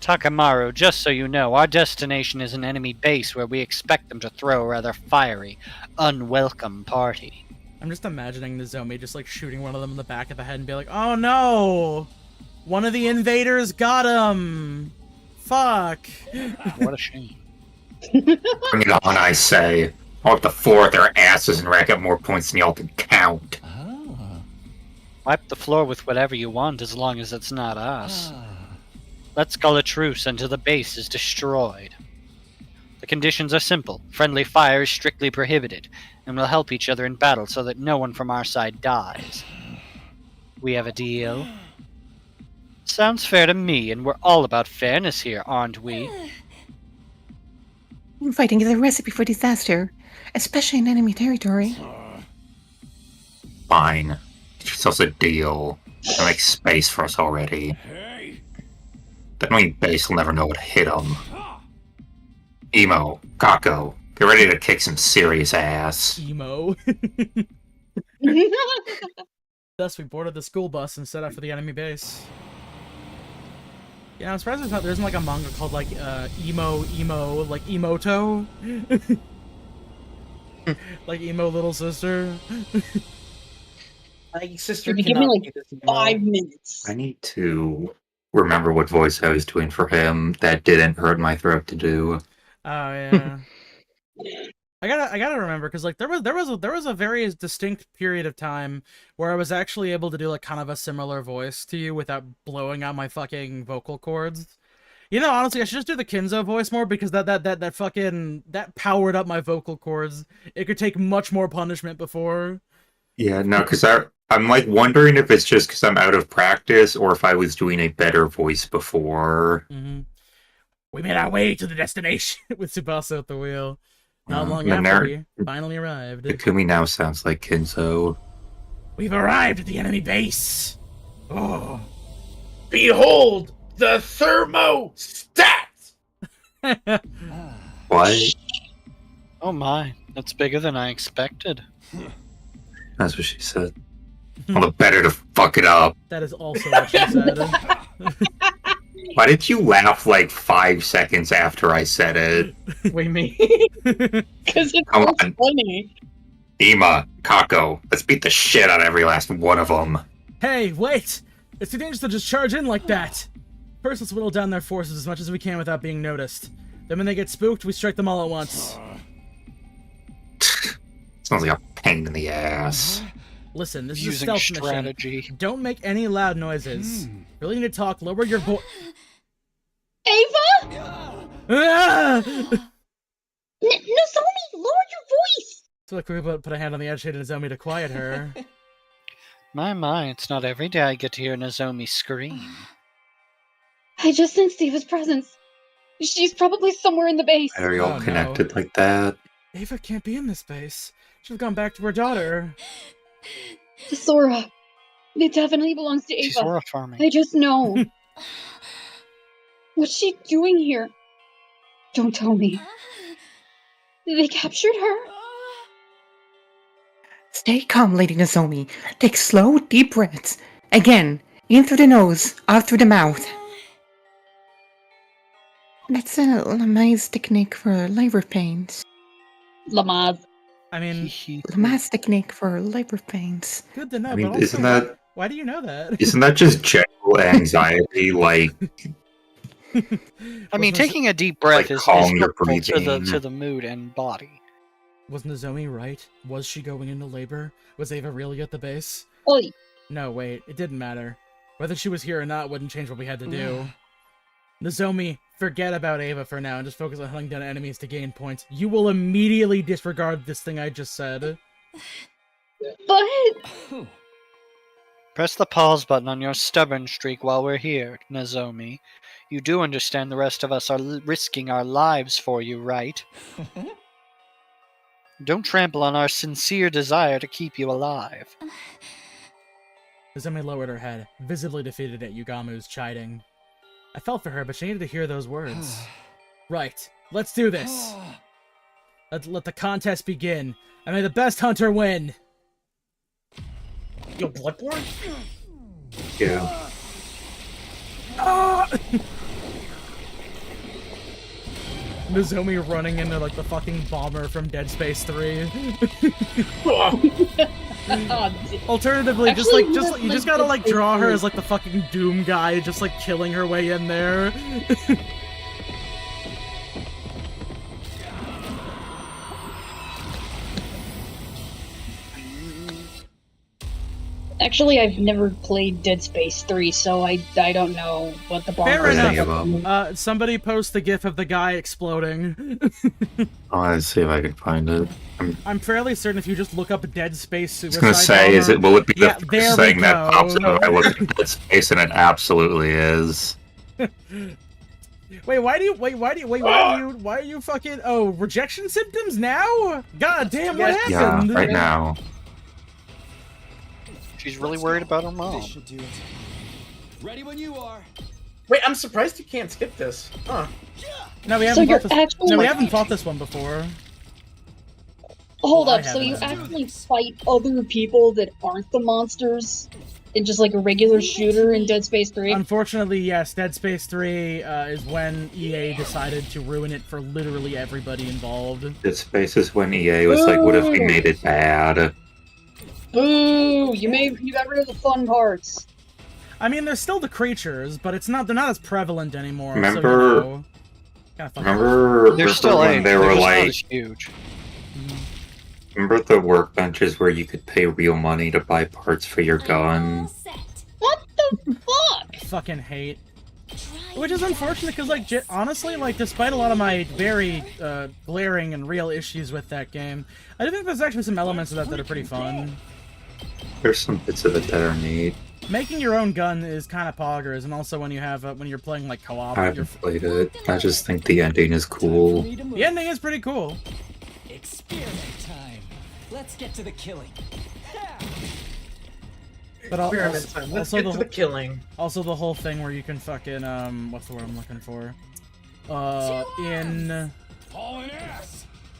Speaker 10: Takamaru, just so you know, our destination is an enemy base where we expect them to throw a rather fiery, unwelcome party.
Speaker 1: I'm just imagining Nozomi just like shooting one of them in the back of the head and be like, "Oh no! One of the invaders got him! Fuck!"
Speaker 10: What a shame.
Speaker 3: Bring it on, I say. I'll have to floor their asses and rack up more points than y'all can count.
Speaker 10: Wipe the floor with whatever you want as long as it's not us. Let's call a truce until the base is destroyed. The conditions are simple. Friendly fire is strictly prohibited, and we'll help each other in battle so that no one from our side dies. We have a deal? Sounds fair to me, and we're all about fairness here, aren't we?
Speaker 12: Fighting is a recipe for disaster, especially in enemy territory.
Speaker 3: Fine. Get yourselves a deal. They'll make space for us already. That means base will never know what to hit them. Emo, Kako, get ready to kick some serious ass.
Speaker 1: Emo. Thus, we boarded the school bus and set out for the enemy base. Yeah, I'm surprised there isn't like a manga called like Emo, like Emoto. Like Emo Little Sister.
Speaker 13: My sister
Speaker 2: Give me
Speaker 13: cannot
Speaker 2: like
Speaker 13: do this anymore.
Speaker 2: 5 minutes.
Speaker 3: I need to remember what voice I was doing for him that didn't hurt my throat to do.
Speaker 1: Oh yeah. I gotta remember because like there was a very distinct period of time where I was actually able to do like kind of a similar voice to you without blowing out my fucking vocal cords. You know, honestly, I should just do the Kinzo voice more because that powered up my vocal cords. It could take much more punishment before.
Speaker 3: Yeah, no, because I'm like wondering if it's just because I'm out of practice or if I was doing a better voice before.
Speaker 1: Mm-hmm. We made our way to the destination with Tsubasa at the wheel. Not long
Speaker 3: and
Speaker 1: after we finally arrived.
Speaker 3: Takumi now sounds like Kinzo.
Speaker 1: We've arrived at the enemy base. Oh.
Speaker 13: Behold the thermostat!
Speaker 3: What?
Speaker 10: Oh my, that's bigger than I expected.
Speaker 3: That's what she said. All the better to fuck it up.
Speaker 1: That is also what she said.
Speaker 3: Why did you laugh like 5 seconds after I said it?
Speaker 13: Wait, me?
Speaker 2: Because it's
Speaker 3: Come
Speaker 2: so
Speaker 3: on.
Speaker 2: funny.
Speaker 3: Ima, Kako, let's beat the shit out of every last one of them.
Speaker 1: Hey, wait! It's too dangerous to just charge in like that! First, let's whittle down their forces as much as we can without being noticed. Then when they get spooked, we strike them all at once.
Speaker 3: Sounds like a pain in the ass.
Speaker 1: Listen, this is a
Speaker 10: Using
Speaker 1: stealth
Speaker 10: strategy.
Speaker 1: mission. Don't make any loud noises. Really need to talk, lower your voice.
Speaker 2: Ava?
Speaker 1: Ah!
Speaker 2: Nozomi, lower your voice!
Speaker 1: So like we put a hand on the agitated Nozomi to quiet her.
Speaker 10: My, it's not every day I get to hear Nozomi scream.
Speaker 14: I just sensed Eva's presence.
Speaker 2: She's probably somewhere in the base.
Speaker 3: Why are you all
Speaker 1: Oh, no.
Speaker 3: connected like that?
Speaker 1: Ava can't be in this base. Should've gone back to her daughter.
Speaker 14: To Sora. It definitely belongs to
Speaker 10: She's
Speaker 14: Ava.
Speaker 10: horrifying.
Speaker 14: I just know. What's she doing here? Don't tell me. They captured her?
Speaker 12: Stay calm, Lady Nozomi. Take slow, deep breaths. Again, in through the nose, out through the mouth. That's a Lamaze technique for labor pains.
Speaker 2: Lamaze.
Speaker 1: I mean,
Speaker 12: Lamaze technique for labor pains.
Speaker 1: good to know,
Speaker 3: I mean,
Speaker 1: but also...
Speaker 3: isn't that
Speaker 1: Why do you know that?
Speaker 3: Isn't that just general anxiety? Like,
Speaker 10: I mean, taking a deep breath is
Speaker 3: calm your
Speaker 10: helpful
Speaker 3: breathing.
Speaker 10: to the mood and body.
Speaker 1: Was Nozomi right? Was she going into labor? Was Ava really at the base?
Speaker 2: Oi.
Speaker 1: No, wait, it didn't matter. Whether she was here or not wouldn't change what we had to do. Nozomi, forget about Ava for now and just focus on hunting down enemies to gain points. You will immediately disregard this thing I just said.
Speaker 2: But...
Speaker 10: Press the pause button on your stubborn streak while we're here, Nozomi. You do understand the rest of us are risking our lives for you, right? Don't trample on our sincere desire to keep you alive.
Speaker 1: Nozomi lowered her head, visibly defeated at Yugamu's chiding. I felt for her, but she needed to hear those words. Right, let's do this. Let the contest begin, and may the best hunter win!
Speaker 13: Yo, Bloodborne?
Speaker 3: Yeah.
Speaker 1: Nozomi running into like the fucking bomber from Dead Space 3. Alternatively, you just gotta like draw her as like the fucking Doom guy, just like killing her way in there.
Speaker 2: Actually, I've never played Dead Space 3, so I don't know what the bomb
Speaker 1: Fair
Speaker 2: is.
Speaker 1: enough. Somebody post the gif of the guy exploding.
Speaker 3: Let's see if I can find it.
Speaker 1: I'm fairly certain if you just look up Dead Space
Speaker 3: I was
Speaker 1: Suicide
Speaker 3: gonna say, will it be the
Speaker 1: Yeah, there
Speaker 3: first
Speaker 1: we
Speaker 3: thing that pops up
Speaker 1: go.
Speaker 3: if I look at Dead Space, and it absolutely is.
Speaker 1: Wait, why are you fucking rejection symptoms now? God damn, what happened?
Speaker 3: Yeah, right now.
Speaker 10: She's really worried about her mom.
Speaker 6: This should do it. Ready when you are.
Speaker 13: Wait, I'm surprised you can't skip this. Huh.
Speaker 1: No, we
Speaker 2: So
Speaker 1: haven't
Speaker 2: you're
Speaker 1: fought this.
Speaker 2: actually-
Speaker 1: No, we haven't fought this one before.
Speaker 2: Hold
Speaker 1: Well, I
Speaker 2: up, so you
Speaker 1: haven't.
Speaker 2: actually fight other people that aren't the monsters in just like a regular shooter in Dead Space 3?
Speaker 1: Unfortunately, yes, Dead Space 3 is when EA decided to ruin it for literally everybody involved.
Speaker 3: Dead Space is when EA was like, what if we made it bad?
Speaker 2: Boo! You got rid of the fun parts.
Speaker 1: I mean, there's still the creatures, but they're not as prevalent anymore.
Speaker 3: Remember-
Speaker 1: so, you know, kinda fucking-
Speaker 3: Remember when they were like,
Speaker 10: huge.
Speaker 3: remember the workbenches where you could pay real money to buy parts for your gun?
Speaker 2: What the fuck?
Speaker 1: Fucking hate. Which is unfortunate because, like, honestly, like, despite a lot of my very glaring and real issues with that game, I do think there's actually some elements of that are pretty fun.
Speaker 3: There's some bits of it that are neat.
Speaker 1: Making your own gun is kind of poggers, and also when you have when you're playing like co-op,
Speaker 3: I
Speaker 1: you're...
Speaker 3: haven't played it. I just think the ending is cool.
Speaker 1: the ending is pretty cool.
Speaker 6: Experiment time. Let's get to the killing.
Speaker 1: But
Speaker 13: Experiment time. Let's get to the killing.
Speaker 1: Also, the whole thing where you can fucking what's the word I'm looking for?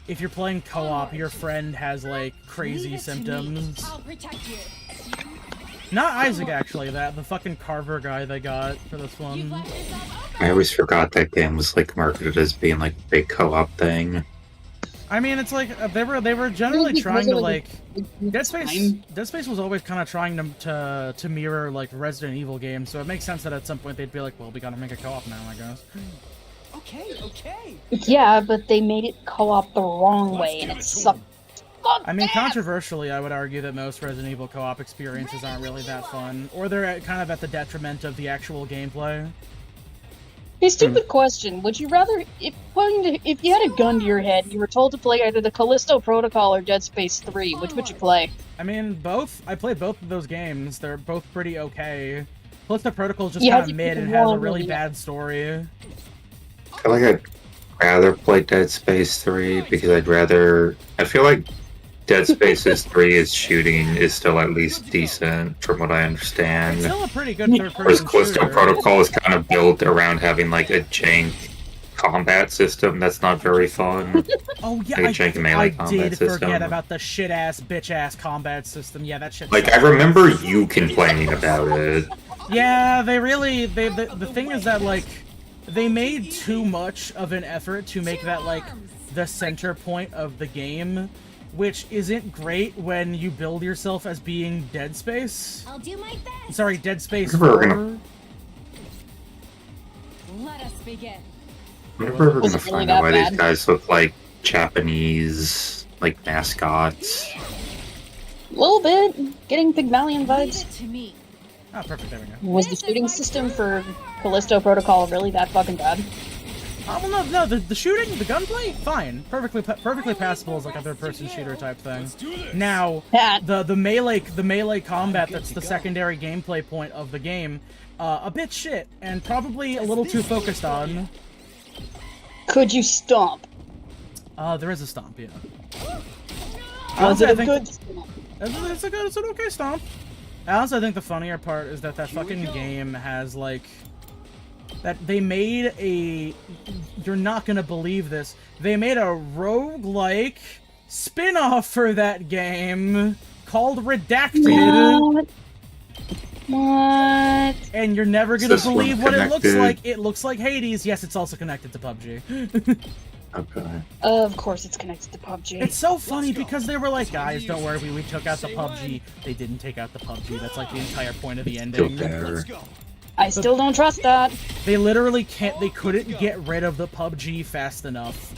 Speaker 1: If you're playing co-op, your friend has like crazy symptoms.
Speaker 8: I'll protect you.
Speaker 1: Not Isaac, actually. The fucking Carver guy they got for this one.
Speaker 3: I always forgot that game was like marketed as being like a big co-op thing.
Speaker 1: I mean, it's like they were generally trying to like Dead Space was always kind of trying to mirror like Resident Evil games, so it makes sense that at some point they'd be like, well, we gotta make a co-op now, I guess.
Speaker 6: Okay.
Speaker 2: Yeah, but they made it co-op the wrong way, and it sucked.
Speaker 1: I mean, controversially, I would argue that most Resident Evil co-op experiences aren't really that fun, or they're kind of at the detriment of the actual gameplay.
Speaker 2: Hey, stupid question. Would you rather, if you had a gun to your head, and you were told to play either the Callisto Protocol or Dead Space 3, which would you play?
Speaker 1: I mean, both. I played both of those games. They're both pretty okay. Callisto Protocol is just
Speaker 2: Yeah,
Speaker 1: kind of mid and has a really bad story.
Speaker 3: I feel like I'd rather play Dead Space 3 because I feel like Dead Space's 3's shooting is still at least decent from what I understand.
Speaker 1: It's still a pretty good
Speaker 3: Whereas
Speaker 1: third-person
Speaker 3: Callisto
Speaker 1: shooter.
Speaker 3: Protocol is kind of built around having like a jank combat system that's not very fun.
Speaker 1: Oh yeah,
Speaker 3: Like a jank melee
Speaker 1: I
Speaker 3: combat
Speaker 1: did
Speaker 3: system.
Speaker 1: forget about the shit-ass, bitch-ass combat system. Yeah, that shit.
Speaker 3: Like, I remember you complaining about it.
Speaker 1: Yeah, the thing is that, like, they made too much of an effort to make that, like, the center point of the game, which isn't great when you build yourself as being Dead Space.
Speaker 7: I'll do my best.
Speaker 1: Sorry, Dead Space
Speaker 3: We're
Speaker 1: 4.
Speaker 3: gonna-
Speaker 8: Let us begin.
Speaker 3: Whenever we're
Speaker 2: Was
Speaker 3: gonna
Speaker 2: it really
Speaker 3: find out why
Speaker 2: that
Speaker 3: these
Speaker 2: bad?
Speaker 3: guys look like Japanese, like mascots.
Speaker 2: A little bit. Getting Pygmalion
Speaker 8: Leave
Speaker 2: vibes.
Speaker 8: it to me.
Speaker 1: Oh, perfect, there we go.
Speaker 2: Was the shooting system for Callisto Protocol really that fucking bad?
Speaker 1: Oh, well, no, the shooting, the gunplay, fine. Perfectly passable as like a third-person shooter type thing. Now, the melee combat that's the secondary gameplay point of the game, a bit shit, and probably a little too focused on.
Speaker 2: Could you stomp?
Speaker 1: There is a stomp, yeah.
Speaker 2: Was it
Speaker 1: I
Speaker 2: a
Speaker 1: think-
Speaker 2: good stomp?
Speaker 1: It's an okay stomp. Honestly, I think the funnier part is that fucking game has, like... That they made a... You're not gonna believe this. They made a roguelike spin-off for that game called Redacted.
Speaker 2: What?
Speaker 1: And you're never gonna
Speaker 3: Is this one
Speaker 1: believe what it looks
Speaker 3: connected?
Speaker 1: like. It looks like Hades. Yes, it's also connected to PUBG.
Speaker 3: Okay.
Speaker 2: Of course it's connected to PUBG.
Speaker 1: It's so funny because they were like, guys, don't worry, we took out the PUBG. They didn't take out the PUBG. That's like the entire point of the
Speaker 3: Still
Speaker 1: ending.
Speaker 3: there.
Speaker 2: I still don't trust that.
Speaker 1: They literally couldn't get rid of the PUBG fast enough.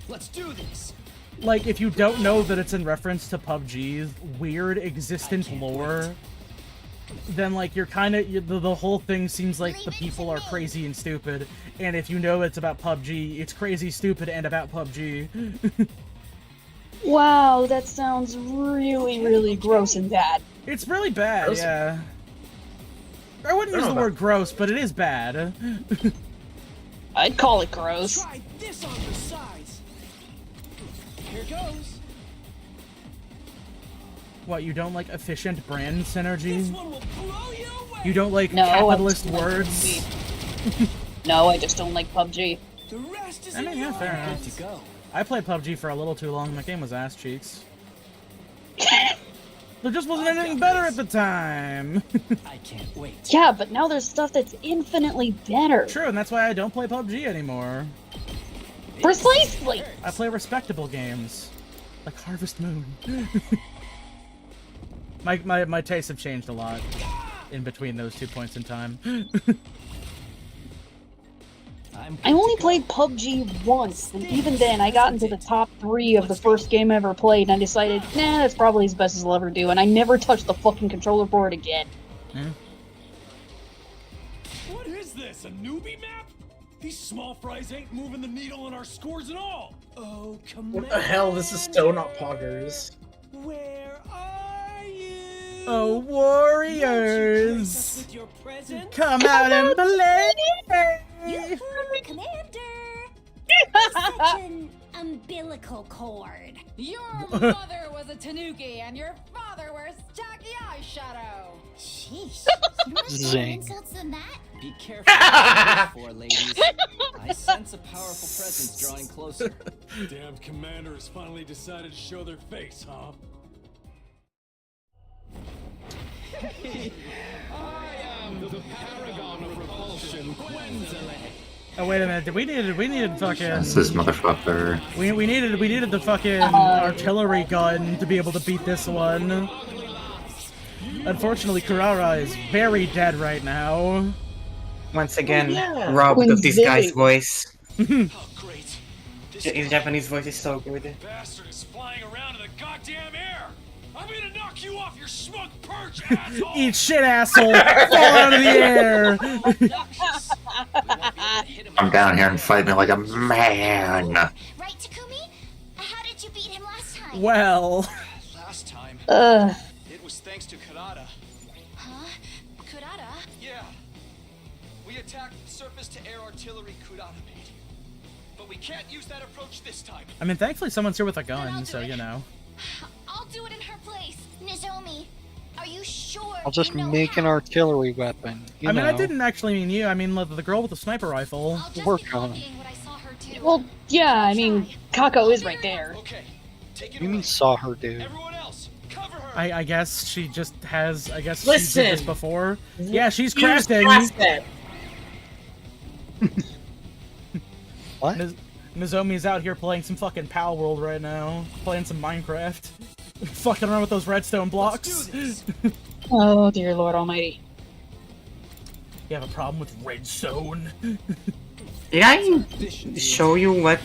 Speaker 6: Let's do this.
Speaker 1: Like, if you don't know that it's in reference to PUBG's weird existent lore, then like you're kind of the whole thing seems like the people are crazy and stupid, and if you know it's about PUBG, it's crazy, stupid, and about PUBG.
Speaker 2: Wow, that sounds really, really gross and bad.
Speaker 1: It's really bad,
Speaker 2: Gross?
Speaker 1: yeah. I wouldn't use the word gross, but it is bad.
Speaker 2: I'd call it gross.
Speaker 6: Try this on the sides. Here goes.
Speaker 1: What, you don't like efficient brand synergy?
Speaker 6: This one will blow you away.
Speaker 1: You don't like
Speaker 2: No, I
Speaker 1: capitalist
Speaker 2: just don't like
Speaker 1: words?
Speaker 2: No, I just don't like PUBG.
Speaker 6: The rest is
Speaker 1: I mean, yeah, fair enough.
Speaker 6: to go.
Speaker 1: I played PUBG for a little too long. My game was ass cheeks. There just wasn't anything better at the time.
Speaker 6: I can't wait.
Speaker 2: Yeah, but now there's stuff that's infinitely better.
Speaker 1: True, and that's why I don't play PUBG anymore.
Speaker 2: Precisely!
Speaker 1: I play respectable games. Like Harvest Moon. My tastes have changed a lot in between those 2 points in time.
Speaker 2: I only played PUBG once, and even then I got into the top 3 of the first game I ever played, and I decided, nah, that's probably as best as I'll ever do, and I never touched the fucking controller board again.
Speaker 6: What is this? A newbie map? These small fries ain't moving the needle on our scores at all. Oh, come
Speaker 13: What the hell? This is so not poggers.
Speaker 6: Where are you?
Speaker 1: Oh, warriors!
Speaker 6: With your present?
Speaker 1: Come out and play!
Speaker 7: Commander! You're such an umbilical cord.
Speaker 8: Your mother was a tanuki, and your father wears tacky eyeshadow.
Speaker 7: Sheesh. More
Speaker 10: Zing.
Speaker 7: insults than that?
Speaker 15: Be careful what you wish for, ladies. I sense a powerful presence drawing closer.
Speaker 6: Damn commander has finally decided to show their face, huh?
Speaker 1: Oh wait a minute, we needed fucking
Speaker 3: That's this motherfucker.
Speaker 1: we needed the fucking artillery gun to be able to beat this one. Unfortunately, Kurara is very dead right now.
Speaker 11: Once again,
Speaker 2: yeah.
Speaker 11: robbed of this
Speaker 2: Quinzilli.
Speaker 11: guy's voice.
Speaker 6: Oh, great. This
Speaker 11: His Japanese voice is so good.
Speaker 6: bastard is flying around in the goddamn air. I'm gonna knock you off your smug perch, asshole.
Speaker 1: Eat shit, asshole! Fall out of the air!
Speaker 3: Come down here and fight me like a man.
Speaker 7: Right, Takumi? How did you beat him last time?
Speaker 1: Well,
Speaker 15: Last time, it was thanks to Karada.
Speaker 7: Huh? Kurata?
Speaker 15: Yeah. We attacked surface-to-air artillery Kurada made. But we can't use that approach this time.
Speaker 1: I mean, thankfully someone's here with a gun, so you know.
Speaker 7: I'll do it in her place. Nozomi, are you sure?
Speaker 10: I'll just
Speaker 7: you know
Speaker 10: make an
Speaker 7: how?
Speaker 10: artillery weapon. You
Speaker 1: I mean,
Speaker 10: know.
Speaker 1: I didn't actually mean you. I mean the girl with the sniper rifle.
Speaker 7: I'll just
Speaker 10: Work
Speaker 7: be
Speaker 10: on it.
Speaker 7: copying what I saw her do.
Speaker 2: Well, yeah, I mean, Kako is right there.
Speaker 15: Okay, take it
Speaker 10: You
Speaker 15: away.
Speaker 10: mean saw her, dude?
Speaker 15: Everyone else, cover her.
Speaker 1: I guess she just has. I guess she
Speaker 13: Listen.
Speaker 1: did this before. Yeah, she's
Speaker 13: Use
Speaker 1: crafting.
Speaker 13: Crafted.
Speaker 10: What?
Speaker 1: Nozomi's out here playing some fucking Pal World right now. Playing some Minecraft. Fucking around with those redstone blocks.
Speaker 2: Oh, dear Lord Almighty.
Speaker 1: You have a problem with redstone?
Speaker 11: Did I show you what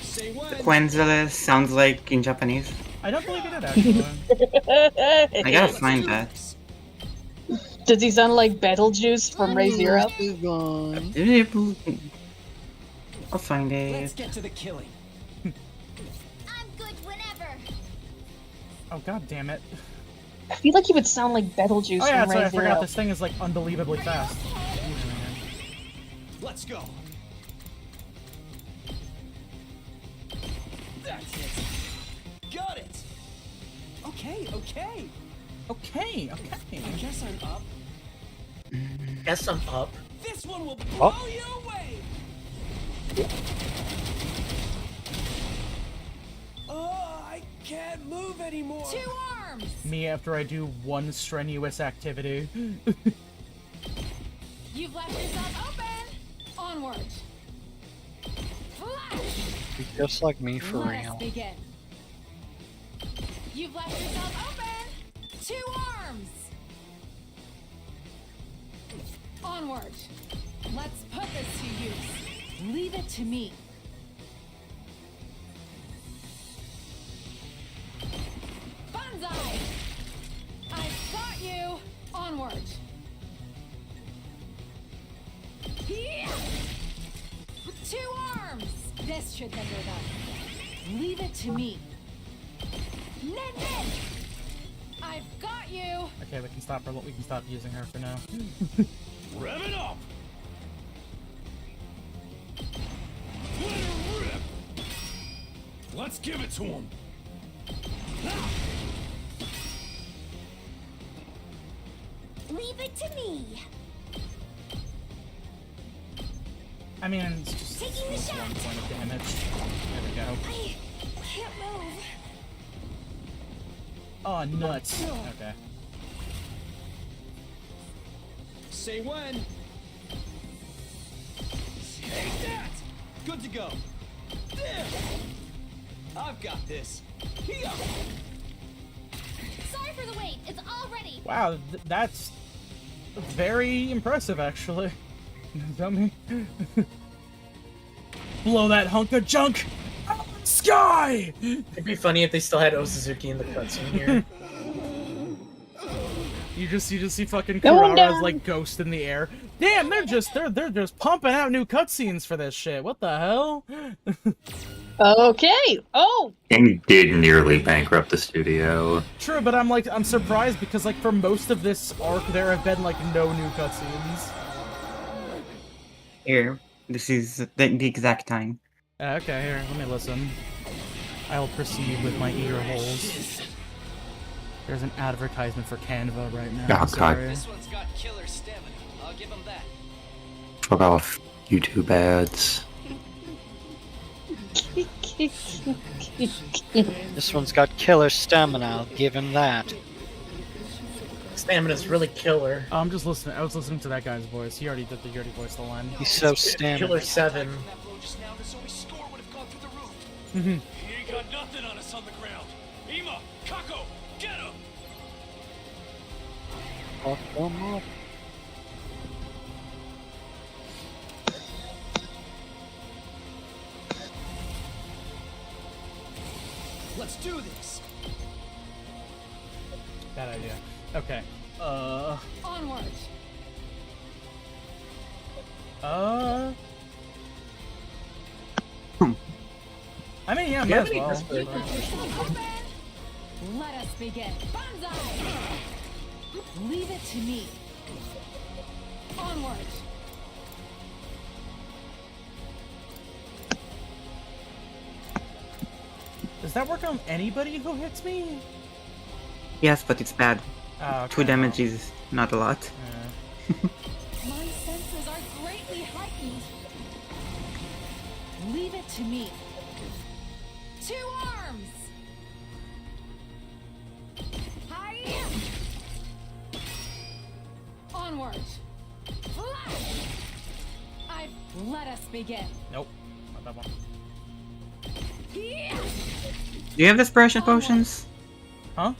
Speaker 11: Quenzel sounds like in Japanese?
Speaker 1: I don't believe you did, actually.
Speaker 11: I gotta find that.
Speaker 2: Does he sound like Betelgeuse from Ray Zero?
Speaker 11: I'll find
Speaker 6: Let's
Speaker 11: it.
Speaker 6: get to the killing.
Speaker 7: I'm good whenever.
Speaker 1: Oh, god damn it.
Speaker 2: I feel like he would sound like Betelgeuse
Speaker 1: Oh yeah,
Speaker 2: from
Speaker 1: that's right,
Speaker 2: Ray
Speaker 1: I
Speaker 2: Zero.
Speaker 1: forgot this thing is like unbelievably fast.
Speaker 6: Let's go. That's it. Got it. Okay.
Speaker 1: Okay.
Speaker 6: I guess I'm up.
Speaker 13: Guess I'm up.
Speaker 6: This one will blow you away. Oh, I can't move anymore.
Speaker 8: 2 arms!
Speaker 1: Me after I do one strenuous activity.
Speaker 8: You've left yourself open! Onward! Flash!
Speaker 10: Just like me for
Speaker 8: Let us
Speaker 10: real.
Speaker 8: begin. You've left yourself open! 2 arms! Onward! Let's put this to use. Leave it to me. Banzai! I've got you! Onward! Yeah! 2 arms! This should hinder them. Leave it to me. Nen! I've got you!
Speaker 1: Okay, we can stop using her for now.
Speaker 6: Rev it up. Let her rip. Let's give it to him.
Speaker 7: Leave it to me.
Speaker 1: I mean, it's just
Speaker 7: Taking the shot.
Speaker 1: 1 point of damage. There we go.
Speaker 7: I can't move.
Speaker 1: Oh, nuts. Okay.
Speaker 6: Say when. Take that. Good to go. There. I've got this. Here.
Speaker 7: Sorry for the wait. It's all ready.
Speaker 1: Wow, that's very impressive, actually. Dummy. Blow that hunk of junk out of the sky!
Speaker 13: It'd be funny if they still had Osuzuki in the cutscene here.
Speaker 1: You just see fucking
Speaker 2: Going
Speaker 1: Kurara's
Speaker 2: down.
Speaker 1: like ghost in the air. Damn, they're just pumping out new cutscenes for this shit. What the hell?
Speaker 2: Okay. Oh,
Speaker 3: Game did nearly bankrupt the studio.
Speaker 1: True, but I'm surprised because like for most of this arc there have been like no new cutscenes.
Speaker 11: Here, this is the exact time.
Speaker 1: Okay, here, let me listen. I will proceed with my ear holes. There's an advertisement for Canva right now.
Speaker 3: Oh, God.
Speaker 1: sorry.
Speaker 15: This one's got killer stamina. I'll give him that.
Speaker 3: What about YouTube ads?
Speaker 10: This one's got killer stamina, I'll give him that.
Speaker 13: Stamina's really killer.
Speaker 1: Oh, I'm just listening. I was listening to that guy's voice. He already voiced the line.
Speaker 10: He's so
Speaker 13: It's
Speaker 10: stamina.
Speaker 13: Killer 7.
Speaker 15: That blow just now, Nozomi's score would have gone through the roof.
Speaker 1: Mhm.
Speaker 15: He ain't got nothing on us on the ground. Ima, Kako, get him!
Speaker 10: Fuck them up.
Speaker 6: Let's do this.
Speaker 1: Bad idea. Okay.
Speaker 8: Onward!
Speaker 1: I mean, yeah, might as well.
Speaker 8: You've left yourself open! Let us begin. Banzai! Leave it to me. Onward!
Speaker 1: Does that work on anybody who hits me?
Speaker 11: Yes, but it's bad.
Speaker 1: Oh, okay.
Speaker 11: 2 damage is not a lot.
Speaker 8: My senses are greatly heightened. Leave it to me. 2 arms! Hi! Onward! Flash! Let us begin.
Speaker 1: Nope. Not that one.
Speaker 11: Do you have desperation potions?
Speaker 1: Huh?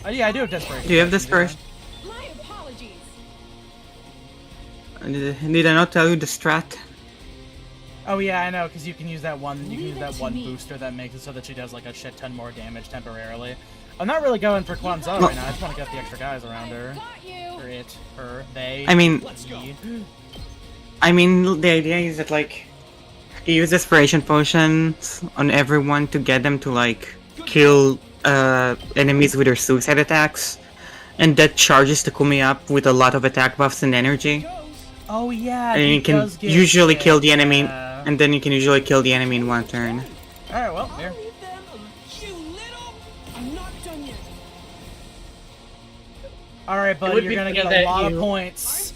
Speaker 1: Oh, yeah, I do have desperation.
Speaker 11: Do you have
Speaker 1: potions,
Speaker 11: desperation?
Speaker 8: My apologies.
Speaker 11: Did I not tell you the strat?
Speaker 1: Oh yeah, I know, because you can use that one. You can use that one booster that makes it so that she does like a shit ton more damage temporarily. I'm not really going for Kwanzaa right now. I just want to get the extra guys around her. Or it, her, they.
Speaker 11: I mean,
Speaker 1: he.
Speaker 11: the idea is that like you use desperation potions on everyone to get them to like kill enemies with their suicide attacks, and that charges Takumi up with a lot of attack buffs and energy.
Speaker 1: Oh yeah,
Speaker 11: and you can usually kill the enemy, and then you can usually kill the enemy in one turn.
Speaker 1: All right, well, here. All right, buddy, you're gonna get a lot of points.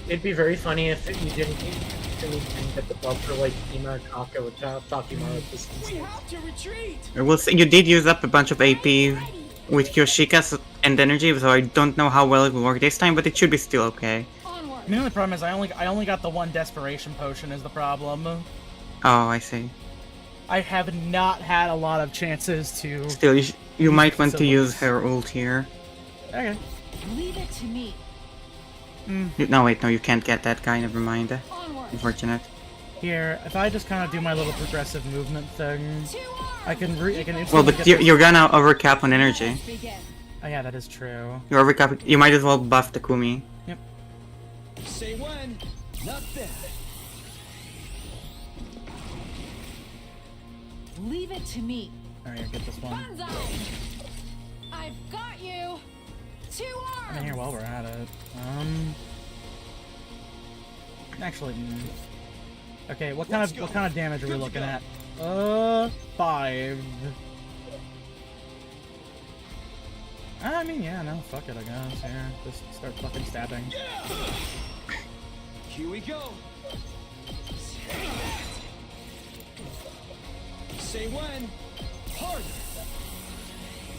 Speaker 13: It'd be very funny if you didn't get the buff for like Kima or Kaka with Takima at this
Speaker 6: We have to retreat.
Speaker 11: We'll see. You did use up a bunch of AP with Kyoshika and energy, so I don't know how well it will work this time, but it should be still okay.
Speaker 1: The only problem is I only got the one desperation potion is the problem.
Speaker 11: Oh, I see.
Speaker 1: I have not had a lot of chances to.
Speaker 11: Still, you might want to use her ult here.
Speaker 1: Okay.
Speaker 8: Leave it to me.
Speaker 11: No, wait, no, you can't get that guy. Never mind. Unfortunate.
Speaker 1: Here, if I just kind of do my little progressive movement thing, I can instantly.
Speaker 11: Well, but you're gonna overcap on energy.
Speaker 1: Oh yeah, that is true.
Speaker 11: You overcap. You might as well buff Takumi.
Speaker 1: Yep.
Speaker 6: Say when, not bad.
Speaker 8: Leave it to me.
Speaker 1: Alright, get this one.
Speaker 8: I've got you. 2 arms.
Speaker 1: I mean, here while we're at it. Actually, okay. What kind of damage are we looking at? 5. I mean, yeah, no, fuck it, I guess. Here, just start fucking stabbing.
Speaker 6: Here we go. Say when. Harder.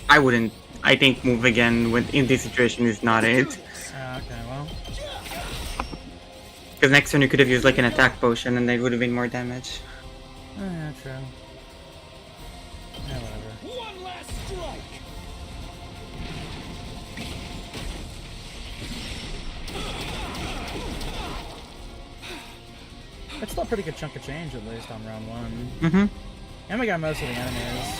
Speaker 11: I wouldn't. I think move again in this situation is not it.
Speaker 1: Okay, well.
Speaker 11: Because next turn you could have used like an attack potion and they would have been more damage.
Speaker 1: Oh, yeah, true. Yeah, whatever.
Speaker 6: One last strike.
Speaker 1: It's still a pretty good chunk of change, at least, on round 1.
Speaker 11: Mm-hmm.
Speaker 1: And we got most of the enemies.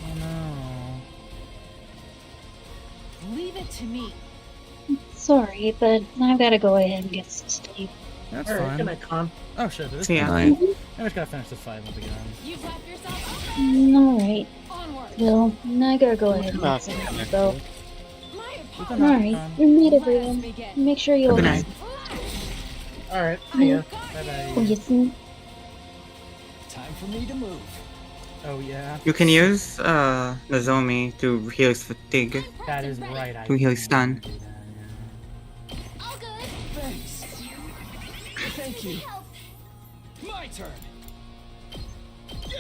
Speaker 1: Oh no.
Speaker 8: Leave it to me.
Speaker 14: Sorry, but I've got to go ahead and get some sleep.
Speaker 1: That's
Speaker 13: Alright,
Speaker 1: fine.
Speaker 13: good night, Con.
Speaker 1: Oh shit, it is
Speaker 11: Yeah.
Speaker 1: I just gotta finish this fight once again.
Speaker 8: You tap yourself up.
Speaker 14: Alright.
Speaker 8: Onward.
Speaker 14: Well, I gotta go ahead and
Speaker 10: Good
Speaker 14: get
Speaker 10: night.
Speaker 14: some sleep, though.
Speaker 1: Good night,
Speaker 14: Alright,
Speaker 1: Con.
Speaker 14: good night, everyone. Make sure you
Speaker 11: Good
Speaker 14: always...
Speaker 11: night.
Speaker 13: Alright, yeah.
Speaker 1: Bye-bye.
Speaker 14: Listen.
Speaker 6: Time for me to move.
Speaker 1: Oh yeah.
Speaker 11: You can use Nozomi to heal his fatigue,
Speaker 1: That is right.
Speaker 11: to heal his stun.
Speaker 7: All good.
Speaker 6: Thanks. Thank you. My turn.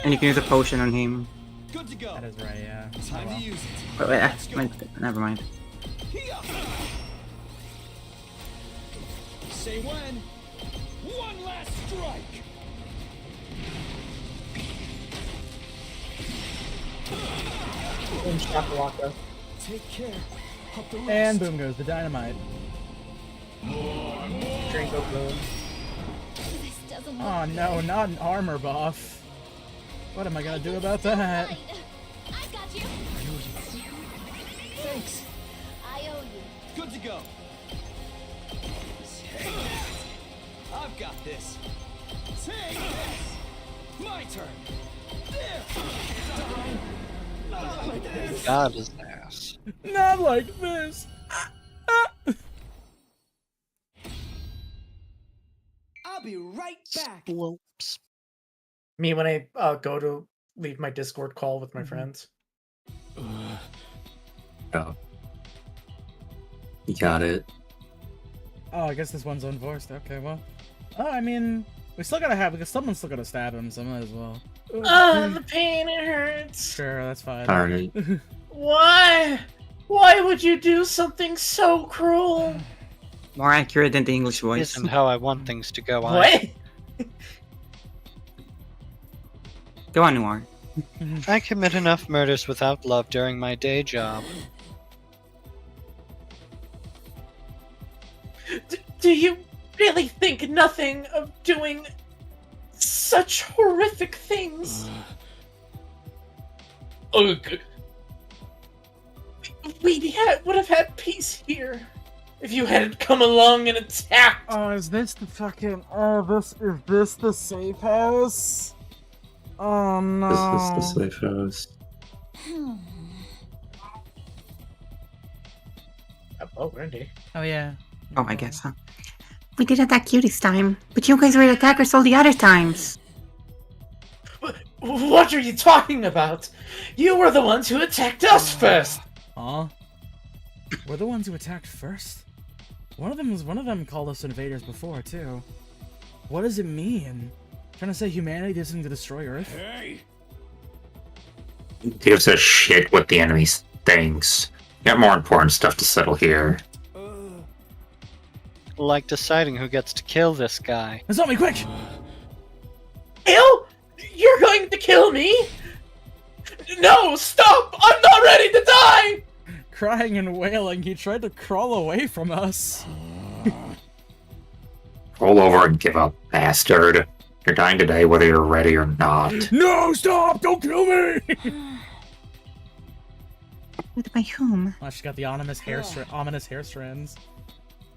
Speaker 11: And you can use a potion on him.
Speaker 6: Good to go.
Speaker 1: That is right, yeah.
Speaker 6: Time
Speaker 1: Oh, well.
Speaker 6: to use it.
Speaker 11: Wait, never mind.
Speaker 6: Say when. One last strike.
Speaker 13: Boom, shakalaka.
Speaker 6: Take care of the rest.
Speaker 1: And boom goes the dynamite.
Speaker 13: Drink of boom.
Speaker 7: This doesn't look
Speaker 1: Oh no, not an armor buff. What am I gonna do about that?
Speaker 7: right. I've got you.
Speaker 6: Thanks.
Speaker 7: I owe you.
Speaker 6: Good to go. I've got this. Take this. My turn. There. Not like this.
Speaker 10: God his ass.
Speaker 1: Not like this.
Speaker 6: I'll be right back.
Speaker 10: Whoops.
Speaker 13: Me when I go to leave my Discord call with my friends.
Speaker 16: Oh. You got it.
Speaker 1: Oh, I guess this one's unvoiced. Okay, well. Oh, I mean, we still gotta have, because someone's still gotta stab him, so might as well.
Speaker 13: The pain, it hurts.
Speaker 1: Sure, that's fine.
Speaker 16: Alright.
Speaker 13: Why? Why would you do something so cruel?
Speaker 11: More accurate than the English voice.
Speaker 10: Isn't how I want things to go on.
Speaker 13: What?
Speaker 11: Go on, Noir.
Speaker 10: I commit enough murders without love during my day job.
Speaker 13: Do you really think nothing of doing such horrific things? Ugh. We would have had peace here if you hadn't come along and attacked.
Speaker 1: Oh, is this the fucking... is this the safe house? Oh, no.
Speaker 16: This is the safe house.
Speaker 13: Oh, Randy.
Speaker 1: Oh, yeah.
Speaker 11: Oh, I guess, huh?
Speaker 12: We did attack you this time, but you guys were the attackers all the other times.
Speaker 13: What are you talking about? You were the ones who attacked us first.
Speaker 1: Huh? We're the ones who attacked first? One of them called us invaders before, too. What does it mean? Trying to say humanity did something to destroy Earth?
Speaker 3: Hey! Gives a shit what the enemy thinks. Got more important stuff to settle here.
Speaker 10: Like deciding who gets to kill this guy.
Speaker 1: Nozomi, quick!
Speaker 13: Kill? You're going to kill me? No, stop! I'm not ready to die!
Speaker 1: Crying and wailing, he tried to crawl away from us.
Speaker 3: Roll over and give up, bastard. You're dying today whether you're ready or not.
Speaker 1: No, stop! Don't kill me!
Speaker 12: By whom?
Speaker 1: Oh, she's got the ominous hair strands.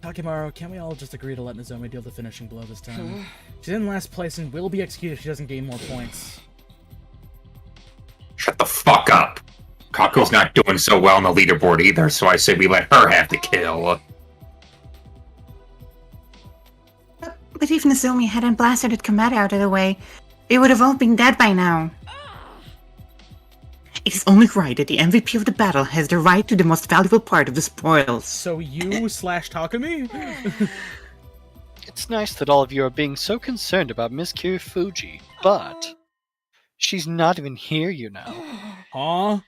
Speaker 1: Takemaru, can't we all just agree to let Nozomi deal the finishing blow this time? She's in last place and will be executed if she doesn't gain more points.
Speaker 3: Shut the fuck up! Kaku's not doing so well on the leaderboard either, so I say we let her have the kill.
Speaker 12: But if Nozomi hadn't blasted Komata out of the way, we would have all been dead by now. It is only right that the MVP of the battle has the right to the most valuable part of the spoils.
Speaker 1: So you slash Takumi?
Speaker 10: It's nice that all of you are being so concerned about Miss Kirifuji, but she's not even here, you know.
Speaker 1: Huh?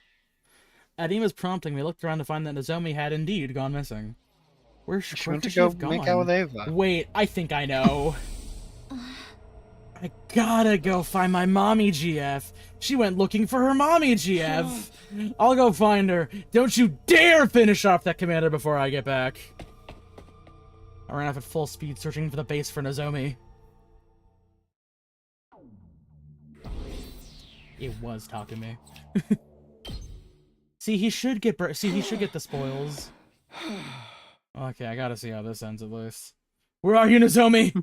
Speaker 1: At Ima's prompting, we looked around to find that Nozomi had indeed gone missing. Where
Speaker 10: She went
Speaker 1: could
Speaker 10: to
Speaker 1: she
Speaker 10: go
Speaker 1: have gone?
Speaker 10: make out with Ava.
Speaker 1: Wait, I think I know. I gotta go find my mommy GF. She went looking for her mommy GF. I'll go find her. Don't you dare finish off that commander before I get back. I ran off at full speed searching for the base for Nozomi. It was Takumi. See, he should get the spoils. Okay, I gotta see how this ends at least. Where are you, Nozomi?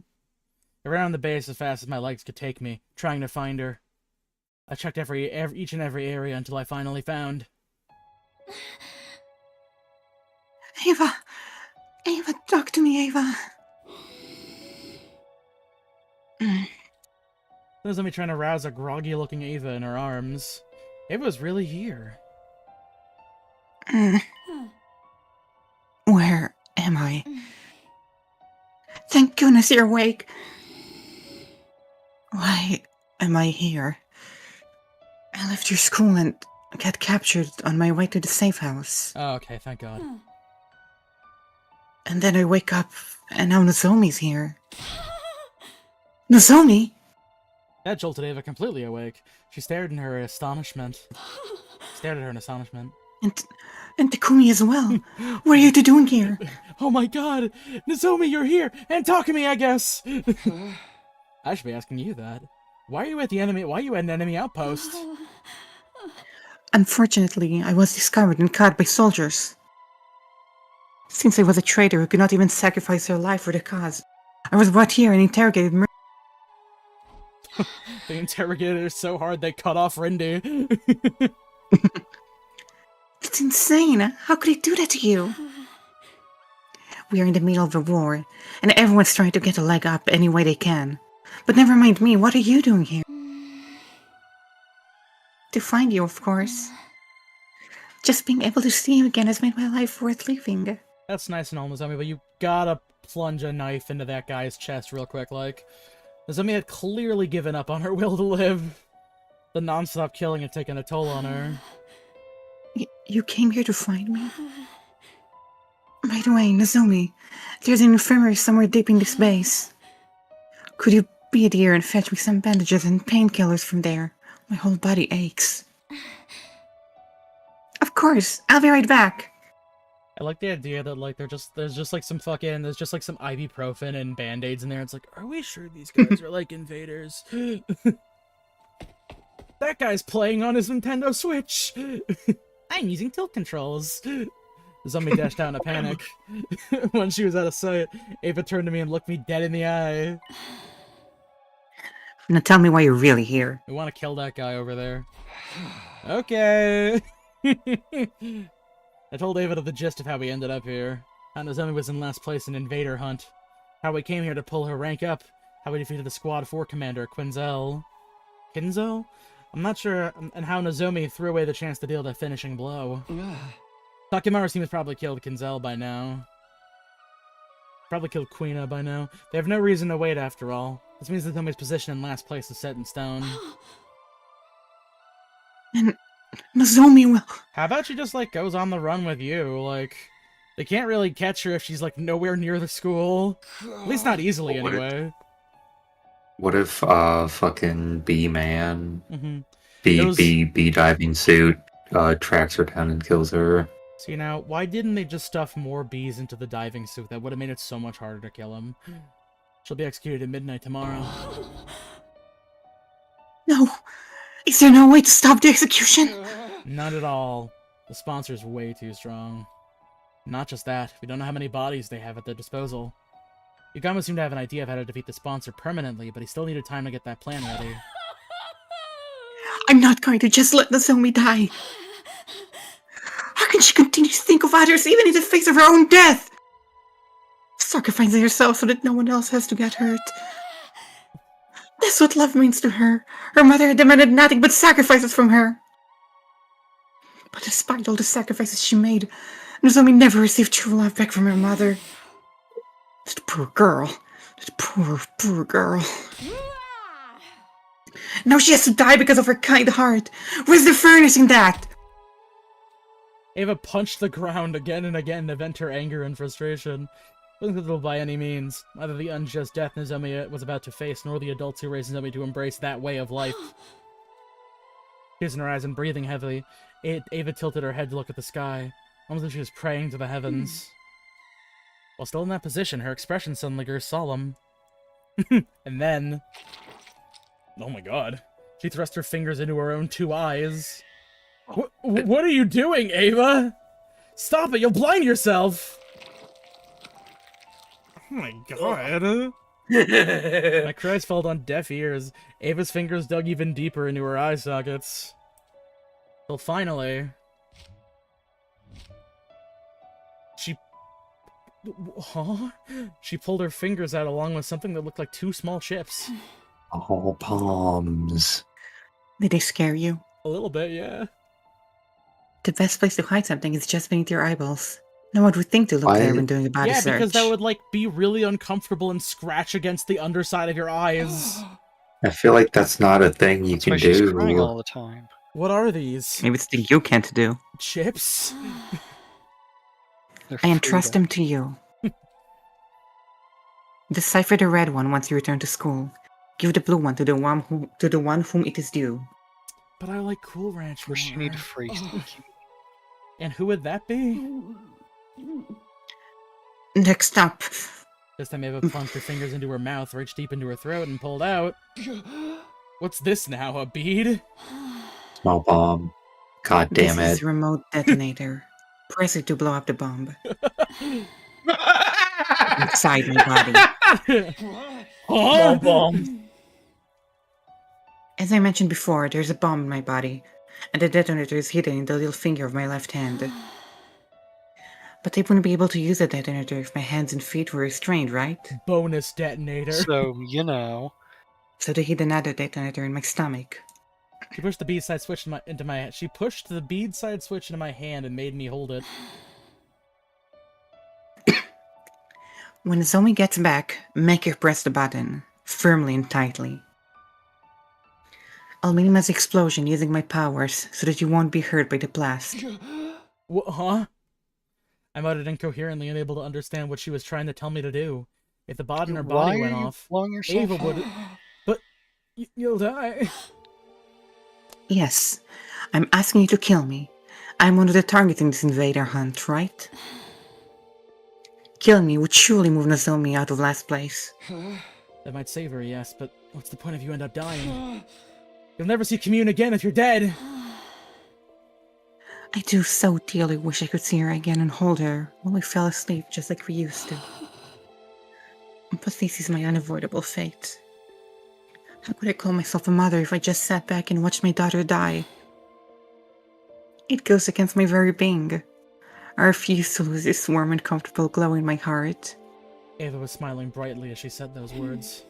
Speaker 1: Around the base as fast as my legs could take me, trying to find her. I checked each and every area until I finally found.
Speaker 12: Ava! Ava, talk to me, Ava.
Speaker 1: Nozomi trying to rouse a groggy-looking Ava in her arms. Ava was really here.
Speaker 12: Where am I? Thank goodness you're awake. Why am I here? I left your school and got captured on my way to the safe house.
Speaker 1: Oh, okay, thank God.
Speaker 12: And then I wake up, and now Nozomi's here. Nozomi?
Speaker 1: That jolted Ava completely awake. She stared at her in astonishment.
Speaker 12: And Takumi as well. What are you two doing here?
Speaker 1: Oh my God! Nozomi, you're here! And Takumi, I guess! I should be asking you that. Why are you at an enemy outpost?
Speaker 12: Unfortunately, I was discovered and caught by soldiers. Since I was a traitor who could not even sacrifice her life for the cause, I was brought here and interrogated.
Speaker 1: They interrogated her so hard they cut off Rindy.
Speaker 12: It's insane! How could he do that to you? We are in the middle of a war, and everyone's trying to get a leg up any way they can. But never mind me, what are you doing here? To find you, of course. Just being able to see you again has made my life worth living.
Speaker 1: That's nice and all, Nozomi, but you gotta plunge a knife into that guy's chest real quick, like. Nozomi had clearly given up on her will to live. The non-stop killing had taken a toll on her.
Speaker 12: You came here to find me? By the way, Nozomi, there's an infirmary somewhere deep in this base. Could you be dear and fetch me some bandages and painkillers from there, My whole body aches. Of course, I'll be right back.
Speaker 1: I like the idea that like there's just like some ibuprofen and band-aids in there. It's like, are we sure these guys are like invaders? That guy's playing on his Nintendo Switch. I'm using tilt controls. The zombie dashed out in a panic. When she was out of sight, Ava turned to me and looked me dead in the eye.
Speaker 12: Now tell me why you're really here.
Speaker 1: We want to kill that guy over there. Okay. I told Ava the gist of how we ended up here. How Nozomi was in last place in Invader Hunt. How we came here to pull her rank up. How we defeated the Squad 4 commander, Quinzel. Kinzo? I'm not sure. And how Nozomi threw away the chance to deal the finishing blow. Takimaru seems probably killed Kinzel by now. Probably killed Quina by now. They have no reason to wait after all. This means Nozomi's position in last place is set in stone.
Speaker 12: And Nozomi will...
Speaker 1: How about she just, like, goes on the run with you? Like, they can't really catch her if she's, like, nowhere near the school. At least not easily, anyway.
Speaker 16: What if fucking B-Man,
Speaker 1: Mhm.
Speaker 16: B diving suit tracks her down and kills her?
Speaker 1: See, now, why didn't they just stuff more bees into the diving suit? That would have made it so much harder to kill him. She'll be executed at midnight tomorrow.
Speaker 12: No. Is there no way to stop the execution?
Speaker 1: Not at all. The sponsor's way too strong. Not just that, we don't know how many bodies they have at their disposal. Yagama seemed to have an idea of how to defeat the sponsor permanently, but he still needed time to get that plan ready.
Speaker 12: I'm not going to just let Nozomi die. How can she continue to think of others even in the face of her own death? Sacrificing herself so that no one else has to get hurt. That's what love means to her. Her mother had demanded nothing but sacrifices from her. But despite all the sacrifices she made, Nozomi never received true love back from her mother. That poor girl. That poor girl. Now she has to die because of her kind heart. Where's the fairness in that?
Speaker 1: Ava punched the ground again and again to vent her anger and frustration. It wasn't visible by any means. Neither the unjust death Nozomi was about to face, nor the adults who raised Nozomi to embrace that way of life. Tears in her eyes and breathing heavily, Ava tilted her head to look at the sky, almost as if she was praying to the heavens. While still in that position, her expression suddenly grew solemn. And then... oh my god. She thrust her fingers into her own 2 eyes. What are you doing, Ava? Stop it, you'll blind yourself! Oh my god. My cries fell on deaf ears. Ava's fingers dug even deeper into her eye sockets. Till finally... She pulled her fingers out along with something that looked like 2 small chips.
Speaker 16: Oh, palms.
Speaker 12: Did they scare you?
Speaker 1: A little bit, yeah.
Speaker 12: The best place to hide something is just beneath your eyeballs. No one would think to look there when doing a body search.
Speaker 1: Yeah, because that would, like, be really uncomfortable and scratch against the underside of your eyes.
Speaker 16: I feel like that's not a thing you can
Speaker 10: She's
Speaker 16: do.
Speaker 10: crying all the time.
Speaker 1: What are these?
Speaker 12: Maybe it's the thing you can't do.
Speaker 1: Chips?
Speaker 12: I entrust them to you. Decipher the red one once you return to school. Give the blue one to the one whom it is due.
Speaker 1: But I like Cool Ranch more.
Speaker 10: First you need to freeze them.
Speaker 1: And who would that be?
Speaker 12: Next up.
Speaker 1: This time Ava plunged her fingers into her mouth, reached deep into her throat, and pulled out... What's this now, a bead?
Speaker 16: Small bomb. God damn
Speaker 12: This
Speaker 16: it.
Speaker 12: is remote detonator. Press it to blow up the bomb. Inside my body.
Speaker 1: Oh, bomb!
Speaker 12: As I mentioned before, there's a bomb in my body, and the detonator is hidden in the little finger of my left hand. But I wouldn't be able to use the detonator if my hands and feet were restrained, right?
Speaker 1: Bonus detonator.
Speaker 10: So, you know.
Speaker 12: So they hid another detonator in my stomach.
Speaker 1: She pushed the bead side switch into my She pushed the bead side switch into my hand and made me hold it.
Speaker 12: When Zomi gets back, make her press the button, firmly and tightly. I'll minimize the explosion using my powers so that you won't be hurt by the blast.
Speaker 1: What, huh? I muttered incoherently, unable to understand what she was trying to tell me to do. If the bod in her body went off, Ava would... But you'll die.
Speaker 12: Yes, I'm asking you to kill me. I'm one of the targets in this invader hunt, right? Killing me would surely move Nozomi out of last place.
Speaker 1: That might save her, yes, but what's the point if you end up dying? You'll never see Commune again if you're dead.
Speaker 12: I do so dearly wish I could see her again and hold her while we fell asleep just like we used to. But this is my unavoidable fate. How could I call myself a mother if I just sat back and watched my daughter die? It goes against my very being. I refuse to lose this warm and comfortable glow in my heart.
Speaker 1: Eva was smiling brightly as she said those words.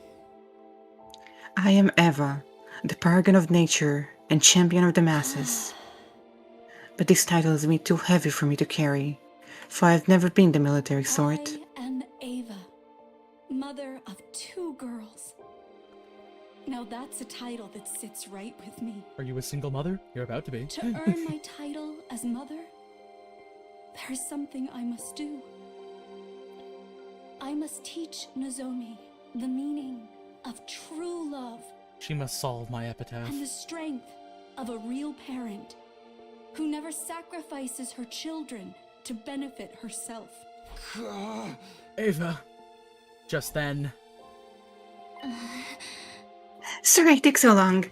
Speaker 12: I am Eva, the paragon of nature and champion of the masses. But this title is me too heavy for me to carry, for I have never been the military sort.
Speaker 4: I am Eva, mother of 2 girls. Now that's a title that sits right with me.
Speaker 1: Are you a single mother? You're about to be.
Speaker 4: To earn my title as mother, there's something I must do. I must teach Nozomi the meaning of true love
Speaker 1: She must solve my epitaph.
Speaker 4: and the strength of a real parent who never sacrifices her children to benefit herself.
Speaker 1: Eva. Just then.
Speaker 12: Sorry it took so long.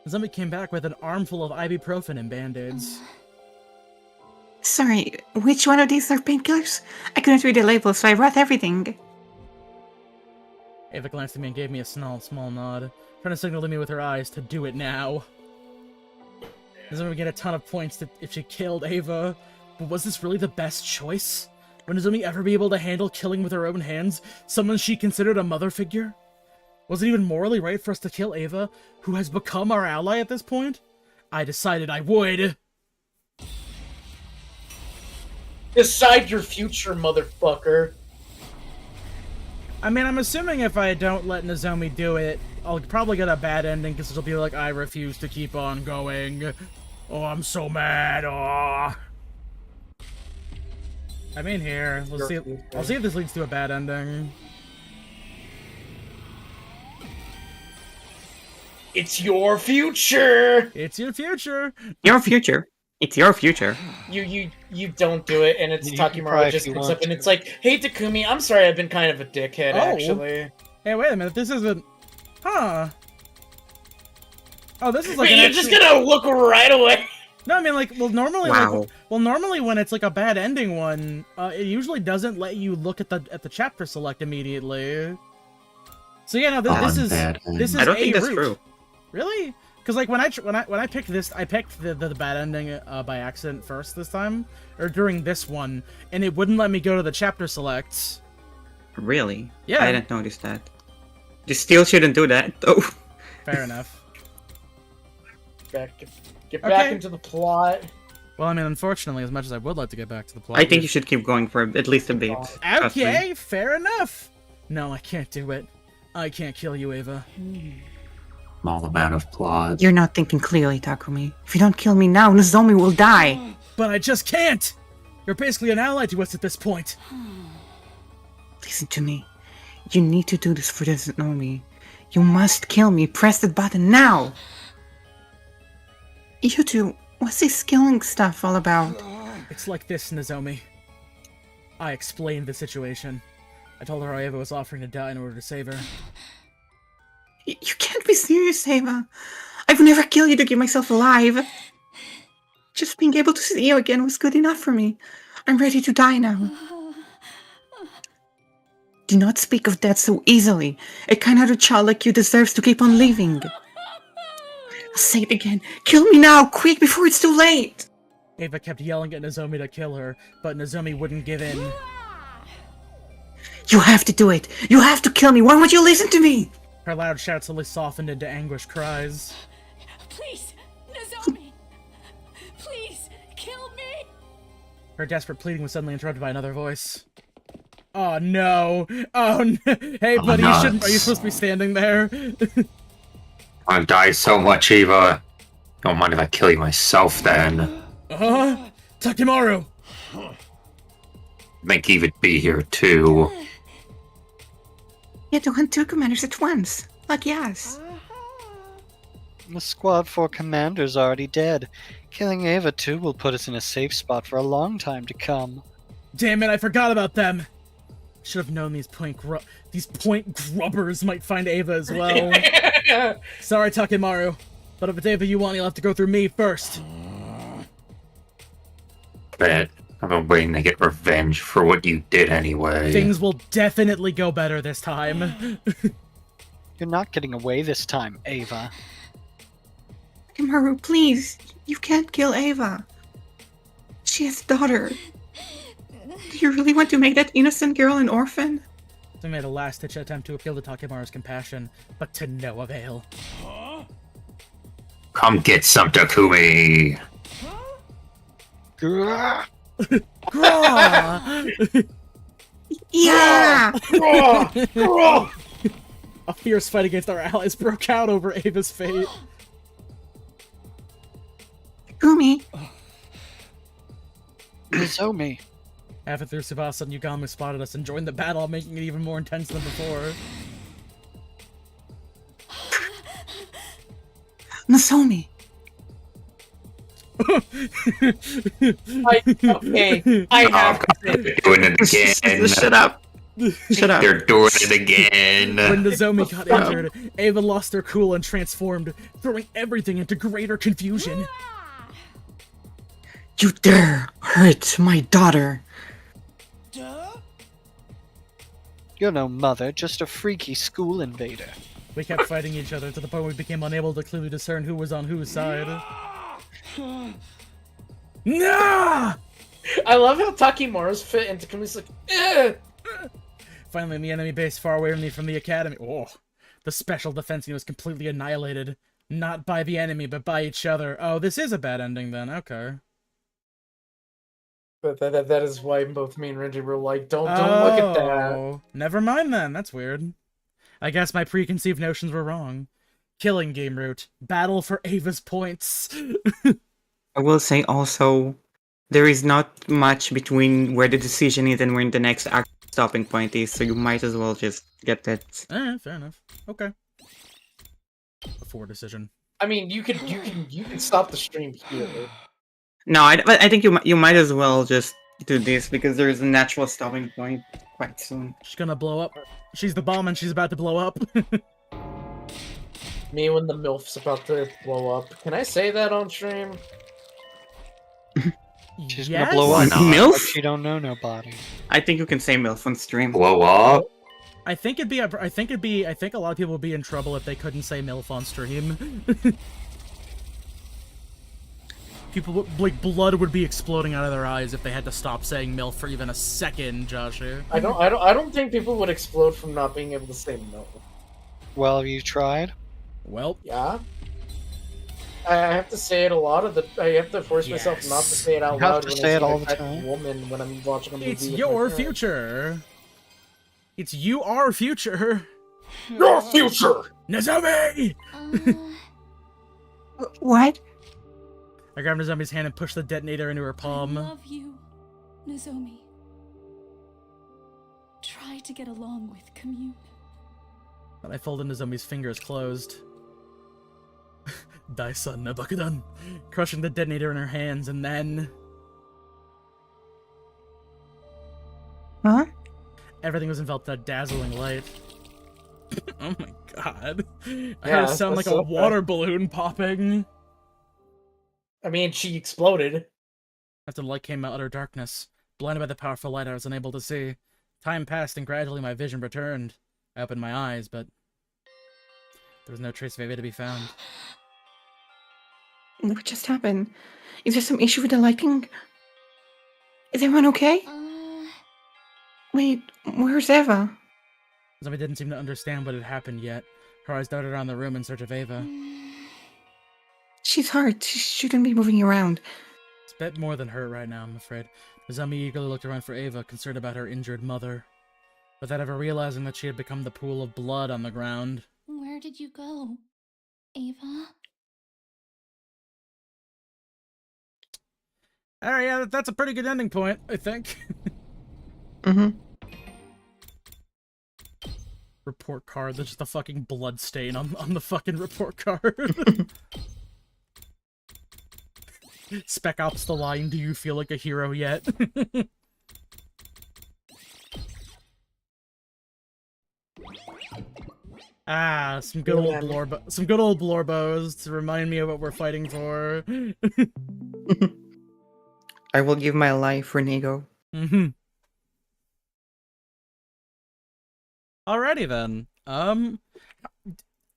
Speaker 1: Nozomi came back with an armful of ibuprofen and band-aids.
Speaker 12: Sorry, which one of these are painkillers? I couldn't read the label, so I brought everything.
Speaker 1: Eva glanced at me and gave me a small nod, trying to signal to me with her eyes to do it now. Nozomi would get a ton of points if she killed Eva, but was this really the best choice? Would Nozomi ever be able to handle killing with her own hands someone she considered a mother figure? Was it even morally right for us to kill Eva, who has become our ally at this point? I decided I would.
Speaker 13: Decide your future, motherfucker.
Speaker 1: I mean, I'm assuming if I don't let Nozomi do it, I'll probably get a bad ending because it'll be like, I refuse to keep on going. Oh, I'm so mad. Oh. I mean, here, I'll see if this leads to a bad ending.
Speaker 13: It's your future.
Speaker 1: It's your future.
Speaker 11: Your future. It's your future.
Speaker 13: You don't do it, and it's
Speaker 10: You can
Speaker 13: Takimaru
Speaker 10: try
Speaker 13: just
Speaker 10: if you
Speaker 13: comes
Speaker 10: want
Speaker 13: up and
Speaker 10: to.
Speaker 13: it's like, "Hey Takumi, I'm sorry, I've been kind of a dickhead,
Speaker 1: Oh.
Speaker 13: actually."
Speaker 1: Hey, wait a minute. This isn't... Huh. Oh, this is like
Speaker 13: Wait,
Speaker 1: an
Speaker 13: you're just gonna look right away.
Speaker 1: No, I mean, like, well, normally,
Speaker 11: Wow.
Speaker 1: normally when it's like a bad ending one, it usually doesn't let you look at the chapter select immediately. So yeah, no, this is
Speaker 16: bad
Speaker 1: this is
Speaker 11: I don't
Speaker 1: a
Speaker 11: think that's
Speaker 1: route.
Speaker 11: true.
Speaker 1: Really? Because like when I picked this, I picked the bad ending by accident first this time, or during this one, and it wouldn't let me go to the chapter selects.
Speaker 11: Really?
Speaker 1: Yeah.
Speaker 11: I didn't notice that. You still shouldn't do that, though.
Speaker 1: Fair enough.
Speaker 13: Get back
Speaker 1: Okay.
Speaker 13: into the plot.
Speaker 1: Well, I mean, unfortunately, as much as I would like to get back to the plot,
Speaker 11: I think you should keep going for at least a bit. Trust me.
Speaker 1: Okay, fair enough. No, I can't do it. I can't kill you, Ava.
Speaker 16: Small amount of plot.
Speaker 12: You're not thinking clearly, Takumi. If you don't kill me now, Nozomi will die.
Speaker 1: But I just can't! You're basically an ally to us at this point.
Speaker 12: Listen to me. You need to do this for Nozomi. You must kill me. Press that button now. You two, what's this killing stuff all about?
Speaker 1: It's like this, Nozomi. I explained the situation. I told her how Ava was offering to die in order to save her.
Speaker 12: You can't be serious, Ava. I would never kill you to keep myself alive. Just being able to see you again was good enough for me. I'm ready to die now. Do not speak of death so easily. A kind-hearted child like you deserves to keep on living. I'll say it again. Kill me now, quick, before it's too late.
Speaker 1: Ava kept yelling at Nozomi to kill her, but Nozomi wouldn't give in.
Speaker 12: You have to do it. You have to kill me. Why won't you listen to me?
Speaker 1: Her loud shouts suddenly softened into anguished cries.
Speaker 4: Please, Nozomi! Please, kill me!
Speaker 1: Her desperate pleading was suddenly interrupted by another voice. Oh no! Oh no! Hey buddy, you shouldn't. Are you supposed to be standing there?
Speaker 3: I've died so much, Eva. Don't mind if I kill you myself then.
Speaker 1: Takimaru!
Speaker 3: Make Eva'd be here too.
Speaker 12: You had to hunt 2 commanders at once. Like yes.
Speaker 10: The Squad 4 commander's already dead. Killing Ava too will put us in a safe spot for a long time to come.
Speaker 1: Damn it, I forgot about them! Should have known these point grubbers might find Ava as well. Sorry, Takemaru. But if it's Ava you want, you'll have to go through me first.
Speaker 3: Bet. I've been waiting to get revenge for what you did anyway.
Speaker 1: Things will definitely go better this time.
Speaker 10: You're not getting away this time, Ava.
Speaker 12: Takemaru, please. You can't kill Ava. She has a daughter. Do you really want to make that innocent girl an orphan?
Speaker 1: They made a last-ditch attempt to appeal to Takemaru's compassion, but to no avail.
Speaker 3: Come get some, Takumi!
Speaker 1: Grah!
Speaker 12: Yeah!
Speaker 1: A fierce fight against our allies broke out over Ava's fate.
Speaker 12: Takumi!
Speaker 10: Nozomi.
Speaker 1: Halfway through Tsubasa and Yugami spotted us and joined the battle, making it even more intense than before.
Speaker 12: Nozomi!
Speaker 3: I have to say. They're doing it again.
Speaker 12: Shut up. Shut up.
Speaker 3: They're doing it again.
Speaker 1: When Nozomi got injured, Ava lost her cool and transformed, throwing everything into greater confusion.
Speaker 12: You dare hurt my daughter!
Speaker 10: You're no mother, just a freaky school invader.
Speaker 1: We kept fighting each other to the point we became unable to clearly discern who was on whose side. Nah!
Speaker 13: I love how Takemaru's fit into Takumi's like, ugh!
Speaker 1: Finally, in the enemy base far away from the academy. Oh, the special defense unit was completely annihilated. Not by the enemy, but by each other. Oh, this is a bad ending then. Okay.
Speaker 13: But that is why both me and Renji were like, don't look at that.
Speaker 1: Oh, never mind then. That's weird. I guess my preconceived notions were wrong. Killing game route. Battle for Ava's points.
Speaker 11: I will say also, there is not much between where the decision is and where the next stopping point is, so you might as well just get that.
Speaker 1: Fair enough. Okay. Before decision.
Speaker 13: I mean, you can stop the stream here.
Speaker 11: No, I think you might as well just do this because there is a natural stopping point quite soon.
Speaker 1: She's gonna blow up. She's the bomb and she's about to blow up.
Speaker 13: Me when the MILF's about to blow up. Can I say that on stream?
Speaker 10: She's
Speaker 1: Yes?
Speaker 10: gonna blow up.
Speaker 11: MILF?
Speaker 10: Like she don't know nobody.
Speaker 11: I think you can say MILF on stream.
Speaker 3: Blow up?
Speaker 1: I think a lot of people would be in trouble if they couldn't say MILF on stream. People like blood would be exploding out of their eyes if they had to stop saying MILF for even a second, Joshua.
Speaker 13: I don't think people would explode from not being able to say MILF.
Speaker 10: Well, have you tried?
Speaker 1: Well,
Speaker 13: yeah. I have to say it a lot of the. I have to force myself not to say it out
Speaker 10: You have
Speaker 13: loud
Speaker 10: to
Speaker 13: when
Speaker 10: say
Speaker 13: I
Speaker 10: it
Speaker 13: see
Speaker 10: all
Speaker 13: a
Speaker 10: the
Speaker 13: type
Speaker 10: time.
Speaker 13: of woman when I'm watching a movie.
Speaker 1: It's
Speaker 13: with my
Speaker 1: your
Speaker 13: parents.
Speaker 1: future. It's you our future.
Speaker 3: Your future!
Speaker 1: Nozomi!
Speaker 12: What?
Speaker 1: I grabbed Nozomi's hand and pushed the detonator into her palm.
Speaker 8: I love you, Nozomi. Try to get along with Commune.
Speaker 1: Then I folded Nozomi's fingers closed. Daisan Nabakudan, crushing the detonator in her hands, and then...
Speaker 12: Huh?
Speaker 1: Everything was enveloped in a dazzling light. Oh my god. I heard
Speaker 13: Yeah,
Speaker 1: it sound like
Speaker 13: that's
Speaker 1: a
Speaker 13: so
Speaker 1: water balloon popping.
Speaker 13: I mean, she exploded.
Speaker 1: After the light came out of utter darkness, blinded by the powerful light I was unable to see. Time passed and gradually my vision returned. I opened my eyes, but there was no trace of Ava to be found.
Speaker 12: What just happened? Is there some issue with the lighting? Is everyone okay? Wait, where's Eva?
Speaker 1: Zombie didn't seem to understand what had happened yet. Her eyes darted around the room in search of Ava.
Speaker 12: She's hurt. She shouldn't be moving around.
Speaker 1: It's a bit more than hurt right now, I'm afraid. The zombie eagerly looked around for Ava, concerned about her injured mother, without ever realizing that she had become the pool of blood on the ground.
Speaker 4: Where did you go, Ava?
Speaker 1: Alright, yeah, that's a pretty good ending point, I think.
Speaker 12: Mm-hmm.
Speaker 1: report card. There's just a fucking blood stain on the fucking report card. Spec Ops the line, do you feel like a hero yet? Ah, some good old Blorbos to remind me of what we're fighting for.
Speaker 12: I will give my life for Nego.
Speaker 1: Mm-hmm. Alrighty then.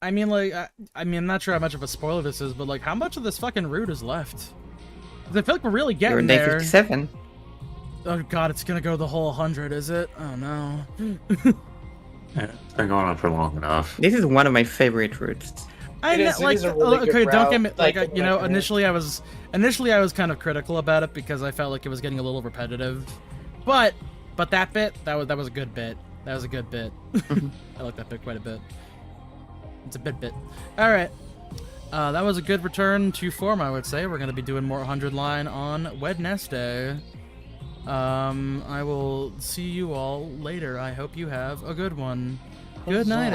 Speaker 1: I mean, like, I'm not sure how much of a spoiler this is, but like, how much of this fucking route is left? 'Cause I feel like we're really
Speaker 12: You're
Speaker 1: getting
Speaker 12: on day
Speaker 1: there.
Speaker 12: 57.
Speaker 1: Oh god, it's gonna go the whole 100, is it? Oh no.
Speaker 16: Yeah, it's been going on for long enough.
Speaker 12: This is one of my favorite routes.
Speaker 1: I
Speaker 13: It
Speaker 1: know,
Speaker 13: is
Speaker 1: like,
Speaker 13: a really good
Speaker 1: okay, don't get me,
Speaker 13: route,
Speaker 1: like,
Speaker 13: like,
Speaker 1: you know,
Speaker 13: like,
Speaker 1: initially I was kind of critical about it because I felt like it was getting a little repetitive, but that bit, that was a good bit. That was a good bit. I like that bit quite a bit. It's a bit. All right, that was a good return to form, I would say. We're gonna be doing more 100 line on Wednesday. I will see you all later. I hope you have a good one. Good night.